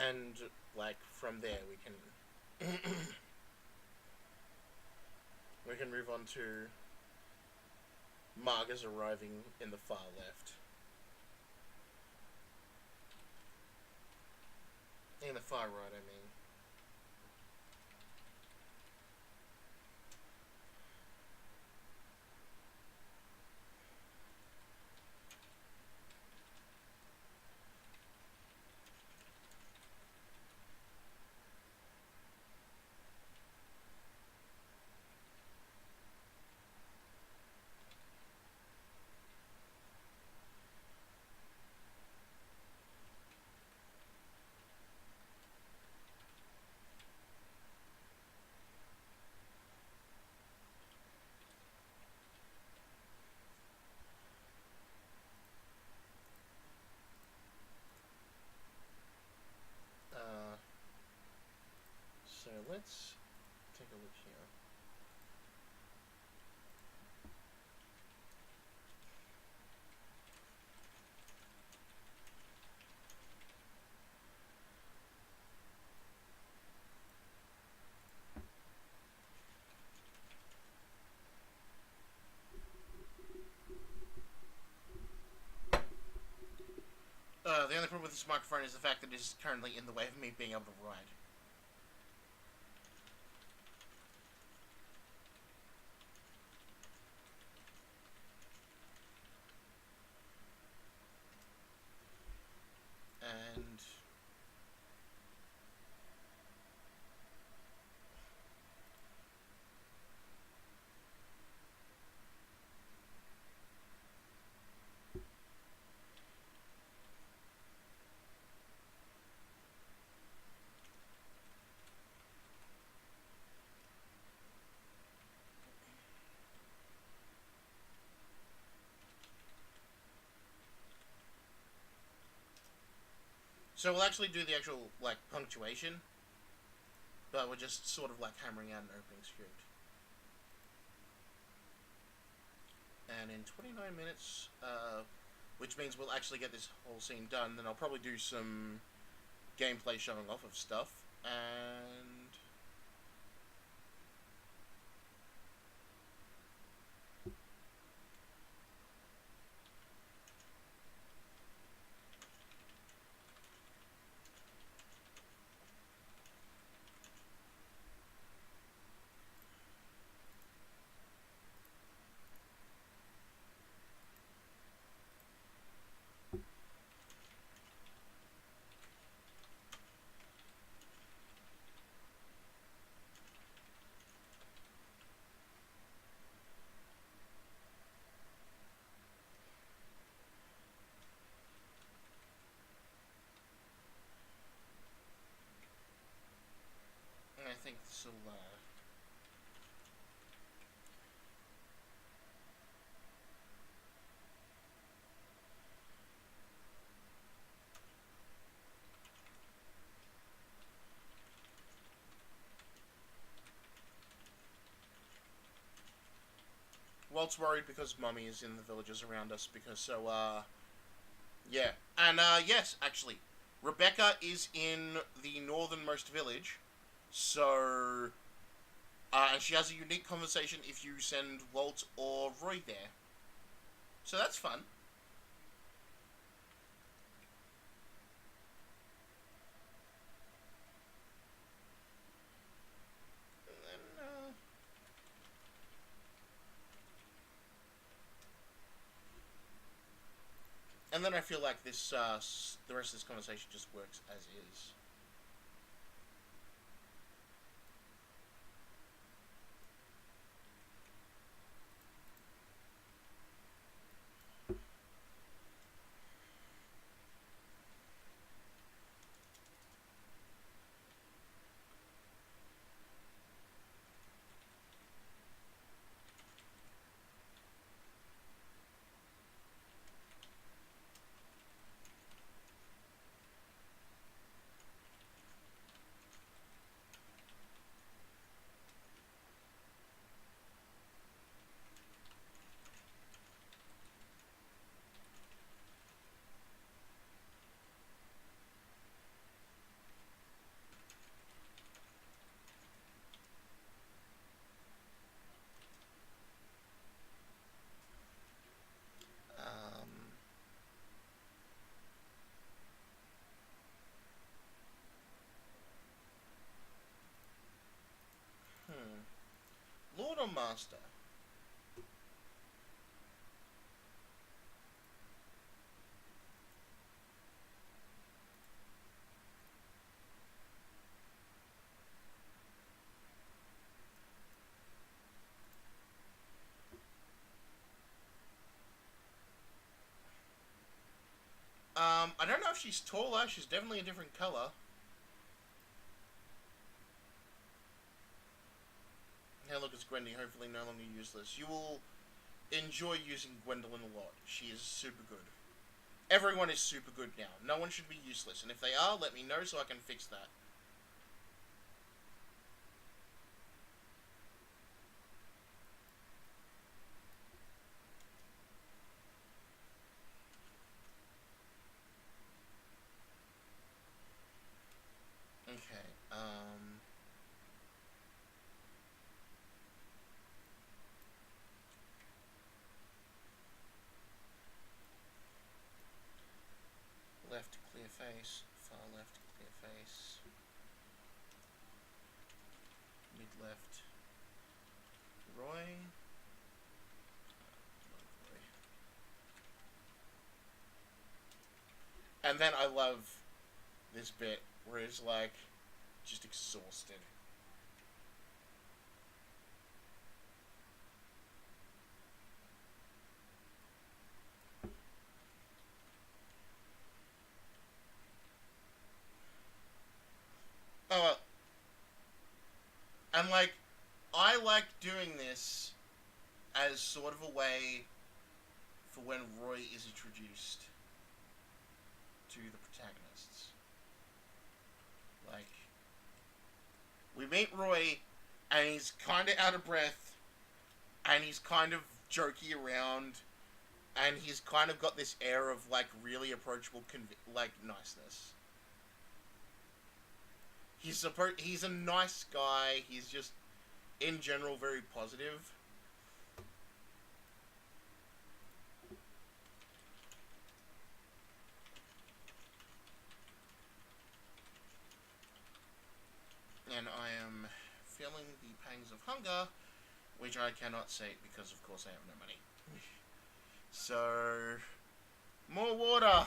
And, like, from there we can... we can move on to... Marga's arriving in the far left. In the far right, I mean. let's take a look here. The only problem with this microphone is the fact that it is currently in the way of me being able to write. And so we'll actually do the actual, like, punctuation, but we're just sort of, like, hammering out an opening script. And in 29 minutes, which means we'll actually get this whole scene done, then I'll probably do some gameplay showing off of stuff, and I think this will, Walt's worried because Mummy is in the villages around us, yeah. And, yes, actually, Rebecca is in the northernmost village, so, and she has a unique conversation if you send Walt or Roy there. So that's fun. And then I feel like this, the rest of this conversation just works as is. Lord or Master? I don't know if she's taller. She's definitely a different color. Hey, look, it's Gwendy. Hopefully no longer useless. You will enjoy using Gwendolyn a lot. She is super good. Everyone is super good now. No one should be useless. And if they are, let me know so I can fix that. Clear face. Far left, clear face. Mid left. Roy. And then I love this bit where he's like just exhausted. Oh, and like I like doing this as sort of a way for when Roy is introduced to the protagonists. Like, we meet Roy, and he's kind of out of breath, and he's kind of jokey around, and he's kind of got this air of, like, really approachable, niceness. He's a nice guy, he's just, in general, very positive. And I am feeling the pangs of hunger, which I cannot say because, of course, I have no money. So, more water.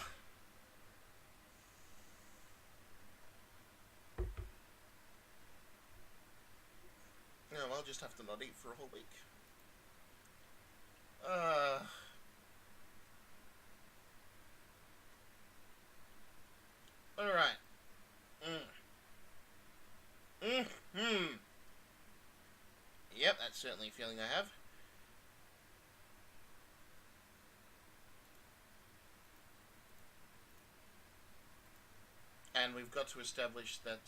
No, I'll just have to not eat for a whole week. Alright. Yep, that's certainly a feeling I have. And we've got to establish that,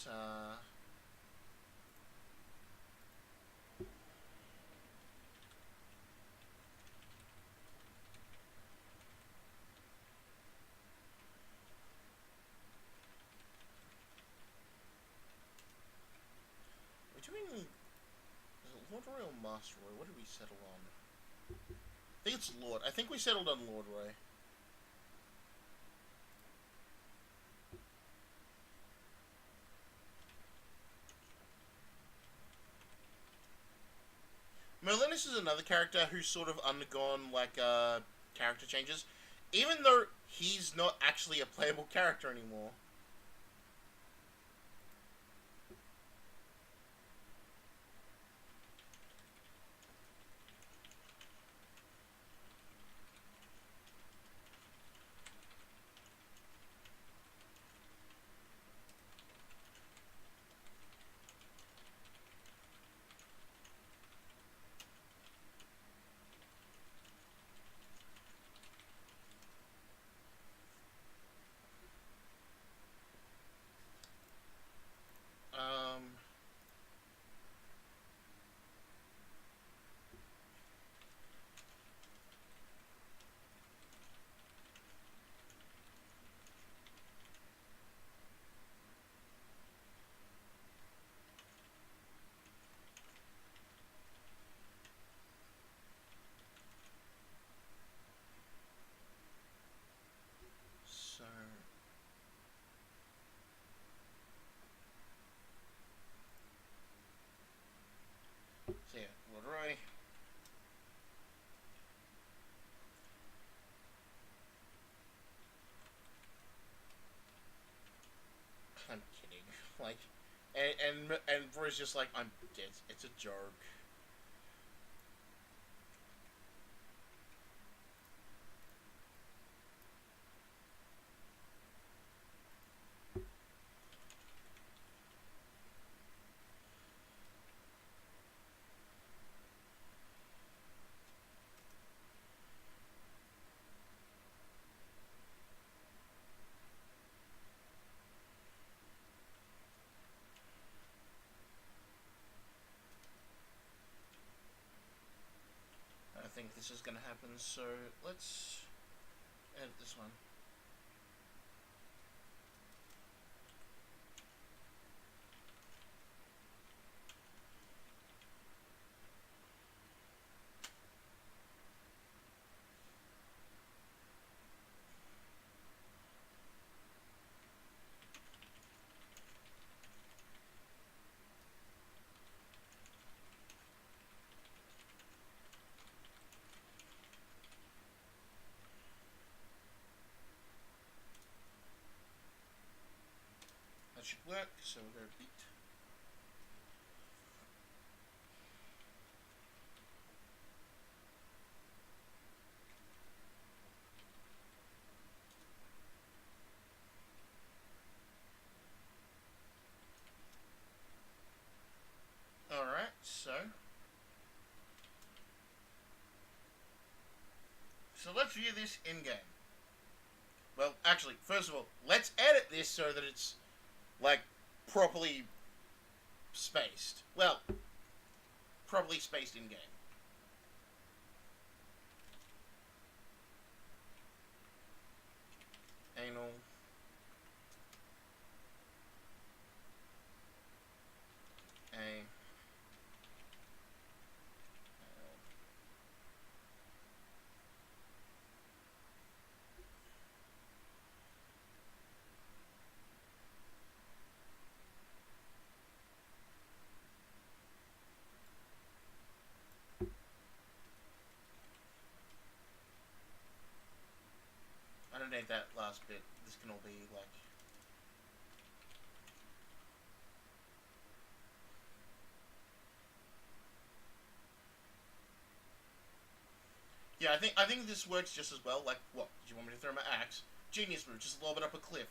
we're doing... Is it Lord Roy or Master Roy? What did we settle on? I think it's Lord. I think we settled on Lord Roy. Merlinus is another character who's sort of undergone, like, character changes. Even though he's not actually a playable character anymore. So yeah, Lord Roy. I'm kidding. Like, and Roy's just like, it's a joke. I think this is gonna happen, so let's edit this one. that should work, so we'll go beat. Alright, so let's view this in-game. Well, actually, first of all, let's edit this so that it's, like, properly spaced. Well, properly spaced in-game. Anal. A. I don't need that last bit. This can all be, like... Yeah, I think this works just as well. Like, what? Did you want me to throw my axe? Genius move, just lob it up a cliff.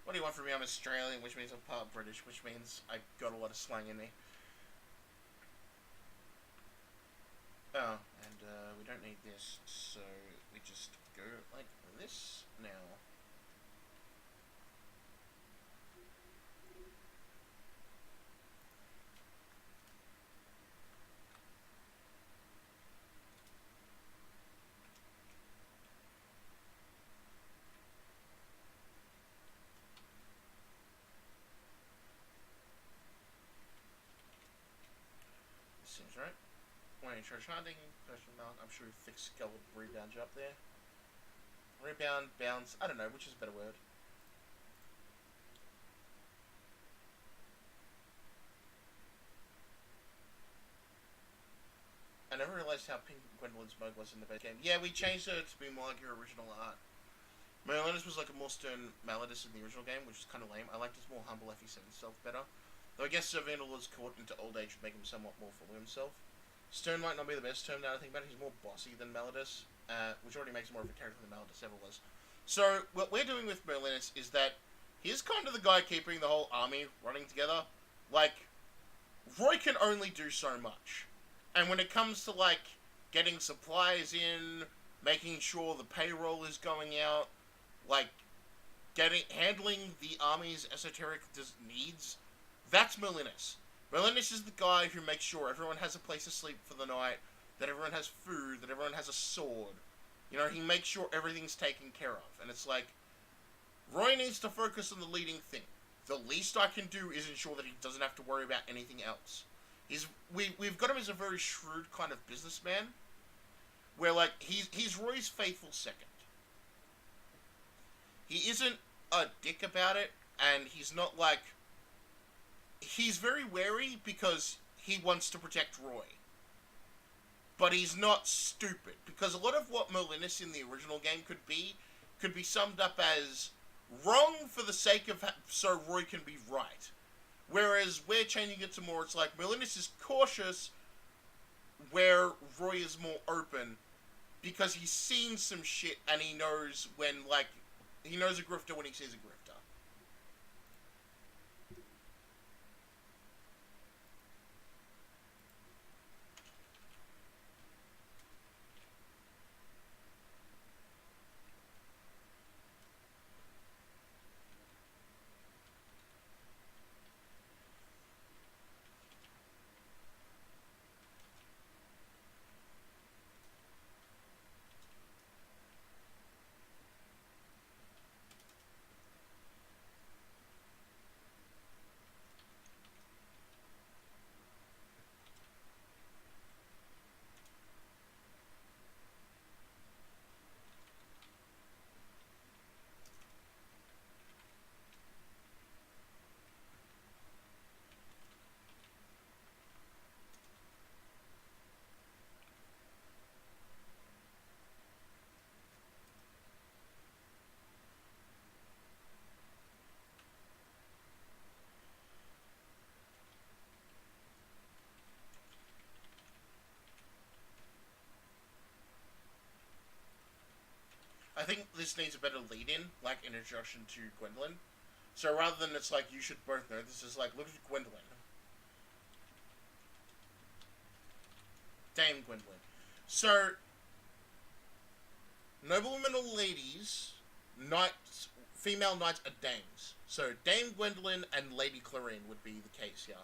What do you want from me? I'm Australian, which means I'm part British, which means I got a lot of slang in me. Oh, and we don't need this, so we just go like this now. This seems right. When you charge hunting, question mark, I'm sure fixed skull would rebound you up there. Rebound, bounce, I don't know, which is a better word. I never realized how pink Gwendolyn's mug was in the base game. Yeah, we changed it to be more like your original art. Merlinus was like a more stern Maladus in the original game, which is kind of lame. I liked his more humble FE7 self better. Though I guess Servandal was caught into old age would make him somewhat more full of himself. Stern might not be the best term now I think about it. He's more bossy than Maladus, which already makes him more of a character than Maladus ever was. So, what we're doing with Merlinus is that he's kind of the guy keeping the whole army running together. Like, Roy can only do so much. And when it comes to, like, getting supplies in, making sure the payroll is going out, like, handling the army's esoteric needs, that's Merlinus. Merlinus is the guy who makes sure everyone has a place to sleep for the night, that everyone has food, that everyone has a sword. You know, he makes sure everything's taken care of. And it's like, Roy needs to focus on the leading thing. The least I can do is ensure that he doesn't have to worry about anything else. We've got him as a very shrewd kind of businessman, where, like, he's Roy's faithful second. He isn't a dick about it, and he's not, like... He's very wary because he wants to protect Roy. But he's not stupid, because a lot of what Merlinus in the original game could be summed up as wrong for the sake of so Roy can be right. Whereas we're changing it to more, it's like Merlinus is cautious where Roy is more open, because he's seen some shit and he knows when, like, he knows a grifter when he sees a grifter. I think this needs a better lead-in, like an introduction to Gwendolyn. So rather than it's like, you should both know, this is like, look at Gwendolyn. Dame Gwendolyn. So, noblewomen or ladies, knights, female knights are dames. So, Dame Gwendolyn and Lady Clarine would be the case here.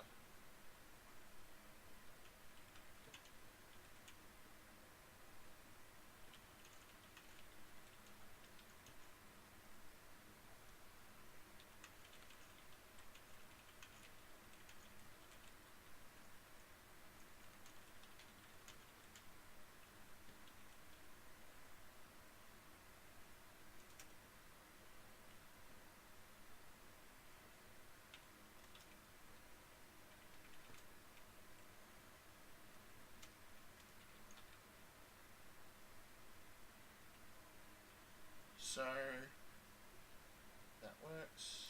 So, that works.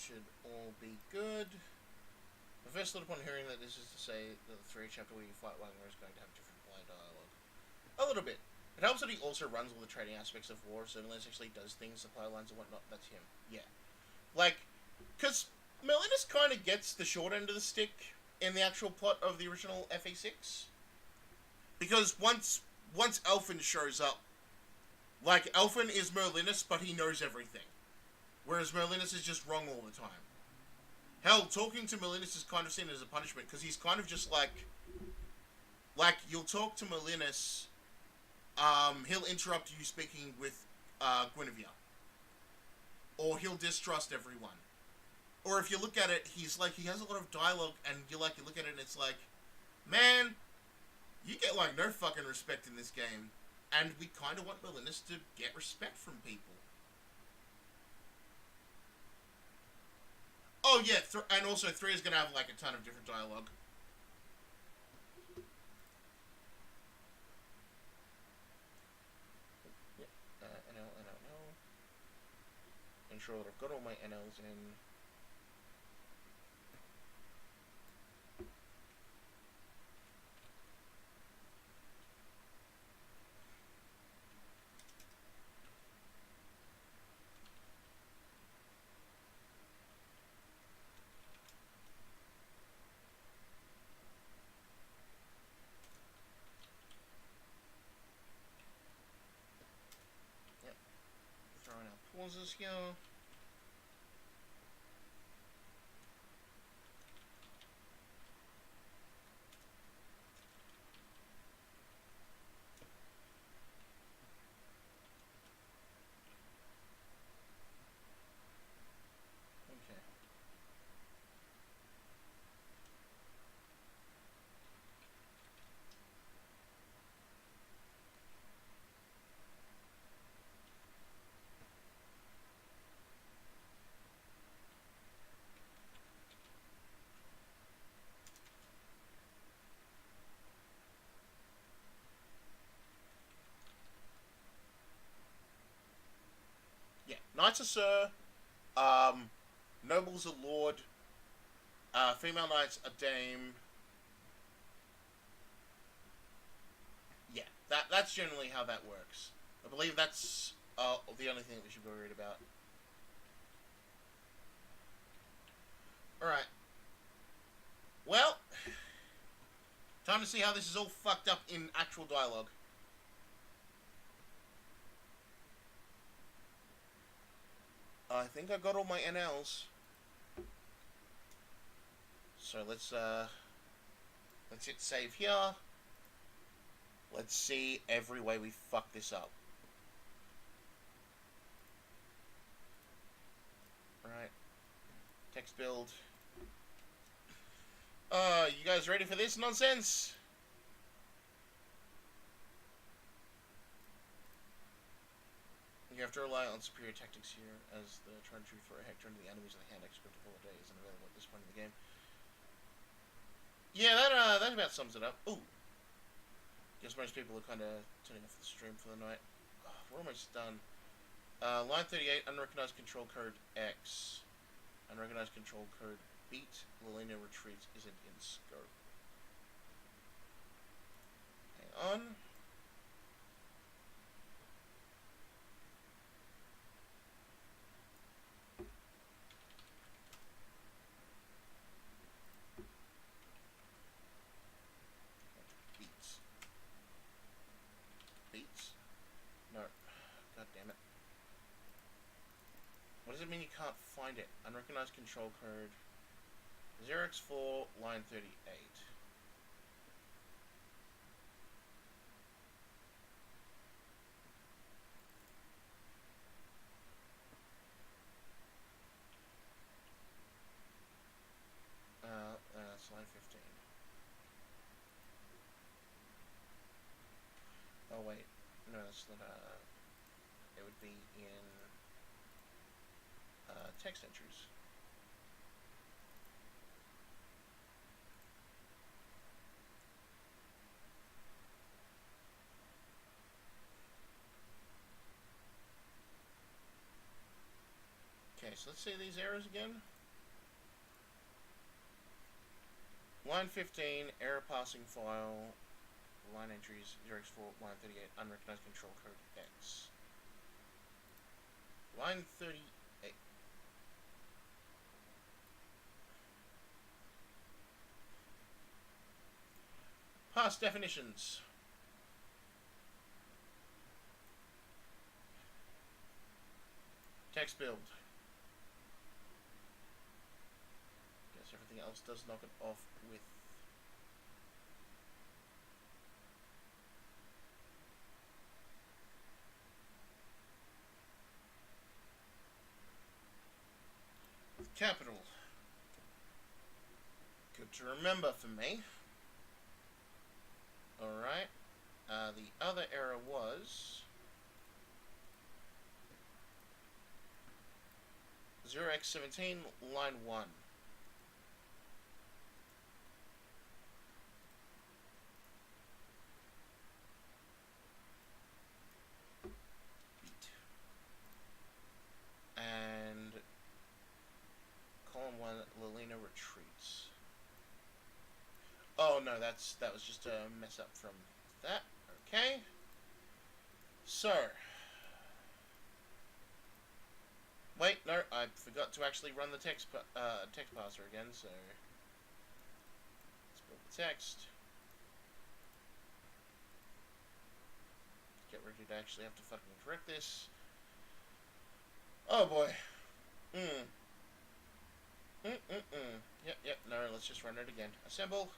Should all be good. The first thought upon hearing that this is to say that the 3 chapter where you fight Wagner is going to have different play dialogue. A little bit. It helps that he also runs all the trading aspects of war, so Merlinus actually does things, supply lines and whatnot. That's him. Yeah. Like, because Merlinus kind of gets the short end of the stick in the actual plot of the original FE6. Because once Elfin shows up, like, Elfin is Merlinus, but he knows everything. Whereas Merlinus is just wrong all the time. Hell, talking to Merlinus is kind of seen as a punishment, because he's kind of just like, you'll talk to Merlinus, he'll interrupt you speaking with, Guinevere. Or he'll distrust everyone. Or if you look at it, he's like, he has a lot of dialogue, and you look at it and it's like, man, you get, like, no fucking respect in this game. And we kind of want Merlinus to get respect from people. Oh, yeah, and also 3 is going to have, like, a ton of different dialogue. Yep, NL. Ensure that I've got all my NLs in. Throwing out pauses here. Okay. Yeah, Knights are Sir, Nobles are Lord, female Knights are Dame. Yeah, that's generally how that works. I believe that's the only thing that we should be worried about. Alright. Well, time to see how this is all fucked up in actual dialogue. I think I got all my NLs. So let's hit save here. Let's see every way we fuck this up. Right. Text build. You guys ready for this nonsense? You have to rely on superior tactics here, as the trying to shoot for a hector into the enemies of the hand expert of holiday isn't available at this point in the game. Yeah, that about sums it up. Ooh. Guess most people are kind of turning off the stream for the night. Oh, we're almost done. Line 38, unrecognized control code X. Unrecognized control code beat. Lilina retreats isn't in scope. Hang on. Beats? No. God damn it. What does it mean you can't find it? Unrecognized control code 0x4, line 38. That's line 15. Oh wait, no, that's not, it would be in, text entries. Okay, so let's see these errors again. Line 15, error passing file, line entries 0x4, line 38, unrecognized control code X. Line 38. Past definitions. Text build. Guess everything else does knock it off with. Capital. Good to remember for me. Alright. The other error was 0x17, line 1. And column 1, Lilina retreats. Oh no, that was just a mess up from that. Okay. So. Wait, no, I forgot to actually run the text parser again, so let's build the text. Get ready to actually have to fucking correct this. Oh boy. Yep, no, let's just run it again. Assemble.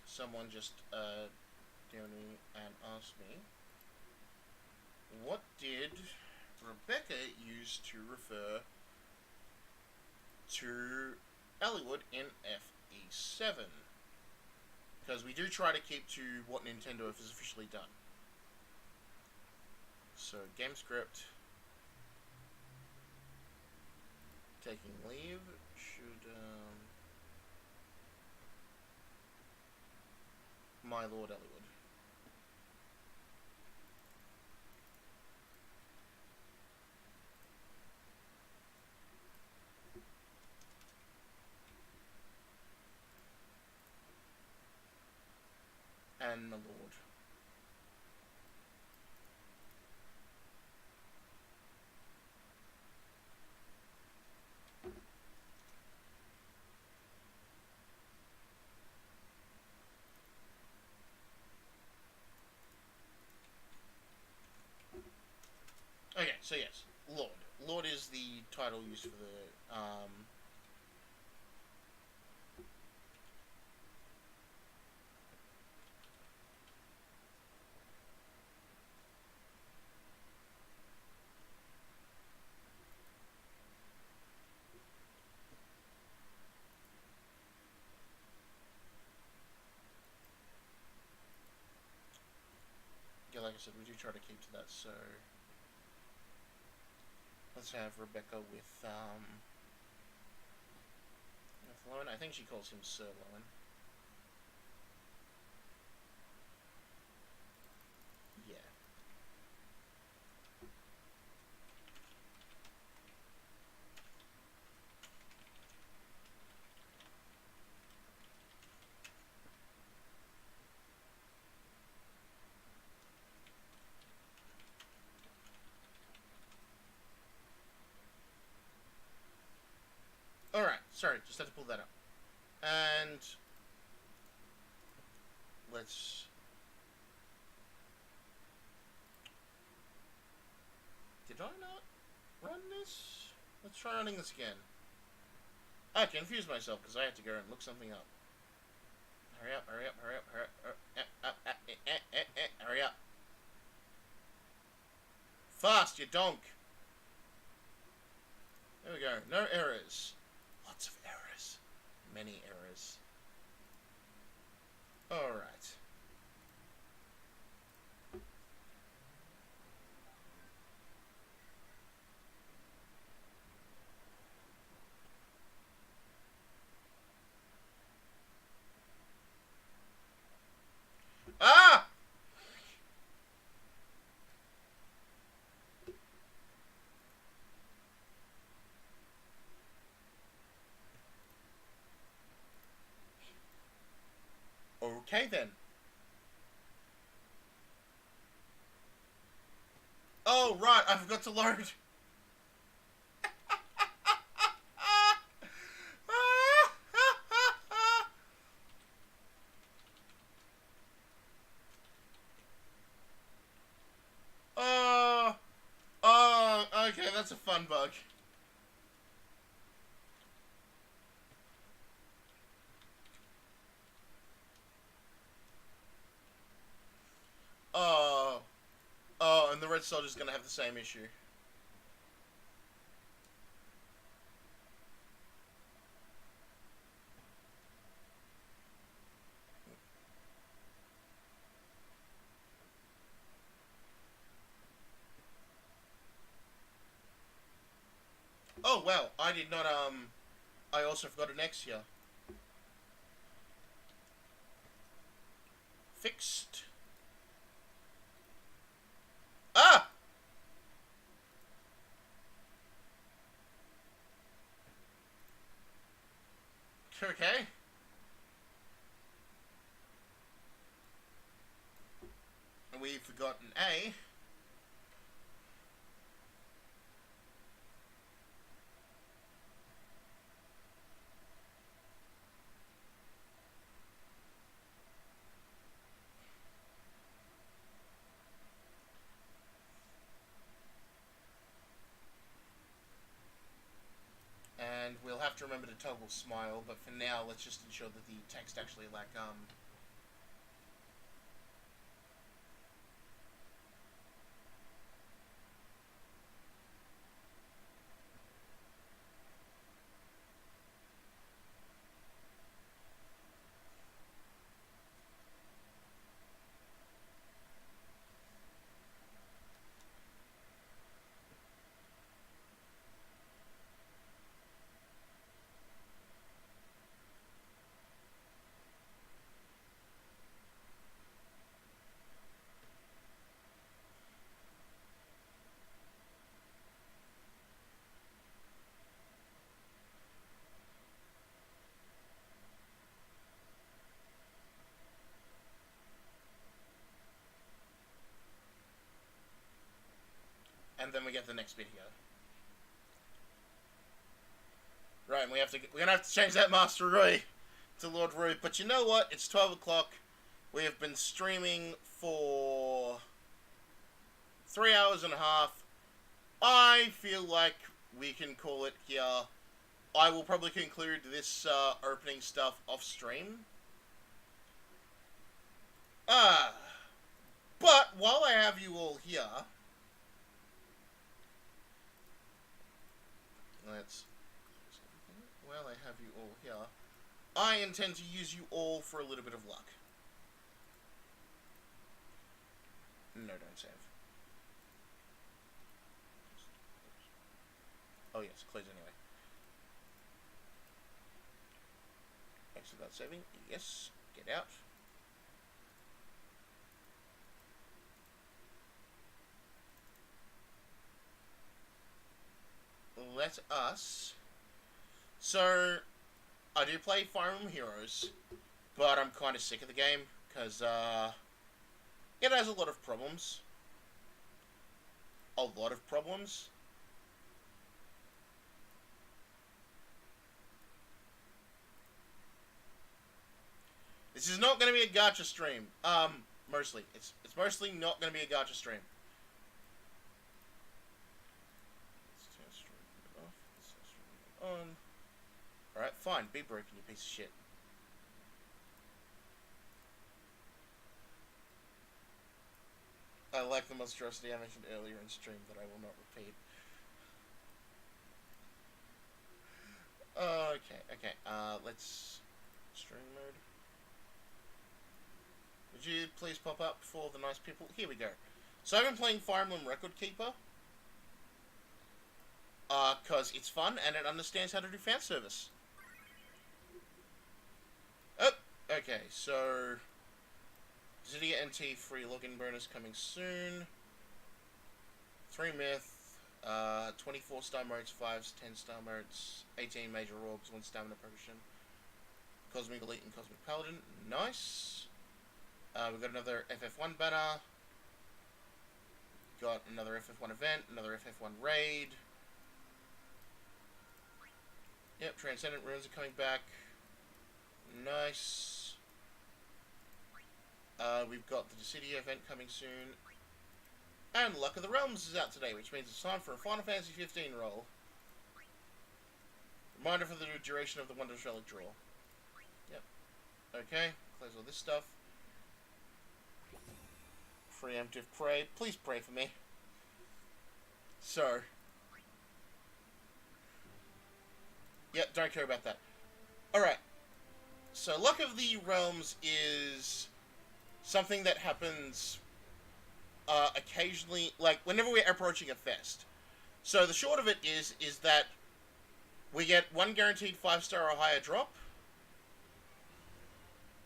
Someone just down me and asked me, what did Rebecca use to refer to Elliowood in FE7? Because we do try to keep to what Nintendo has officially done. So, game script. Taking leave should, my Lord Elliowood. And my Lord. So yes, Lord. Lord is the title used for the yeah, like I said, we do try to keep to that, so let's have Rebecca with Lowen. I think she calls him Sir Lowen. Yeah. Alright, sorry, just had to pull that up. And let's... Did I not run this? Let's try running this again. I confused myself because I had to go and look something up. Hurry up, hurry up, hurry up, hurry up, hurry up. Fast, you donk! There we go, no errors. Lots of errors. Many errors. Alright. Ah! Okay then. Oh, right, I forgot to load. Oh, oh, okay, that's a fun bug. Oh, oh, and the Red Soldier's gonna have the same issue. Oh, well, I did not, I also forgot an X here. Fixed. Ah! Okay. We've forgotten A. And we'll have to remember to toggle smile, but for now, let's just ensure that the text actually, like, and then we get the next bit here. Right, and we're gonna have to change that Master Roy to Lord Roy. But you know what? It's 12 o'clock. We have been streaming for 3 hours and a half. I feel like we can call it here. I will probably conclude this opening stuff off stream. But while I have you all here, while I have you all here, I intend to use you all for a little bit of luck. No, don't save. Oh yes, close anyway. Exit without saving. Yes, get out. Let us. So, I do play Fire Emblem Heroes, but I'm kind of sick of the game because it has a lot of problems. A lot of problems. This is not going to be a gacha stream. Mostly. It's mostly not going to be a gacha stream. Let's turn stream off. Let's turn stream on. Alright, fine. Be broken, you piece of shit. I like the monstrosity I mentioned earlier in stream that I will not repeat. Okay. Let's... Stream mode. Would you please pop up for the nice people? Here we go. So I've been playing Fire Emblem Record Keeper. Because it's fun and it understands how to do fan service. Oh, okay, so... Zydia NT free login bonus coming soon. 3 myth, 24 star modes, 5s, 10 star modes, 18 major orbs, 1 stamina potion. Cosmic Elite and Cosmic Paladin, nice. We've got another FF1 banner. Got another FF1 event, another FF1 raid. Yep, Transcendent Ruins are coming back. Nice. We've got the Dissidia event coming soon. And Luck of the Realms is out today, which means it's time for a Final Fantasy 15 roll. Reminder for the duration of the Wondrous Relic draw. Yep. Okay, close all this stuff. Preemptive pray. Please pray for me. So. Yep, don't care about that. Alright. So, Luck of the Realms is something that happens occasionally, like, whenever we're approaching a fest. So, the short of it is that we get one guaranteed 5-star or higher drop,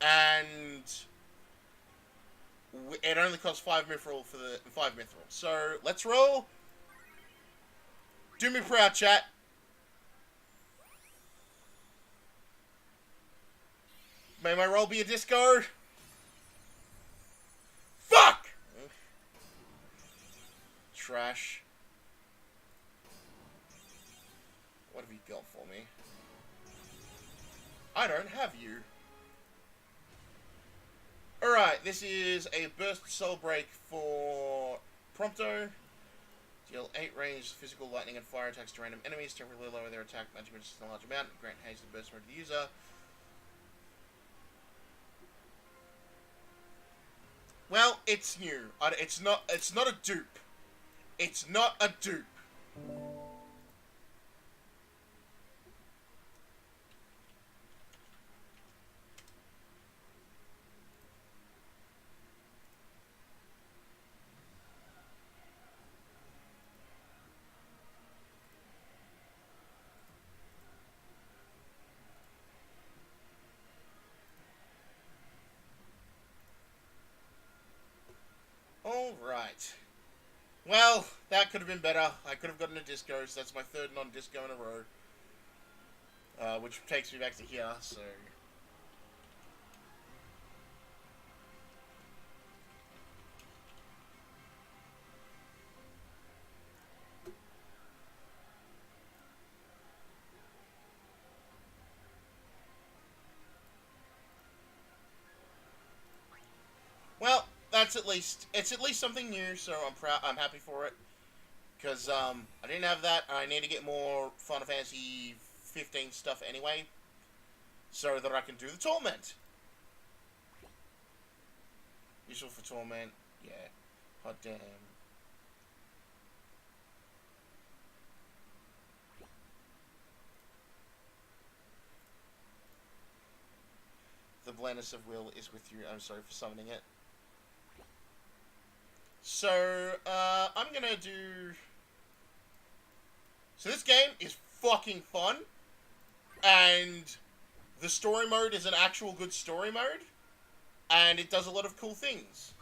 and it only costs 5 mithril for the 5 mithril. So, let's roll. Do me proud, chat. May my roll be a disco. Fuck! Trash. What have you got for me? I don't have you. Alright, this is a burst soul break for Prompto. Deal 8 ranged physical lightning and fire attacks to random enemies, temporarily lower their attack magic resistance in a large amount, grant haste and burst mode to the user. Well, it's new. It's not a dupe. It's not a dupe. Alright. Well, that could have been better. I could have gotten a disco, so that's my third non-disco in a row. Which takes me back to here, so... Well, it's at least something new, so I'm happy for it. Because I didn't have that, and I need to get more Final Fantasy 15 stuff anyway, so that I can do the Torment. Useful for Torment, yeah. Hot damn. The blandness of will is with you. I'm sorry for summoning it. So, I'm gonna do... So this game is fucking fun, and the story mode is an actual good story mode, and it does a lot of cool things.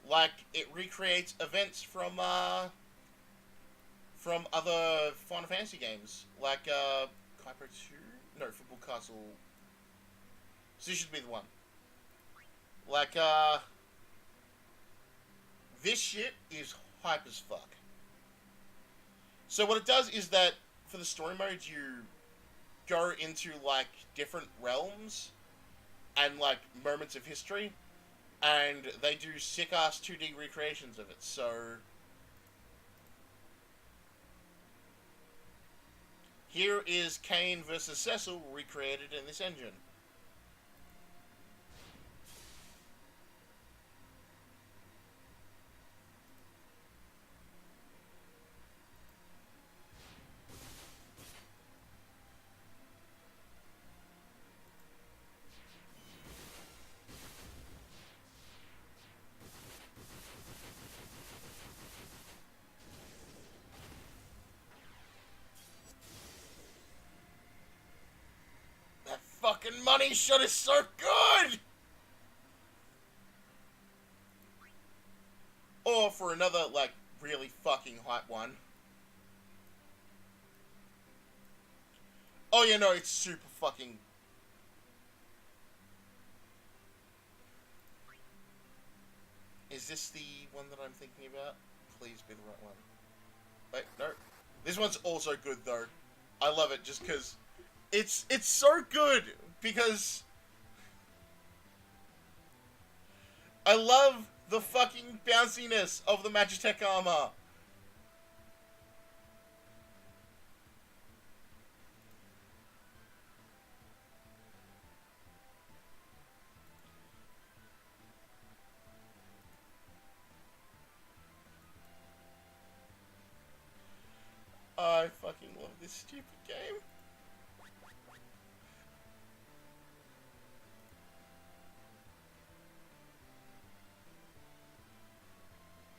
Like, it recreates events from other Final Fantasy games, like, Kypo 2? No, Football Castle. So this should be the one. Like, this shit is hype as fuck. So what it does is that, for the story mode, you go into, like, different realms and, like, moments of history, and they do sick-ass 2D recreations of it, so... Here is Kain versus Cecil recreated in this engine. Fucking money shot is so good! Or for another, like, really fucking hype one. Oh yeah, no, it's super fucking... Is this the one that I'm thinking about? Please be the right one. Wait, no. This one's also good, though. I love it just because... It's so good, because I love the fucking bounciness of the Magitech armor. I fucking love this stupid game.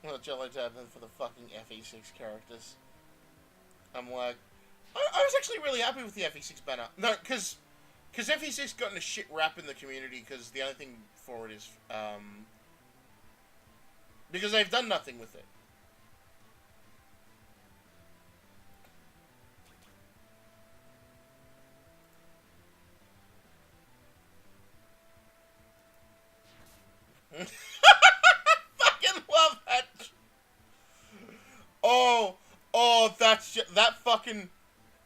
Well, Jello Dab then for the fucking FE6 characters. I'm like... I was actually really happy with the FE6 banner. No, because FE6 got in a shit rap in the community, because the only thing for it is... because they've done nothing with it. Fucking love that. Oh, that fucking.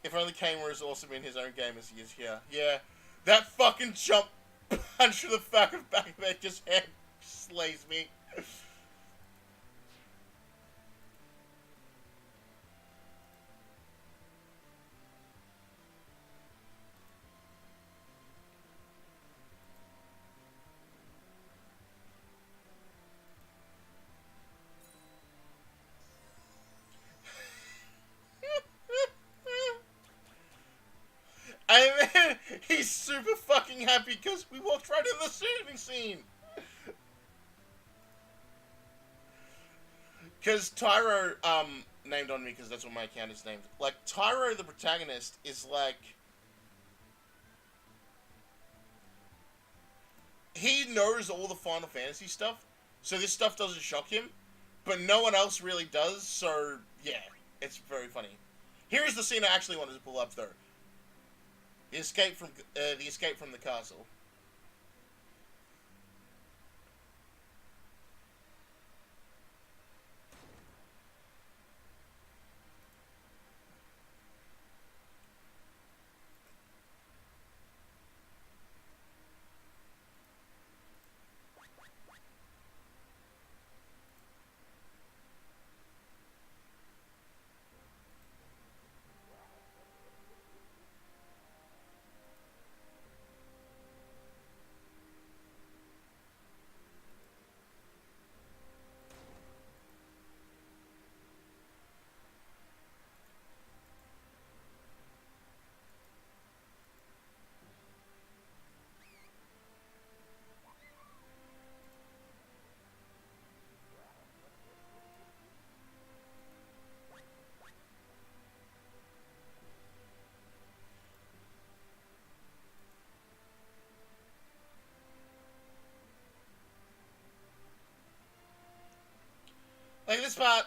If only Kane were as awesome in his own game as he is here. Yeah, that fucking jump punch to the back of their just head slays me. And then he's super fucking happy because we walked right in the shooting scene. Because Tyro, named on me because that's what my account is named. Like, Tyro, the protagonist, is like... He knows all the Final Fantasy stuff, so this stuff doesn't shock him. But no one else really does, so yeah, it's very funny. Here is the scene I actually wanted to pull up, though. The escape from the castle.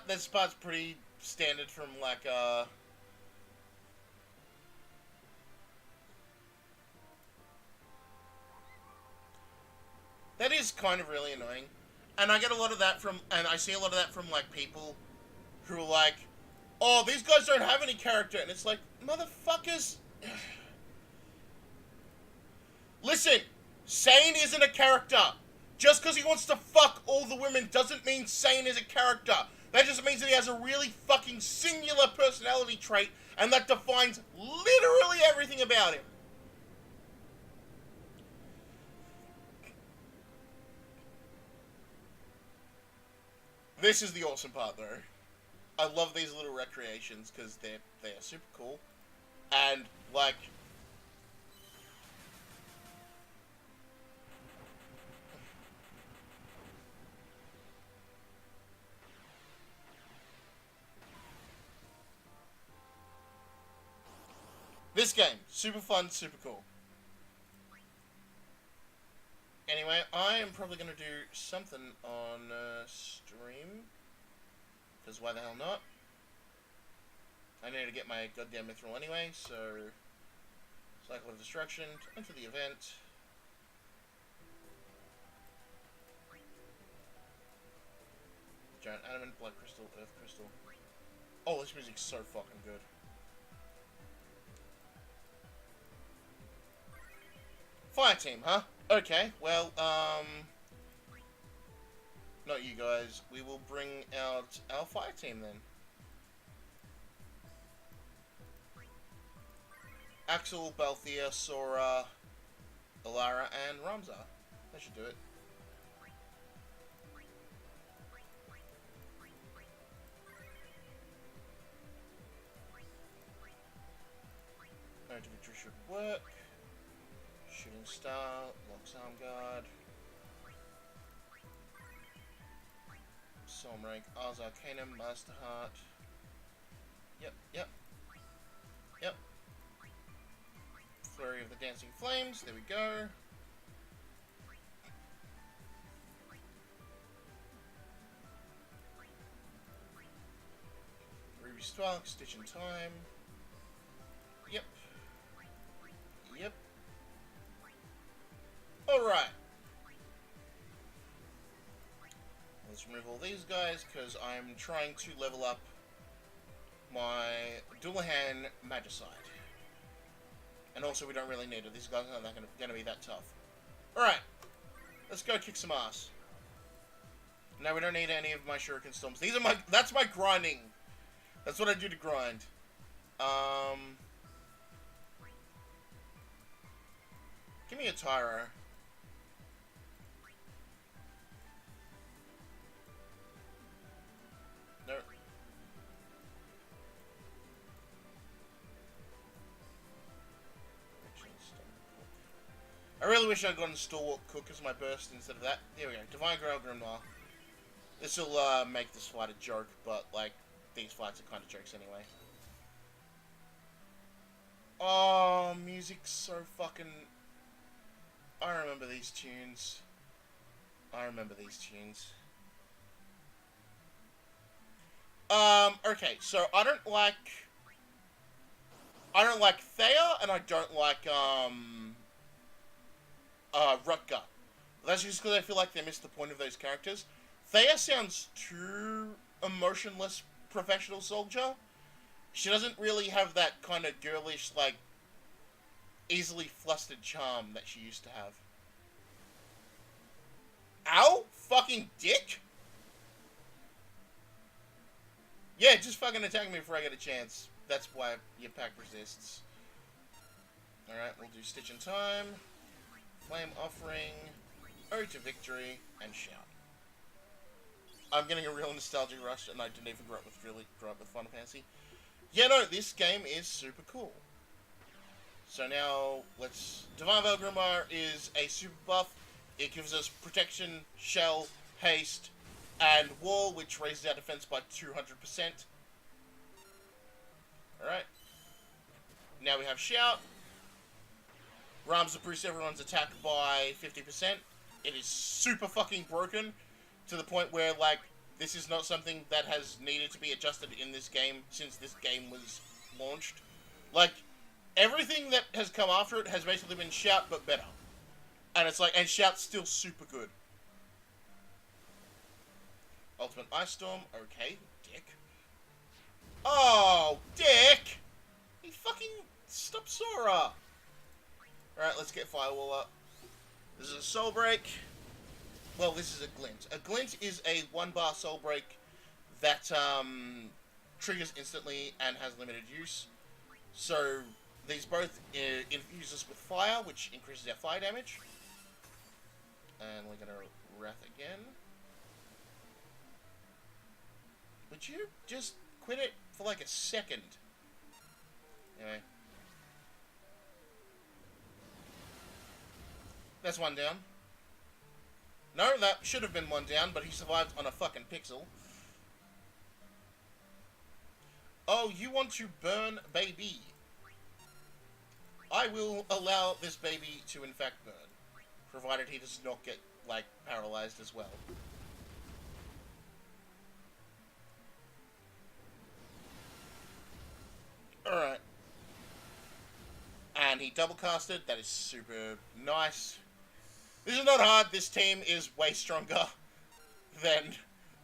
this part's pretty standard from, like, that is kind of really annoying. And I get a lot of that from, and I see a lot of that from, like, people who are like, oh, these guys don't have any character. And it's like, motherfuckers. Listen, Sane isn't a character. Just because he wants to fuck all the women doesn't mean Sane is a character. That just means that he has a really fucking singular personality trait, and that defines literally everything about him. This is the awesome part, though. I love these little recreations because they're super cool, and like, this game, super fun, super cool. Anyway, I am probably going to do something on stream, because why the hell not? I need to get my goddamn mithril anyway, so Cycle of Destruction, enter the event. Giant Adamant, Blood Crystal, Earth Crystal. Oh, this music's so fucking good. Fire team, huh? Okay, well, not you guys. We will bring out our fire team then. Axel, Balthea, Sora, Alara, and Ramza. That should do it. Road to Victory should work. Shooting Star, Locks Arm Guard. Psalm Rank, Ars Arcanum, Master Heart. Yep. Flurry of the Dancing Flames, there we go. Ruby Spark, Stitch in Time. Yep. Alright. Let's remove all these guys, because I'm trying to level up my Dullahan Magicide. And also, we don't really need it. These guys aren't going to be that tough. Alright. Let's go kick some ass. No, we don't need any of my Shuriken Storms. That's my grinding. That's what I do to grind. Give me a Tyro. No. I really wish I'd gotten Stalwart Cook as my burst instead of that. There we go. Divine Grail Grimoire. This'll make this fight a joke, but like these fights are kind of jokes anyway. Oh, music's so fucking... I remember these tunes. Okay, so I don't like Thea, and I don't like, Rutger. That's just because I feel like they missed the point of those characters. Thea sounds too emotionless professional soldier. She doesn't really have that kind of girlish, like, easily flustered charm that she used to have. Ow! Fucking dick! Yeah, just fucking attack me before I get a chance. That's why your pack resists. Alright, we'll do Stitch in Time, Flame Offering, Ode to Victory, and Shout. I'm getting a real nostalgia rush, and I didn't even grow up with Final Fantasy. Yeah, no, this game is super cool. So now, Divine Veil Grimoire is a super buff. It gives us Protection, Shell, Haste, and Wall, which raises our defense by 200%. Alright. Now we have Shout. Ramza boosts everyone's attack by 50%. It is super fucking broken, to the point where, like, this is not something that has needed to be adjusted in this game since this game was launched. Like, everything that has come after it has basically been Shout, but better. And it's like, and Shout's still super good. Ultimate Ice Storm, okay, dick. Oh, dick! He fucking stopped Sora! Alright, let's get Firewall up. This is a Soul Break. Well, this is a Glint. A Glint is a 1-bar Soul Break that triggers instantly and has limited use. So, these both infuse us with fire, which increases our fire damage. And we're gonna Wrath again. Would you just quit it for like a second? Anyway. That's one down. No, that should have been one down, but he survived on a fucking pixel. Oh, you want to burn baby? I will allow this baby to in fact burn, provided he does not get, like, paralyzed as well. Alright. And he double casted. That is super nice. This is not hard. This team is way stronger than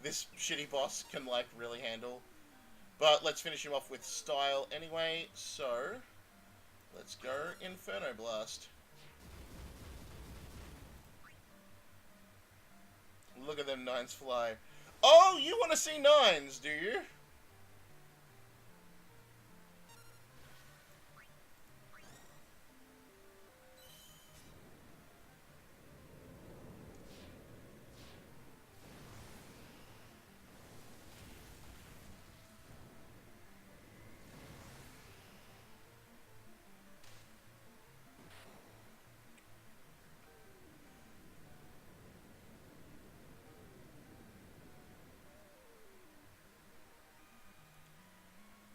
this shitty boss can, like, really handle. But let's finish him off with style anyway. So, let's go Inferno Blast. Look at them 9s fly. Oh, you want to see 9s, do you?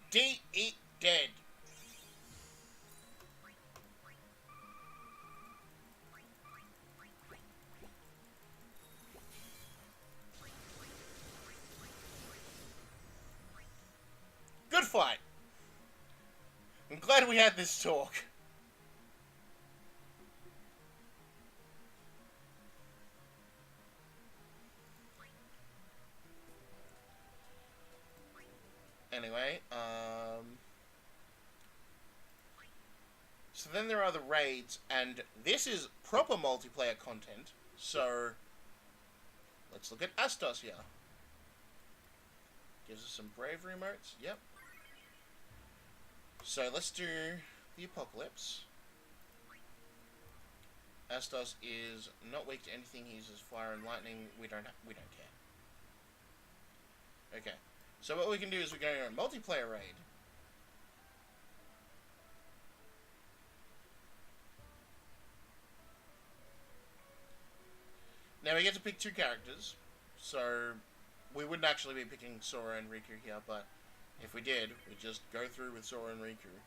D-Eat Dead. Good fight. I'm glad we had this talk. Anyway, so then there are the raids, and this is proper multiplayer content, so let's look at Astos here. Gives us some bravery motes, yep. So let's do the Apocalypse. Astos is not weak to anything, he uses fire and lightning, we don't care. Okay. So what we can do is we go on a multiplayer raid. Now we get to pick 2 characters, so we wouldn't actually be picking Sora and Riku here, but if we did, we'd just go through with Sora and Riku.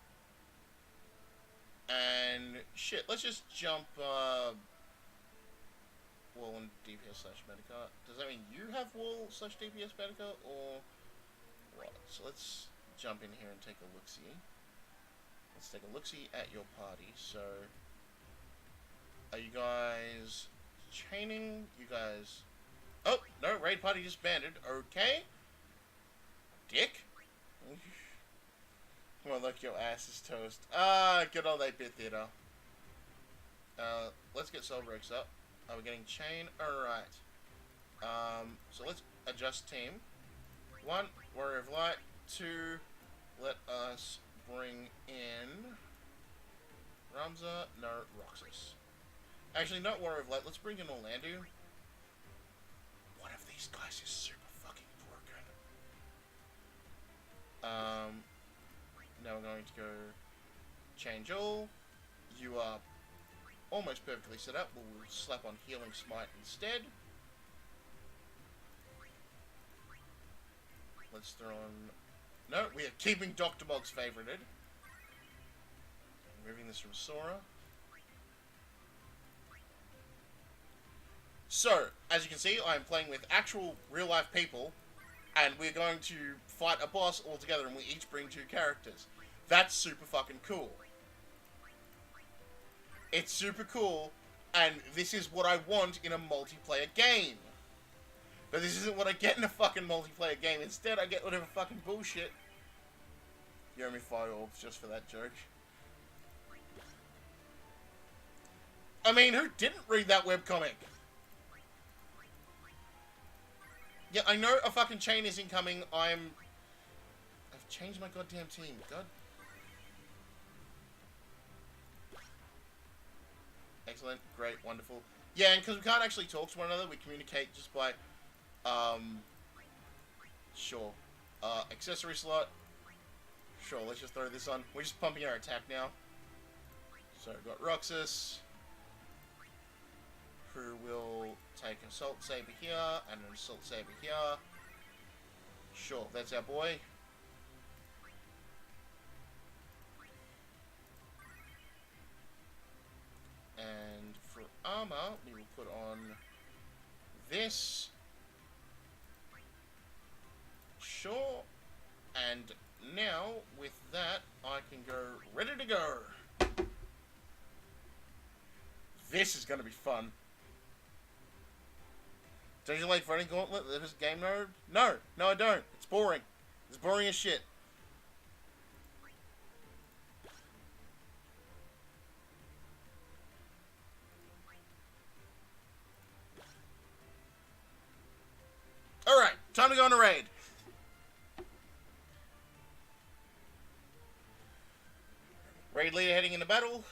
And shit, let's just jump wall and DPS/Medica. Does that mean you have wall / DPS Medica, or what? So let's jump in here and take a look-see. Let's take a look-see at your party. So, are you guys chaining? You guys... Oh, no, raid party disbanded. Okay. Dick. Well, look, your ass is toast. Ah, good old 8-bit theater. Let's get soul breaks up. Are we getting chain? Alright. So let's adjust team. 1, Warrior of Light. 2, let us bring in Ramza. No, Roxas. Actually, not Warrior of Light. Let's bring in Orlando. One of these guys is super fucking broken. Now we're going to go change all. You are almost perfectly set up. We'll slap on Healing Smite instead. Let's throw on... No, we are keeping Dr. Mog's favorited. Removing this from Sora. So, as you can see, I'm playing with actual real-life people, and we're going to fight a boss all together, and we each bring 2 characters. That's super fucking cool. It's super cool, and this is what I want in a multiplayer game. But this isn't what I get in a fucking multiplayer game. Instead, I get whatever fucking bullshit. You owe me 5 orbs just for that joke. I mean, who didn't read that webcomic? Yeah, I know a fucking chain is incoming. I've changed my goddamn team. God. Excellent. Great. Wonderful. Yeah, and because we can't actually talk to one another, we communicate just by, sure. Accessory slot. Sure, let's just throw this on. We're just pumping our attack now. So, we've got Roxas, who will take an Assault Saber here, and an Assault Saber here. Sure, that's our boy. And for armor, we will put on this. Sure. And now, with that, I can go ready to go. This is going to be fun. Don't you like running Gauntlet? This game mode? No, I don't. It's boring. It's boring as shit. Alright, time to go on a raid. Raid leader heading into battle.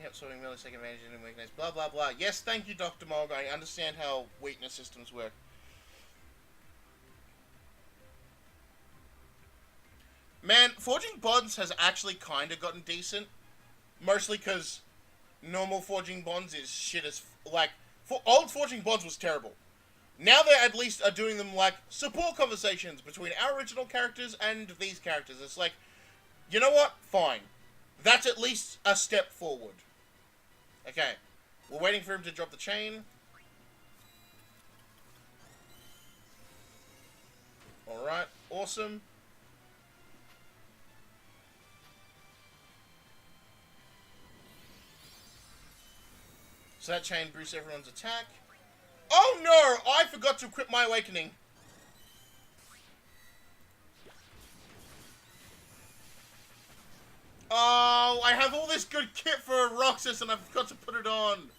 Yep, sorting millisecond advantage and weakness. Blah, blah, blah. Yes, thank you, Dr. Mog. I understand how weakness systems work. Man, Forging Bonds has actually kind of gotten decent. Mostly because normal Forging Bonds is shit as... Like, old Forging Bonds was terrible. Now they at least are doing them like support conversations between our original characters and these characters. It's like, you know what? Fine. That's at least a step forward. Okay. We're waiting for him to drop the chain. Alright. Awesome. So that chain boosts everyone's attack. Oh no! I forgot to equip my awakening. Oh, I have all this good kit for Roxas and I forgot to put it on.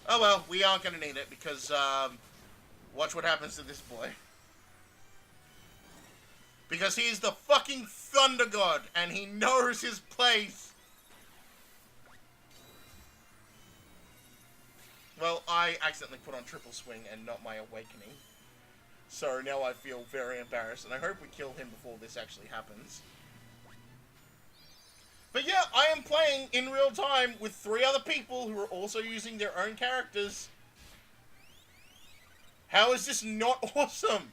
Oh well, we aren't going to need it because, watch what happens to this boy. Because he is the fucking Thunder God and he knows his place. Well, I accidentally put on triple swing and not my awakening. So now I feel very embarrassed and I hope we kill him before this actually happens. But yeah, I am playing in real time with 3 other people who are also using their own characters. How is this not awesome?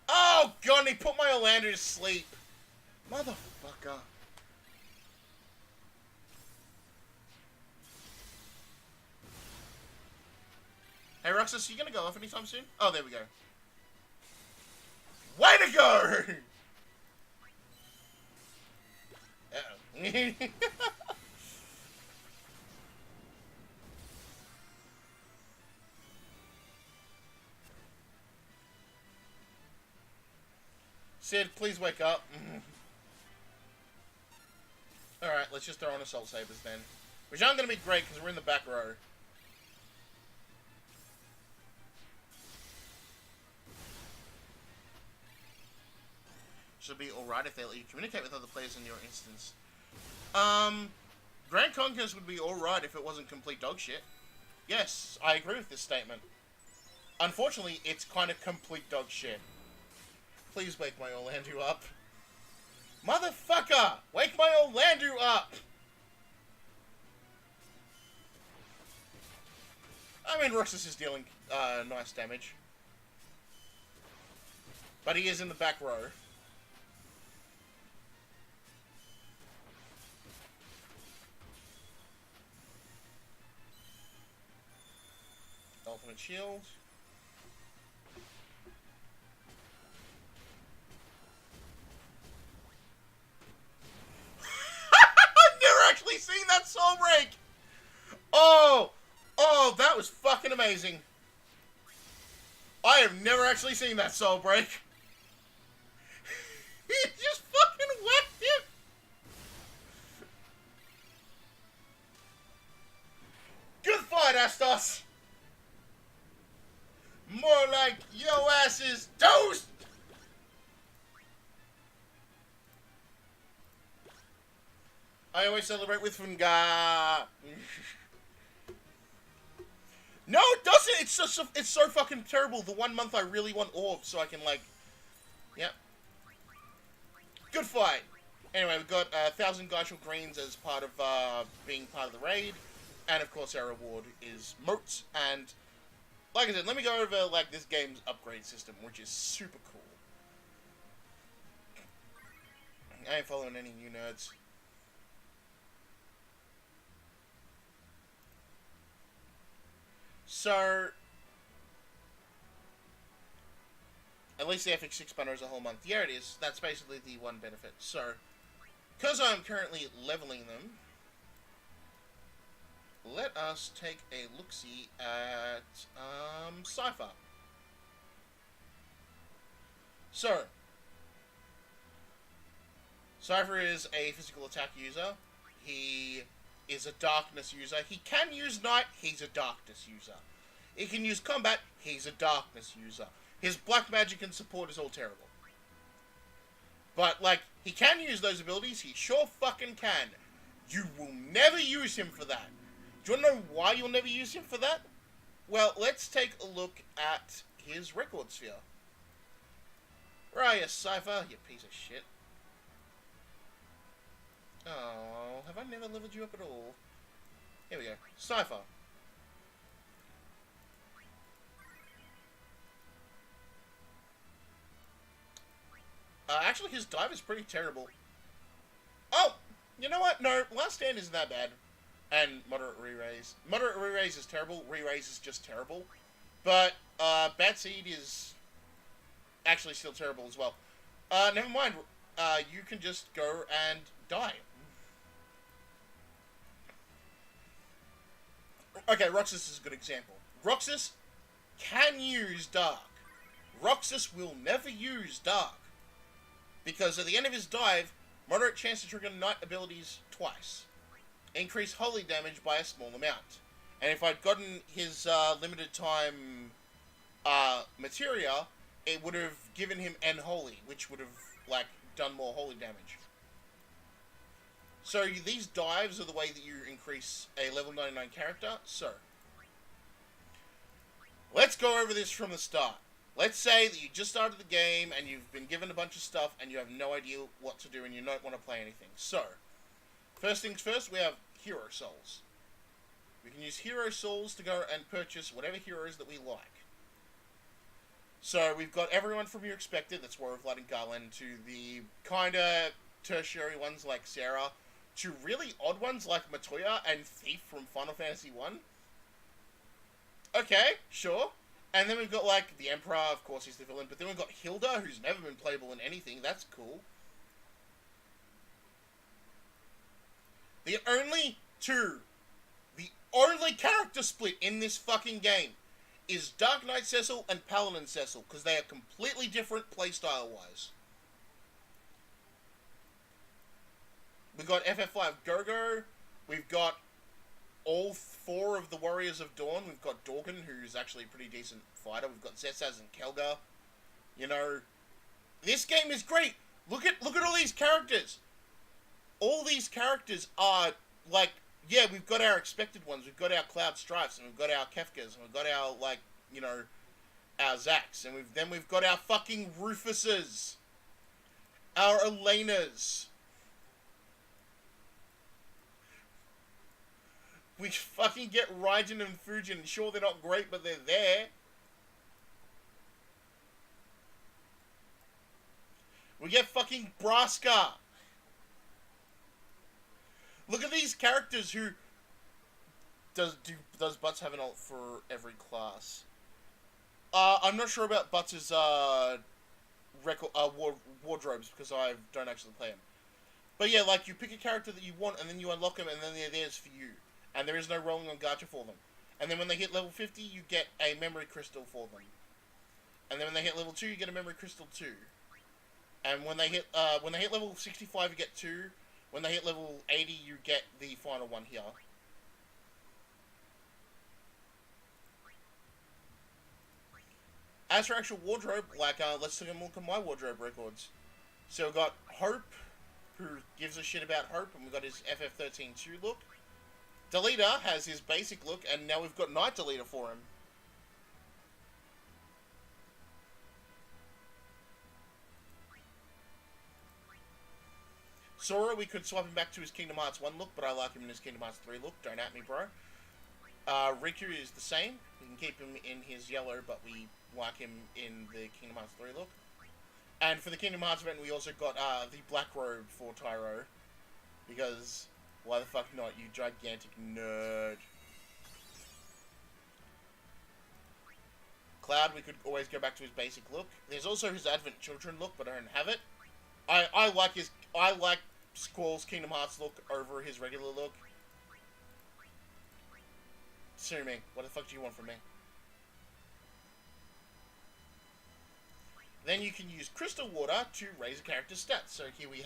Oh god, he put my Orlando to sleep. Motherfucker. Hey Roxas, you gonna go off anytime soon? Oh, there we go. Way to go! Uh-oh. Sid, please wake up. Alright, let's just throw on Assault Sabers then. Which aren't going to be great because we're in the back row. Should be alright if they let you communicate with other players in your instance. Grand Conquest would be alright if it wasn't complete dog shit. Yes, I agree with this statement. Unfortunately, it's kind of complete dog shit. Please wake my Orlando up. Motherfucker! Wake my Orlando up! I mean, Roxas is dealing nice damage. But he is in the back row. ultimate shield. I've never actually seen that soul break! Oh! Oh, that was fucking amazing. I have never actually seen that soul break. He just fucking whacked him! Good fight, Astos! More like yo ass is toast! I always celebrate with Funga. No, it doesn't! It's so fucking terrible. The 1 month I really want orbs so I can, like... Yep. Good fight! Anyway, we've got 1,000 Geishel Greens as part of being part of the raid. And, of course, our reward is moats. And, like I said, let me go over, like, this game's upgrade system, which is super cool. I ain't following any new nerds. So, at least the FX6 banner is a whole month. Yeah, it is. That's basically the one benefit. So, because I'm currently leveling them, let us take a look-see at Cypher. So, Cypher is a physical attack user. He is a darkness user. He can use night, he's a darkness user. He can use combat, he's a darkness user. His black magic and support is all terrible. But, like, he can use those abilities, he sure fucking can. You will never use him for that. Do you want to know why you'll never use him for that? Well, let's take a look at his record sphere. Where are you, Cypher, you piece of shit? Oh, have I never leveled you up at all? Here we go. Cypher. Actually, his dive is pretty terrible. Oh! You know what? No, Last Stand isn't that bad. And Moderate Re-Raise. Moderate Re-Raise is terrible. Re-Raise is just terrible. But, Bad Seed is actually still terrible as well. Never mind. You can just go and die. Okay, Roxas is a good example. Roxas can use Dark. Roxas will never use Dark. Because at the end of his dive, moderate chance to trigger Knight abilities twice. Increase holy damage by a small amount. And if I'd gotten his limited time materia, it would have given him N holy, which would have, like, done more holy damage. So these dives are the way that you increase a level 99 character. So, let's go over this from the start. Let's say that you just started the game and you've been given a bunch of stuff and you have no idea what to do and you don't want to play anything. So, first things first, we have Hero Souls. We can use Hero Souls to go and purchase whatever heroes that we like. So, we've got everyone from You Expected, that's War of Light and Garland, to the kinda tertiary ones like Sarah, to really odd ones like Matoya and Thief from Final Fantasy 1. Okay, sure. And then we've got, like, the Emperor, of course he's the villain, but then we've got Hilda, who's never been playable in anything, that's cool. The only character split in this fucking game is Dark Knight Cecil and Paladin Cecil, because they are completely different playstyle-wise. We've got FF5 Gogo, we've got all 4 of the Warriors of Dawn. We've got Dorgan, who's actually a pretty decent fighter. We've got Zetsaz and Kelgar. You know, this game is great. Look at all these characters. All these characters are, like, yeah, we've got our expected ones. We've got our Cloud Strifes, and we've got our Kefkas, and we've got our, like, you know, our Zachs, and then we've got our fucking Rufuses. Our Elenas. We fucking get Raijin and Fujin, and sure, they're not great, but they're there. We get fucking Braska. Look at these characters who does Butts have an alt for every class? I'm not sure about Butts' wardrobes because I don't actually play him. But yeah, like, you pick a character that you want, and then you unlock them, and then they're theirs for you. And there is no rolling on gacha for them. And then when they hit level 50, you get a memory crystal for them. And then when they hit level 2, you get a memory crystal too. And when they hit level 65, you get 2. When they hit level 80, you get the final one here. As for actual wardrobe, like, let's take a look at my wardrobe records. So we've got Hope, who gives a shit about Hope, and we've got his FF13-2 look. Deleter has his basic look, and now we've got Night Deleter for him. Sora, we could swap him back to his Kingdom Hearts 1 look, but I like him in his Kingdom Hearts 3 look. Don't at me, bro. Riku is the same. We can keep him in his yellow, but we like him in the Kingdom Hearts 3 look. And for the Kingdom Hearts event, we also got the black robe for Tyro. Because, why the fuck not, you gigantic nerd. Cloud, we could always go back to his basic look. There's also his Advent Children look, but I don't have it. I like Squall's Kingdom Hearts look over his regular look. Sue me. What the fuck do you want from me? Then you can use Crystal Water to raise a character's stats. So here we're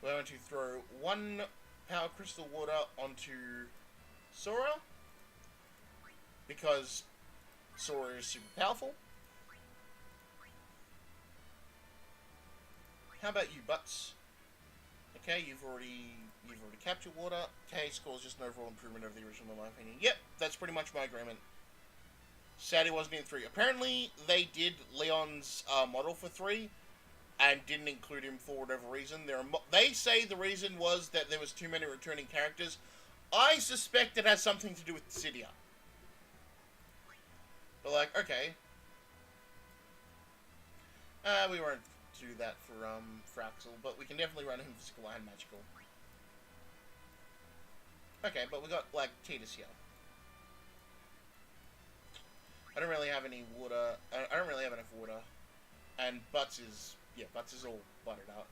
going to throw 1 Power Crystal Water onto Sora. Because Sora is super powerful. How about you, Butts? Okay, you've already captured water. Okay, scores just an overall improvement over the original, in my opinion. Yep, that's pretty much my agreement. Sad he wasn't in 3. Apparently, they did Leon's model for 3, and didn't include him for whatever reason. They say the reason was that there was too many returning characters. I suspect it has something to do with Cydia. But, like, okay. We won't do that for Axel, but we can definitely run him physical and magical. Okay, but we got, like, Tidus here. I don't really have any water. I don't really have enough water. And Butts is all buttered out.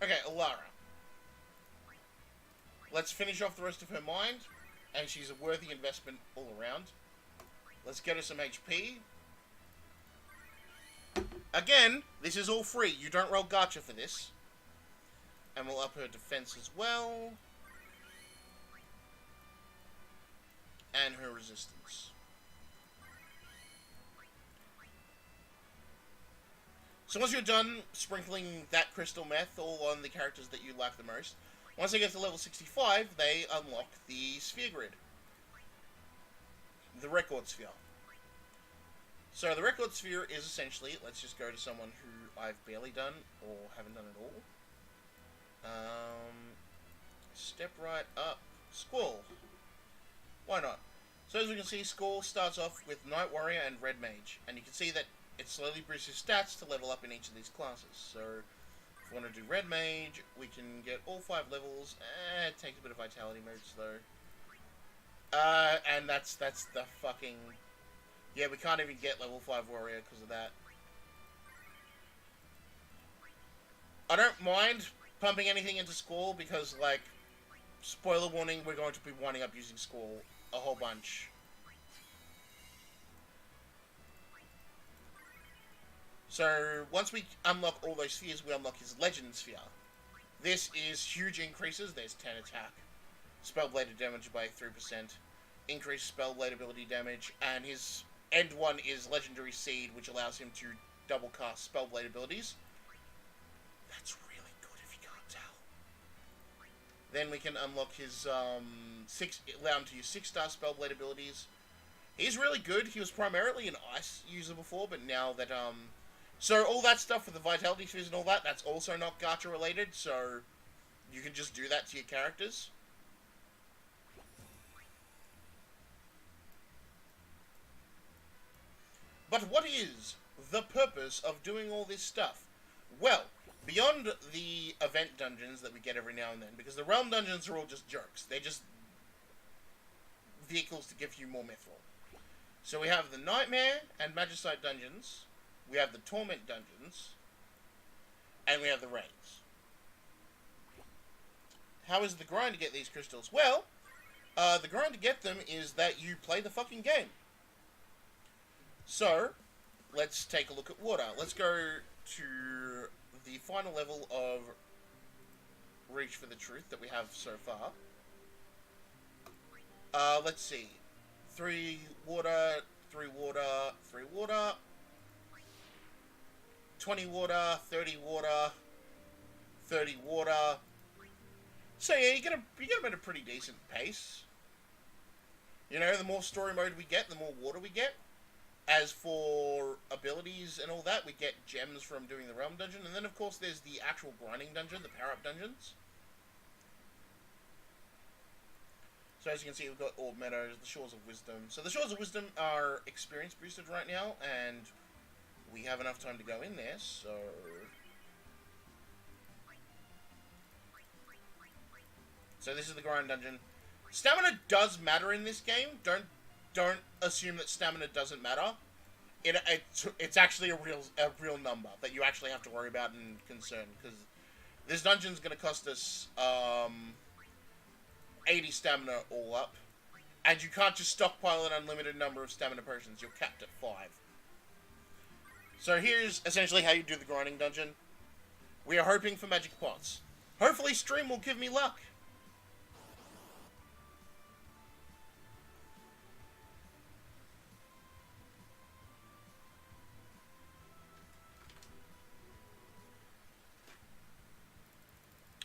Okay, Alara. Let's finish off the rest of her mind. And she's a worthy investment all around. Let's get her some HP. Again, this is all free. You don't roll gacha for this. And we'll up her defense as well. And her resistance. So once you're done sprinkling that crystal meth all on the characters that you like the most, once they get to level 65, they unlock the sphere grid. The record sphere. So the record sphere is essentially, let's just go to someone who I've barely done, or haven't done at all. Step right up. Squall. Why not? So as we can see, Squall starts off with Night Warrior and Red Mage, and you can see that it slowly boosts his stats to level up in each of these classes. So if we want to do Red Mage, we can get all 5 levels. It takes a bit of Vitality modes though. And that's the fucking... Yeah, we can't even get level 5 Warrior because of that. I don't mind pumping anything into Squall because, like, spoiler warning, we're going to be winding up using Squall a whole bunch. So, once we unlock all those spheres, we unlock his Legend Sphere. This is huge increases. There's 10 attack, Spellbladed damage by 3%, increased Spellblade ability damage, and his end one is Legendary Seed, which allows him to double cast Spellblade abilities. That's really good if you can't tell. Then we can unlock his, allow him to use 6-star Spellblade abilities. He's really good. He was primarily an Ice user before, but now that, so all that stuff with the Vitality Spheres and all that, that's also not gacha related, so you can just do that to your characters. But what is the purpose of doing all this stuff? Well, beyond the event dungeons that we get every now and then, because the realm dungeons are all just jokes. They're just vehicles to give you more mithril. So we have the Nightmare and Magicite dungeons, we have the Torment dungeons, and we have the raids. How is the grind to get these crystals? Well, the grind to get them is that you play the fucking game. So, let's take a look at water. Let's go to the final level of Reach for the Truth that we have so far. Let's see. 3 water, 3 water, 3 water, 20 water, 30 water, 30 water. So yeah, you get them at a pretty decent pace. You know, the more story mode we get, the more water we get. As for abilities and all that, we get gems from doing the Realm Dungeon. And then, of course, there's the actual grinding dungeon, the power-up dungeons. So as you can see, we've got Orb Meadows, the Shores of Wisdom. So the Shores of Wisdom are experience boosted right now, and we have enough time to go in there, so... So this is the grind dungeon. Stamina does matter in this game. Don't assume that stamina doesn't matter. It's actually a real number that you actually have to worry about and concern, because this dungeon's going to cost us 80 stamina all up, and you can't just stockpile an unlimited number of stamina potions. You're capped at 5. So here's essentially how you do the grinding dungeon. We are hoping for magic pots. Hopefully stream will give me luck.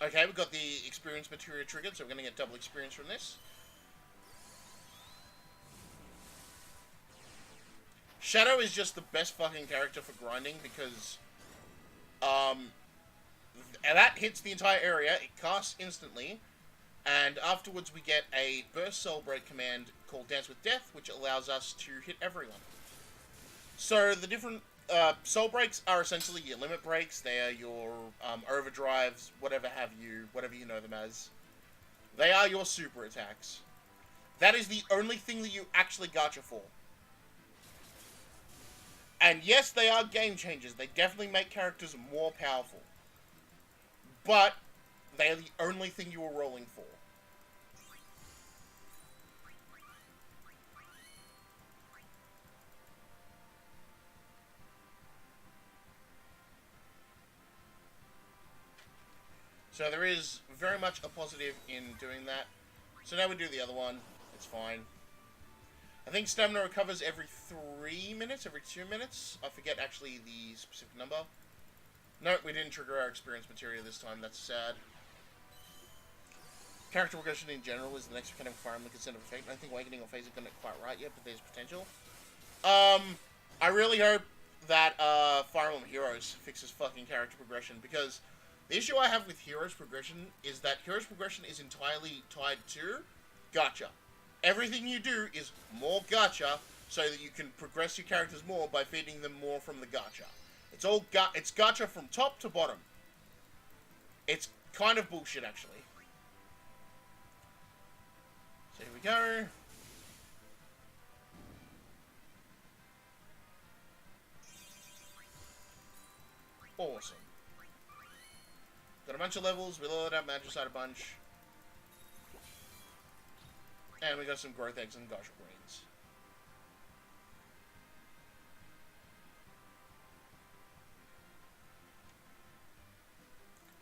Okay, we've got the experience materia triggered, so we're going to get double experience from this. Shadow is just the best fucking character for grinding, because that hits the entire area, it casts instantly, and afterwards we get a burst soul break command called Dance with Death, which allows us to hit everyone. So the different soul breaks are essentially your limit breaks. They are your overdrives, whatever you know them as. They are your super attacks. That is the only thing that you actually gacha for. And yes, they are game changers. They definitely make characters more powerful. But they are the only thing you are rolling for. So there is very much a positive in doing that. So now we do the other one. It's fine. I think stamina recovers every 3 minutes, every 2 minutes. I forget actually the specific number. No, we didn't trigger our experience materia this time. That's sad. Character progression in general is the next mechanic requirement consent of effect. I think Awakening or Phase isn't got it quite right yet, but there's potential. I really hope that Fire Emblem Heroes fixes fucking character progression, because the issue I have with Heroes progression is that Heroes progression is entirely tied to gacha. Everything you do is more gacha, so that you can progress your characters more by feeding them more from the gacha. It's gacha from top to bottom. It's kind of bullshit, actually. So here we go. Awesome. Got a bunch of levels, we loaded up Magicite a bunch. And we got some growth eggs and gush greens.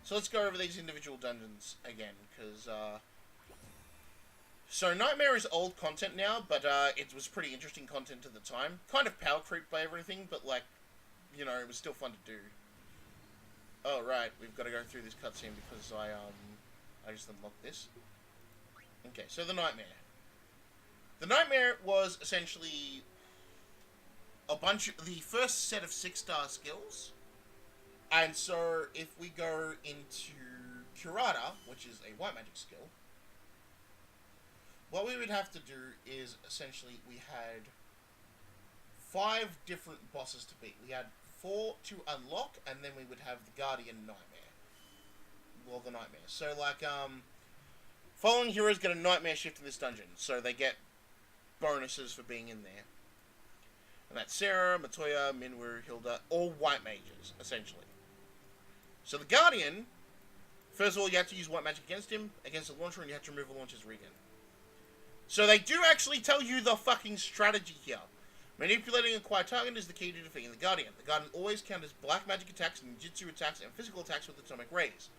So let's go over these individual dungeons again, because, so Nightmare is old content now, but, it was pretty interesting content at the time. Kind of power creep by everything, but, like, you know, it was still fun to do. Oh, right, we've got to go through this cutscene because I just unlocked this. Okay, so the Nightmare. The Nightmare was essentially the first set of 6-star skills. And so, if we go into Curata, which is a white magic skill, what we would have to do is, essentially, we had 5 different bosses to beat. We had 4 to unlock, and then we would have the Guardian Nightmare. Well, the Nightmare. So, like, following heroes get a Nightmare shift in this dungeon. So they get bonuses for being in there. And that's Sarah, Matoya, Minwu, Hilda, all white mages, essentially. So the Guardian, first of all, you have to use white magic against him, against the launcher, and you have to remove a launcher's regen. So they do actually tell you the fucking strategy here. Manipulating a quiet target is the key to defeating the Guardian. The Guardian always counters black magic attacks, ninjutsu attacks, and physical attacks with atomic rays.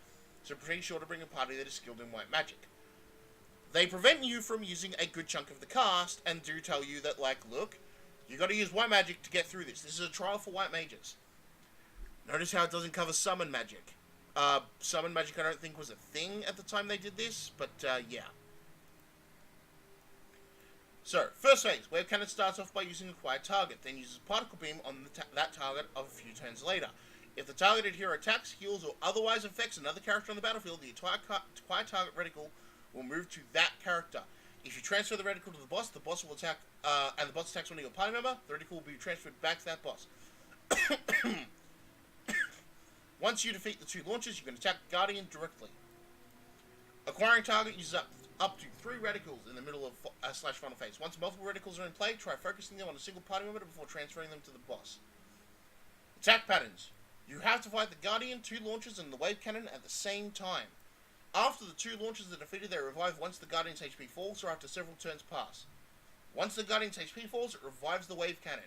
So pretty sure to bring a party that is skilled in white magic. They prevent you from using a good chunk of the cast, and do tell you that, like, look, you gotta use white magic to get through this. This is a trial for white mages. Notice how it doesn't cover summon magic. Summon magic I don't think was a thing at the time they did this, but, yeah. So, first phase, Wave Cannon starts off by using a quiet target, then uses Particle Beam on that target of a few turns later. If the targeted hero attacks, heals, or otherwise affects another character on the battlefield, the entire quiet target reticle will move to that character. If you transfer the reticle to the boss will attack, and the boss attacks one of your party member, the reticle will be transferred back to that boss. Once you defeat the two launchers, you can attack the Guardian directly. Acquiring target uses up to 3 reticles in the middle of / final phase. Once multiple reticles are in play, try focusing them on a single party member before transferring them to the boss. Attack patterns. You have to fight the Guardian, 2 launchers, and the Wave Cannon at the same time. After the 2 launchers are defeated, they revive once the Guardian's HP falls or after several turns pass. Once the Guardian's HP falls, it revives the Wave Cannon.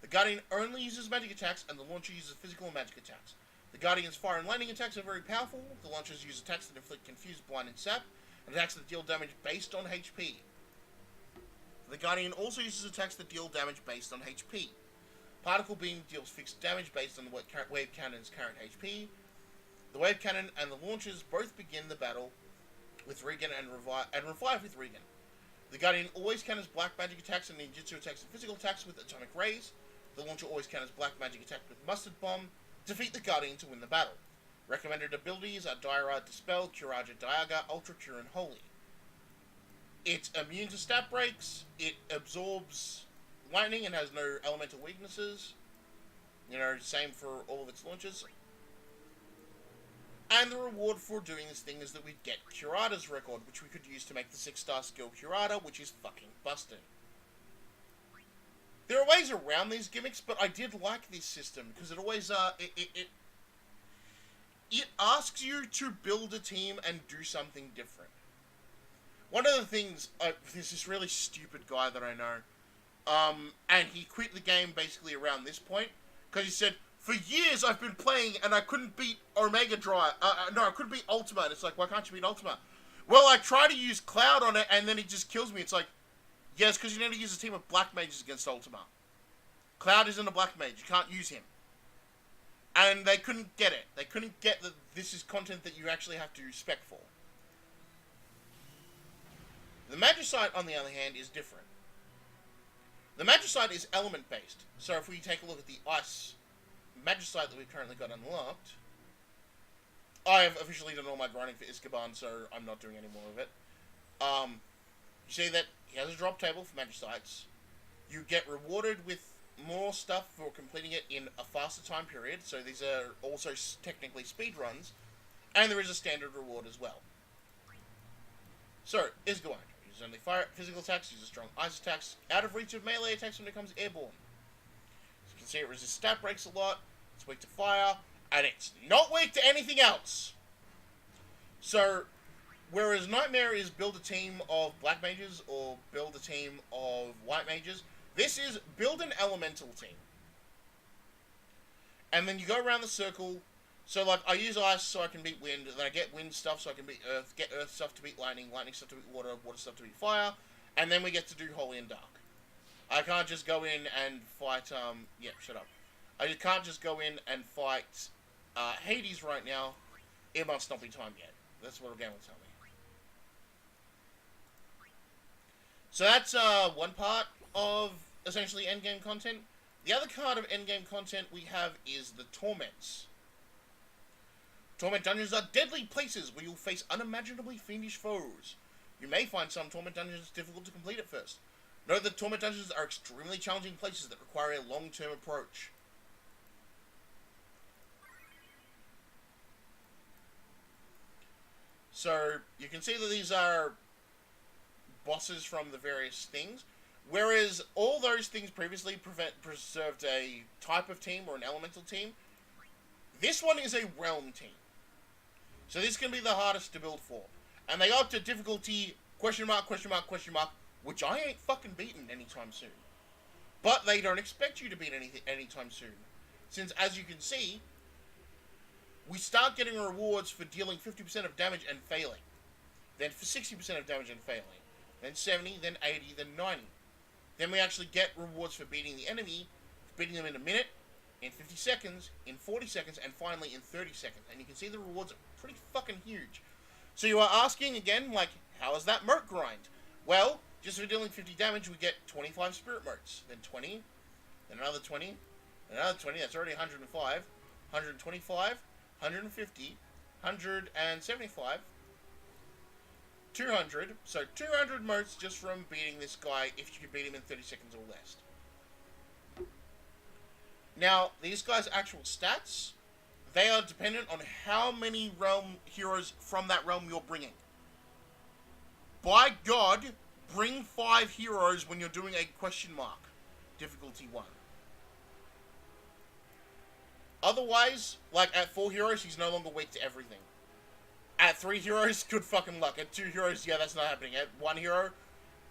The Guardian only uses magic attacks, and the launcher uses physical and magic attacks. The Guardian's fire and lightning attacks are very powerful. The launchers use attacks that inflict confuse, blind, and sap, and attacks that deal damage based on HP. The Guardian also uses attacks that deal damage based on HP. Particle Beam deals fixed damage based on the Wave Cannon's current HP. The Wave Cannon and the launchers both begin the battle with regen and revive with regen. The Guardian always counters black magic attacks and ninjutsu attacks and physical attacks with atomic rays. The launcher always counters black magic attacks with mustard bomb. Defeat the Guardian to win the battle. Recommended abilities are Diarrhea, Dispel, Curaja, Diaga, Ultra Cure, and Holy. It's immune to stat breaks. It absorbs lightning and has no elemental weaknesses. You know, same for all of its launches. And the reward for doing this thing is that we get Curada's record, which we could use to make the 6-star skill Curada, which is fucking busted. There are ways around these gimmicks, but I did like this system, because it always, it asks you to build a team and do something different. One of the things, there's this really stupid guy that I know, and he quit the game basically around this point, because he said, for years I've been playing and I couldn't beat Omega Drive, I couldn't beat Ultima, and it's like, why can't you beat Ultima? Well, I try to use Cloud on it and then he just kills me. It's like, yes, because you need to use a team of black mages against Ultima. Cloud isn't a black mage, you can't use him. And they couldn't get it. They couldn't get that this is content that you actually have to spec for. The Magicite, on the other hand, is different. The Magicite is element-based. So if we take a look at the Ice Magicite that we've currently got unlocked, I have officially done all my grinding for Iskaban, so I'm not doing any more of it. You see that he has a drop table for Magicites. You get rewarded with more stuff for completing it in a faster time period, so these are also technically speed runs, and there is a standard reward as well. So, Iskaban uses only fire physical attacks, uses strong ice attacks, out of reach of melee attacks when it becomes airborne. As you can see, it resists stat breaks a lot, it's weak to fire, and it's not weak to anything else. So, whereas Nightmare is build a team of black mages or build a team of white mages, this is build an elemental team. And then you go around the circle. So, like, I use ice so I can beat wind, then I get wind stuff so I can beat earth, get earth stuff to beat lightning, lightning stuff to beat water, water stuff to beat fire, and then we get to do holy and dark. I can't just go in and fight, yeah, shut up. I can't just go in and fight, Hades right now. It must not be time yet. That's what the game will tell me. So that's, one part of, essentially, endgame content. The other part of endgame content we have is the Torments. Torment dungeons are deadly places where you'll face unimaginably fiendish foes. You may find some Torment dungeons difficult to complete at first. Note that Torment dungeons are extremely challenging places that require a long-term approach. So, you can see that these are bosses from the various things. Whereas all those things previously preserved a type of team or an elemental team, this one is a realm team. So this can be the hardest to build for. And they go up to difficulty question mark, which I ain't fucking beaten anytime soon. But they don't expect you to beat anything anytime soon. Since, as you can see, we start getting rewards for dealing 50% of damage and failing. Then for 60% of damage and failing. Then 70, then 80, then 90. Then we actually get rewards for beating the enemy, beating them in a minute, in 50 seconds, in 40 seconds, and finally in 30 seconds. And you can see the rewards are pretty fucking huge. So you are asking again, like, how is that merc grind? Well, just for dealing 50 damage, we get 25 spirit mercs. Then 20, then another 20, then another 20, that's already 105, 125, 150, 175, 200, so 200 motes just from beating this guy if you can beat him in 30 seconds or less. Now, these guys' actual stats, they are dependent on how many realm heroes from that realm you're bringing. By God, bring 5 heroes when you're doing a question mark, difficulty 1. Otherwise, like at 4 heroes, he's no longer weak to everything. At 3 heroes, good fucking luck. At 2 heroes, yeah, that's not happening. At 1 hero,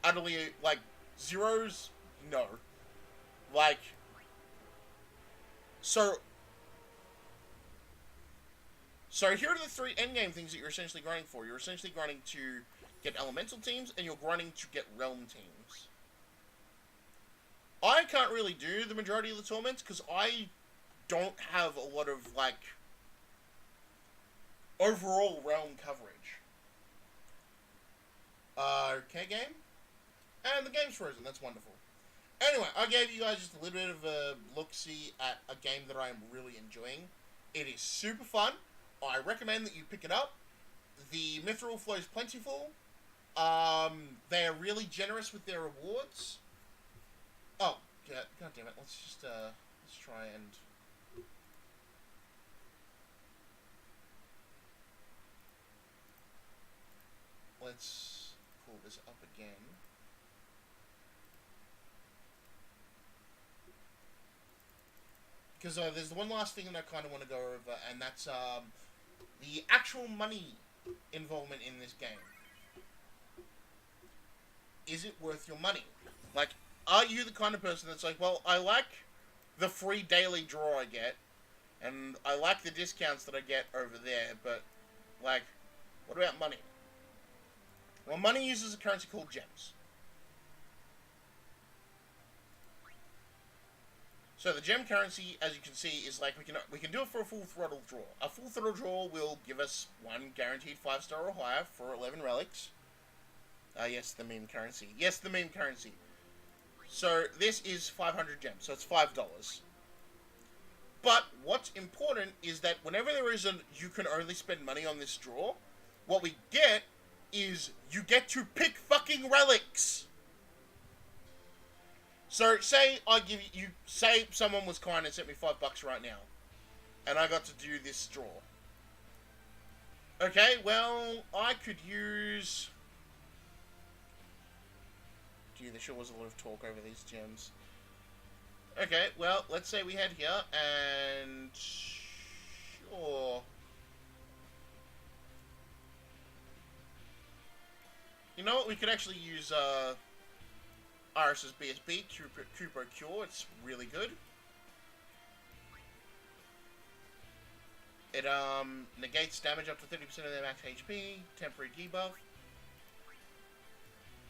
utterly, like, zeros, no. Like, so here are the 3 endgame things that you're essentially grinding for. You're essentially grinding to get elemental teams, and you're grinding to get realm teams. I can't really do the majority of the torments, because I don't have a lot of, like, overall realm coverage. Okay, game? And the game's frozen, that's wonderful. Anyway, I gave you guys just a little bit of a look-see at a game that I am really enjoying. It is super fun. I recommend that you pick it up. The mithril flow is plentiful. They are really generous with their rewards. Oh, god damn it, let's just, let's try and... Let's pull this up again. Because there's one last thing that I kind of want to go over, and that's the actual money involvement in this game. Is it worth your money? Like, are you the kind of person that's like, well, I like the free daily draw I get, and I like the discounts that I get over there, but, like, what about money? Well, money uses a currency called gems. So the gem currency, as you can see, is like we can do it for a full throttle draw. A full throttle draw will give us 1 guaranteed 5-star or higher for 11 relics. Yes, the meme currency. Yes, the meme currency. So this is 500 gems, so it's $5. But what's important is that whenever there is you can only spend money on this draw, what we get is you get to pick fucking relics. So say I give you, say someone was kind and sent me $5 right now, and I got to do this draw. Okay, well, I could use... Gee, there sure was a lot of talk over these gems. Okay, well, let's say we head here, and... Sure... You know what, we could actually use, Iris's BSB, Cooper Cure, it's really good. It, negates damage up to 30% of their max HP, temporary debuff.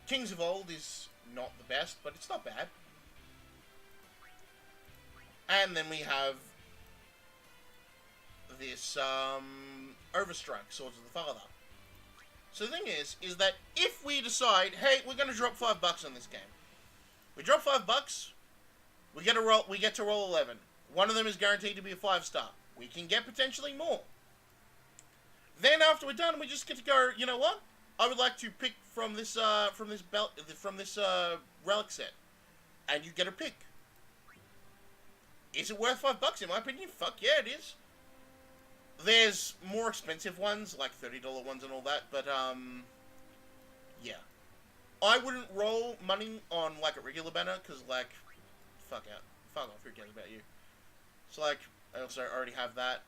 Kings of Old is not the best, but it's not bad. And then we have this, Overstrike, Swords of the Father. So the thing is that if we decide, hey, we're going to drop $5 on this game. We drop $5, we get to roll 11. One of them is guaranteed to be a 5-star. We can get potentially more. Then after we're done, we just get to go, you know what? I would like to pick from this relic set. And you get a pick. Is it worth $5 in my opinion? Fuck yeah, it is. There's more expensive ones, like $30 ones and all that, but, yeah. I wouldn't roll money on, like, a regular banner, because, like, fuck off, who cares about you? So, like, I also already have that.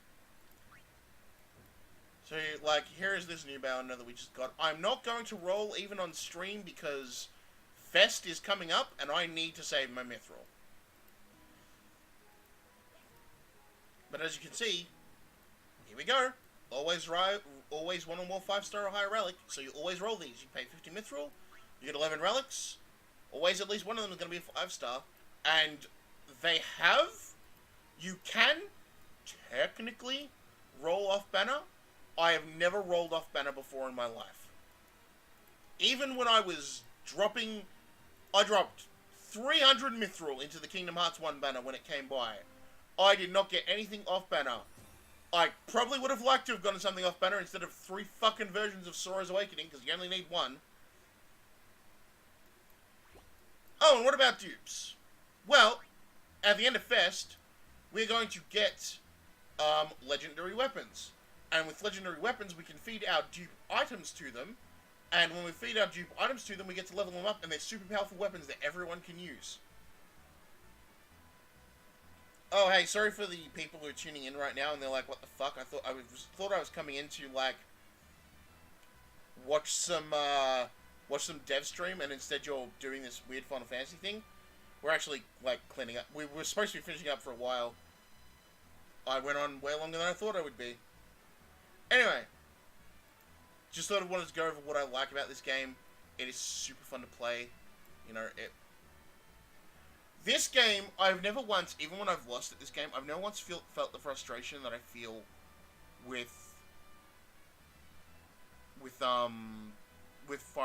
So, like, here is this new banner that we just got. I'm not going to roll even on stream, because Fest is coming up, and I need to save my mithril. But as you can see, here we go. Always 1 or more 5-star or higher relic, so you always roll these. You pay 50 mithril, you get 11 relics, always at least one of them is going to be a 5-star, and you can technically roll off banner. I have never rolled off banner before in my life. Even when I was I dropped 300 mithril into the Kingdom Hearts 1 banner when it came by. I did not get anything off banner. I probably would have liked to have gotten something off banner instead of 3 fucking versions of Sora's Awakening, because you only need 1. Oh, and what about dupes? Well, at the end of Fest, we're going to get legendary weapons. And with legendary weapons, we can feed our dupe items to them. And when we feed our dupe items to them, we get to level them up, and they're super powerful weapons that everyone can use. Oh, hey, sorry for the people who are tuning in right now, and they're like, what the fuck? I thought I was coming in to, like, watch some DevStream, and instead you're doing this weird Final Fantasy thing. We're actually, like, cleaning up. We were supposed to be finishing up for a while. I went on way longer than I thought I would be. Anyway, just sort of wanted to go over what I like about this game. It is super fun to play. You know, this game, I've never once, even when I've lost at this game, I've never once felt the frustration that I feel with Fire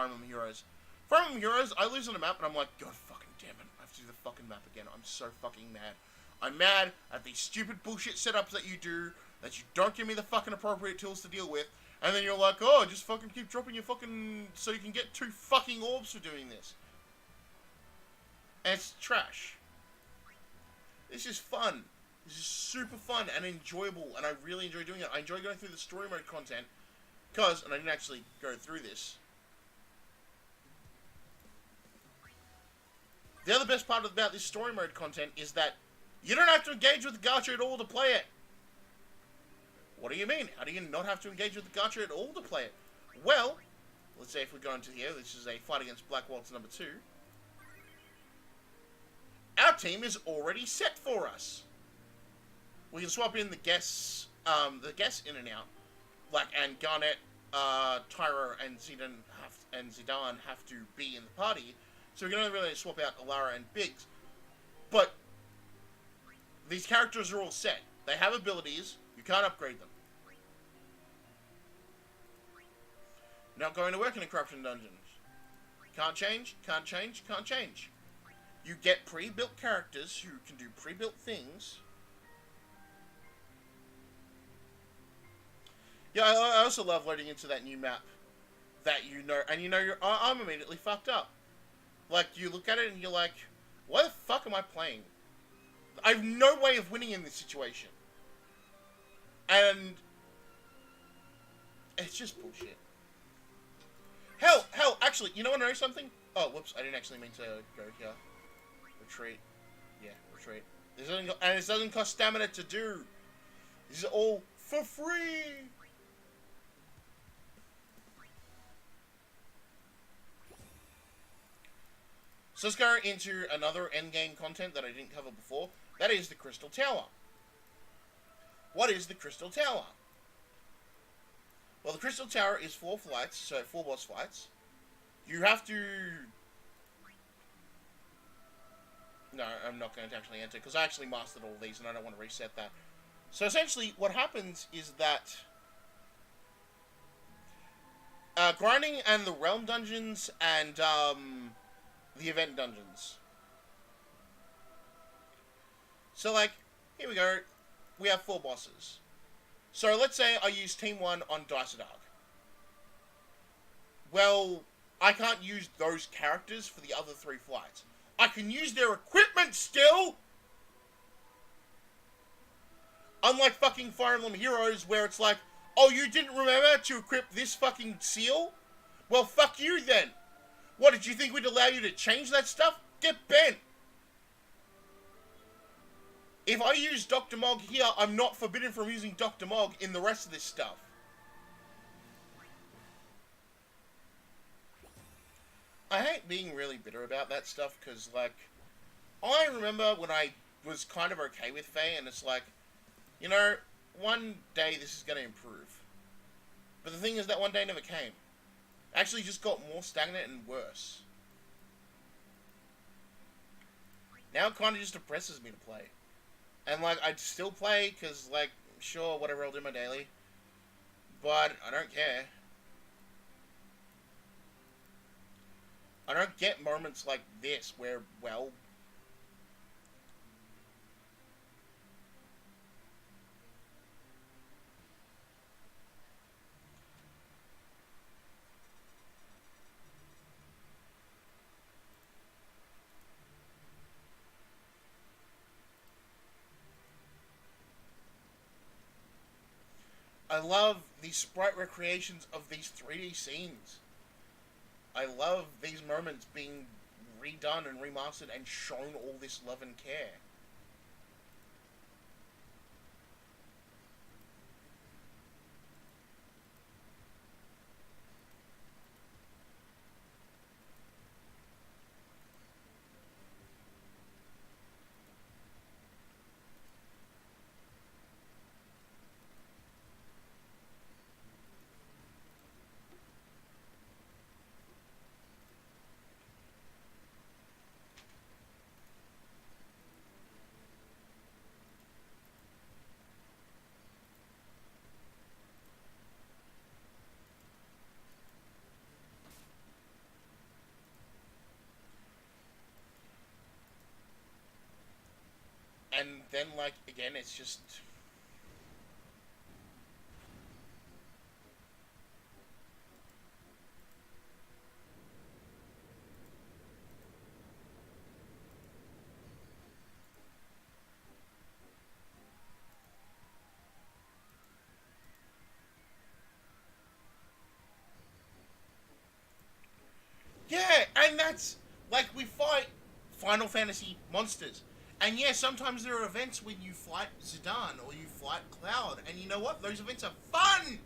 Emblem Heroes. Fire Emblem Heroes, I lose on a map and I'm like, God fucking damn it, I have to do the fucking map again. I'm so fucking mad. I'm mad at these stupid bullshit setups that you do, that you don't give me the fucking appropriate tools to deal with, and then you're like, oh, just fucking keep dropping your fucking, so you can get 2 fucking orbs for doing this. And it's trash. This is fun. This is super fun and enjoyable, and I really enjoy doing it. I enjoy going through the story mode content, and I didn't actually go through this. The other best part about this story mode content is that you don't have to engage with the gacha at all to play it. What do you mean? How do you not have to engage with the gacha at all to play it? Well, let's say if we go into here, this is a fight against Black Waltz number 2. Our team is already set for us. We can swap in the guests in and out. Like, and Garnet, Tyro, and Zidane have to be in the party. So we can only really swap out Alara and Biggs. But these characters are all set. They have abilities. You can't upgrade them. Not going to work in the Corruption Dungeons. Can't change, can't change, can't change. You get pre-built characters who can do pre-built things. Yeah, I also love loading into that new map that you know, and you know I'm immediately fucked up. Like, you look at it and you're like, why the fuck am I playing? I have no way of winning in this situation. And it's just bullshit. Hell, actually, you know what, I know something? Oh, whoops, I didn't actually mean to go here. Retreat. Yeah, retreat. This doesn't cost stamina to do. This is all for free. So let's go into another endgame content that I didn't cover before. That is the Crystal Tower. What is the Crystal Tower? Well, the Crystal Tower is 4 flights, so 4 boss fights. You have to... No, I'm not going to actually enter, because I actually mastered all these, and I don't want to reset that. So essentially, what happens is that... grinding and the Realm Dungeons and, the Event Dungeons. So, like, here we go. We have 4 bosses. So, let's say I use Team 1 on Dysadark. Well, I can't use those characters for the other 3 flights. I can use their equipment still! Unlike fucking Fire Emblem Heroes, where it's like, oh, you didn't remember to equip this fucking seal? Well, fuck you then! What, did you think we'd allow you to change that stuff? Get bent! If I use Dr. Mog here, I'm not forbidden from using Dr. Mog in the rest of this stuff. I hate being really bitter about that stuff, because, like, I remember when I was kind of okay with Faye, and it's like, you know, one day this is going to improve. But the thing is that one day never came. Actually just got more stagnant and worse. Now it kind of just depresses me to play. And, like, I'd still play, because, like, sure, whatever, I'll do my daily. But I don't care. I don't get moments like this where, well... I love the sprite recreations of these 3D scenes. I love these moments being redone and remastered and shown all this love and care. And then, like, again, it's just... Yeah, and that's, like, we fight Final Fantasy monsters. And yeah, sometimes there are events when you fight Zidane or you fight Cloud. And you know what? Those events are fun!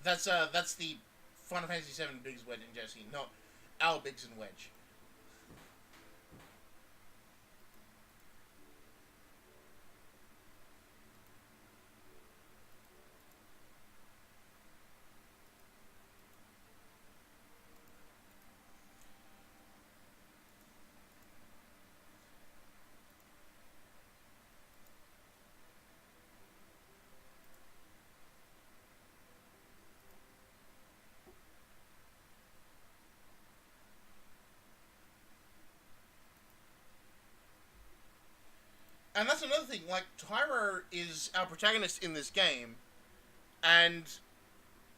That's the Final Fantasy VII Biggs, Wedge, and Jesse, not our Biggs and Wedge. And that's another thing, like, Tyro is our protagonist in this game, and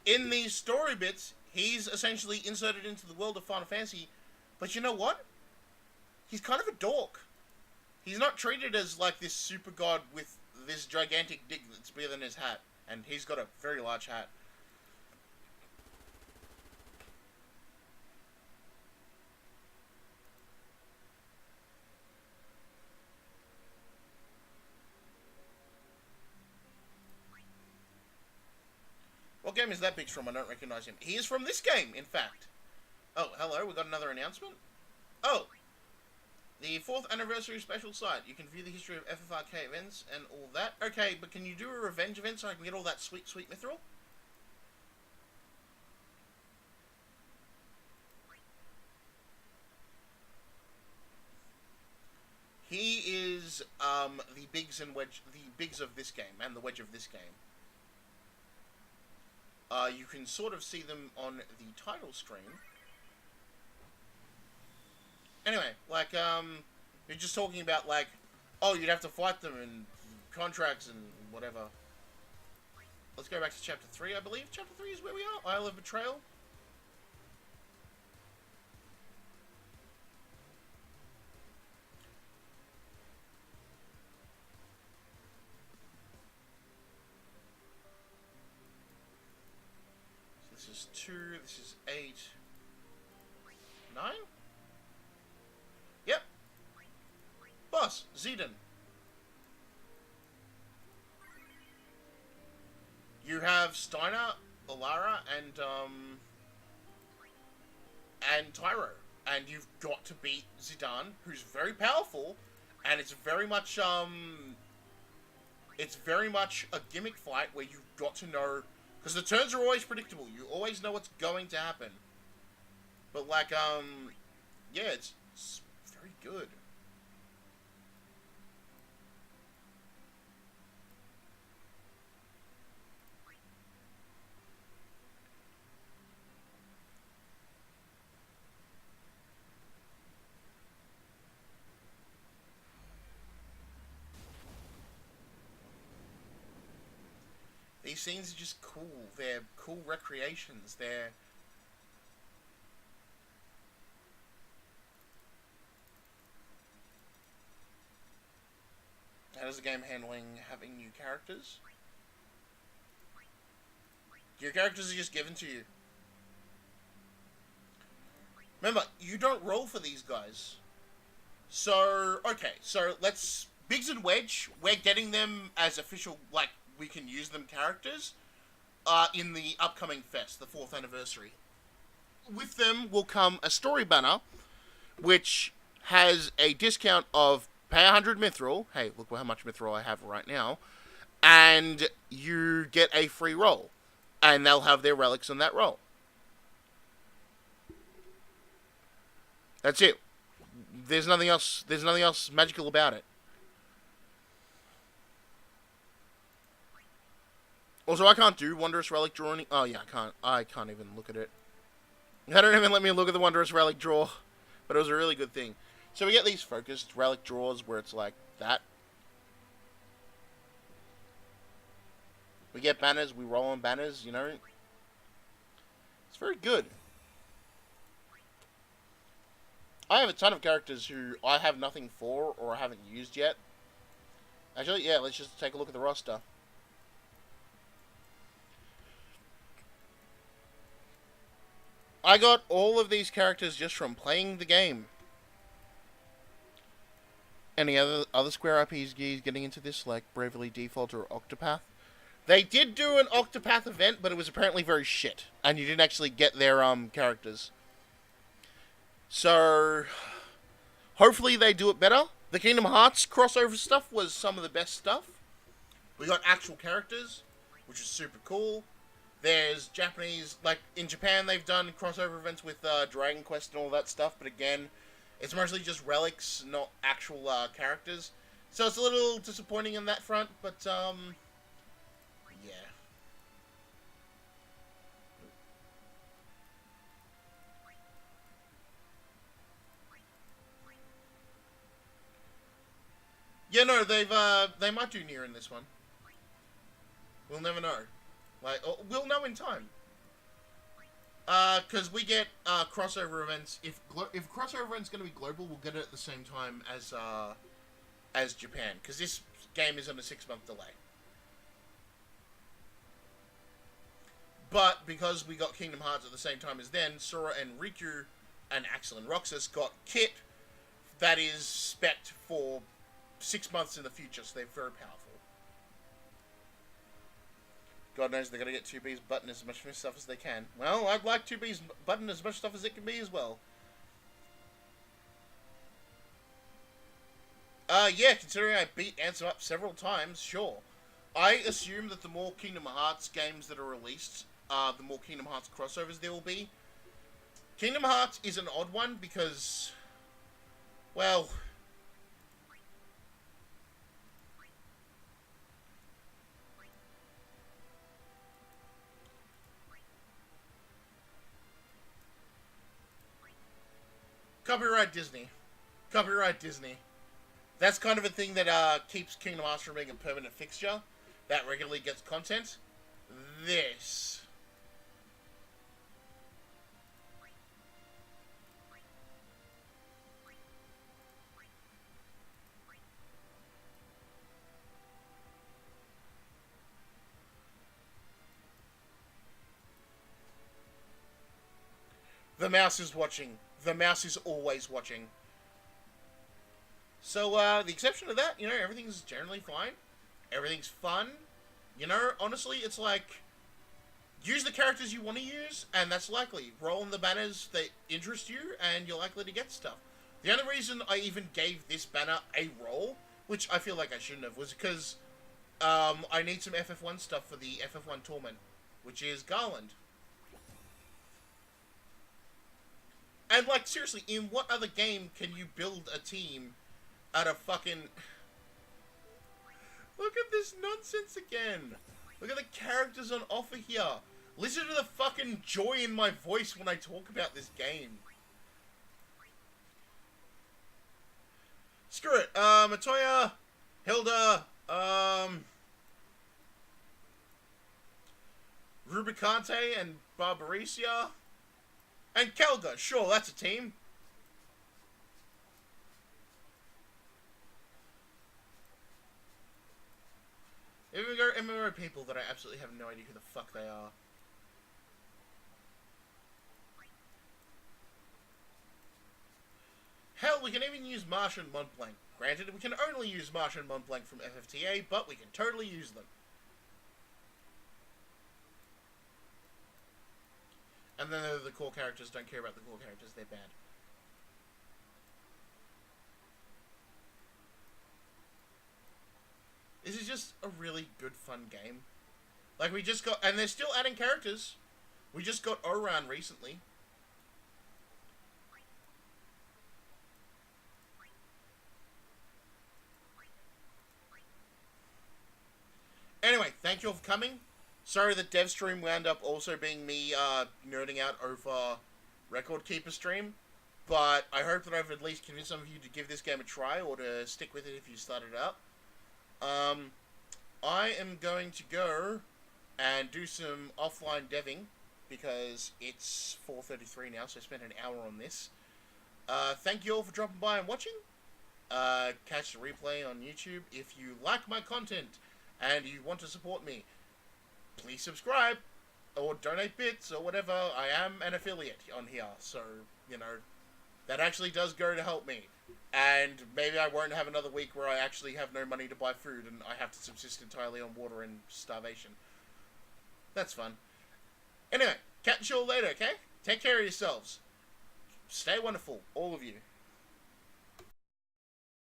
in these story bits, he's essentially inserted into the world of Final Fantasy, but you know what? He's kind of a dork. He's not treated as, like, this super god with this gigantic dick that's bigger than his hat, and he's got a very large hat. What game is that Biggs from? I don't recognize him. He is from this game, in fact. Oh, hello, we got another announcement? Oh! The 4th anniversary special site. You can view the history of FFRK events and all that. Okay, but can you do a revenge event so I can get all that sweet, sweet mithril? He is, the Biggs and Wedge, the Biggs of this game, and the Wedge of this game. You can sort of see them on the title screen. Anyway, like, you're just talking about, like, oh, you'd have to fight them and contracts and whatever. Let's go back to Chapter 3, I believe. Chapter 3 is where we are. Isle of Betrayal. So this is 2, this is 8, 9? Yep. Boss, Zedon. You have Steiner, Alara, and Tyro. And you've got to beat Zidane, who's very powerful, and it's very much a gimmick fight where you've got to know, because the turns are always predictable. You always know what's going to happen. But like, yeah, it's very good. These scenes are just cool. They're cool recreations. How does the game handling having new characters? Your characters are just given to you. Remember, you don't roll for these guys. So, okay, so let's... Biggs and Wedge, we're getting them as official, like, we can use them characters in the upcoming fest, the 4th anniversary. With them will come a story banner, which has a discount of pay 100 mithril. Hey, look how much mithril I have right now. And you get a free roll. And they'll have their relics on that roll. That's it. There's nothing else magical about it. Also, I can't do Wondrous Relic Draw. Oh, yeah, I can't even look at it. They don't even let me look at the Wondrous Relic Draw. But it was a really good thing. So we get these focused relic draws where it's like that. We get banners, we roll on banners, you know. It's very good. I have a ton of characters who I have nothing for or I haven't used yet. Actually, yeah, let's just take a look at the roster. I got all of these characters just from playing the game. Any other Square RPGs getting into this, like Bravely Default or Octopath? They did do an Octopath event, but it was apparently very shit, and you didn't actually get their characters. So, hopefully they do it better. The Kingdom Hearts crossover stuff was some of the best stuff. We got actual characters, which is super cool. There's Japanese, like in Japan they've done crossover events with Dragon Quest and all that stuff, but again, it's mostly just relics, not actual characters. So it's a little disappointing in that front, but yeah. Yeah, no, they might do Nier in this one. We'll never know. Like, we'll know in time. Because we get crossover events. If crossover event's going to be global, we'll get it at the same time as Japan. Because this game is on a 6-month delay. But because we got Kingdom Hearts at the same time as then, Sora and Riku and Axel and Roxas got kit that is spec'd for 6 months in the future, so they're very powerful. God knows they're going to get 2B's button as much stuff as they can. Well, I'd like 2B's button as much stuff as it can be as well. Yeah, considering I beat Ansem up several times, sure. I assume that the more Kingdom Hearts games that are released, the more Kingdom Hearts crossovers there will be. Kingdom Hearts is an odd one because, well, Copyright Disney. Copyright Disney. That's kind of a thing that keeps Kingdom Hearts from being a permanent fixture that regularly gets content. This. The mouse is watching. The mouse is always watching. So, the exception to that, you know, everything's generally fine. Everything's fun. You know, honestly, it's like, use the characters you want to use, and that's likely. Roll on the banners that interest you, and you're likely to get stuff. The only reason I even gave this banner a roll, which I feel like I shouldn't have, was because I need some FF1 stuff for the FF1 Torment, which is Garland. And, like, seriously, in what other game can you build a team out of fucking... Look at this nonsense again. Look at the characters on offer here. Listen to the fucking joy in my voice when I talk about this game. Screw it. Matoya, Hilda, Rubicante and Barbaricia. And Kelga, sure, that's a team. If we go MMO people that I absolutely have no idea who the fuck they are. Hell, we can even use Martian Montblanc. Granted, we can only use Martian Montblanc from FFTA, but we can totally use them. And then the core characters don't care about the core characters, they're bad. This is just a really good fun game. Like, we just got... And they're still adding characters. We just got Oran recently. Anyway, thank you all for coming. Sorry that DevStream wound up also being me nerding out over Record Keeper stream. But I hope that I've at least convinced some of you to give this game a try or to stick with it if you started up. I am going to go and do some offline deving because it's 4:33 now, so I spent an hour on this. Thank you all for dropping by and watching. Catch the replay on YouTube. If you like my content and you want to support me, please subscribe or donate bits or whatever. I am an affiliate on here, so, you know, that actually does go to help me. And maybe I won't have another week where I actually have no money to buy food and I have to subsist entirely on water and starvation. That's fun. Anyway, catch you all later, okay? Take care of yourselves. Stay wonderful, all of you.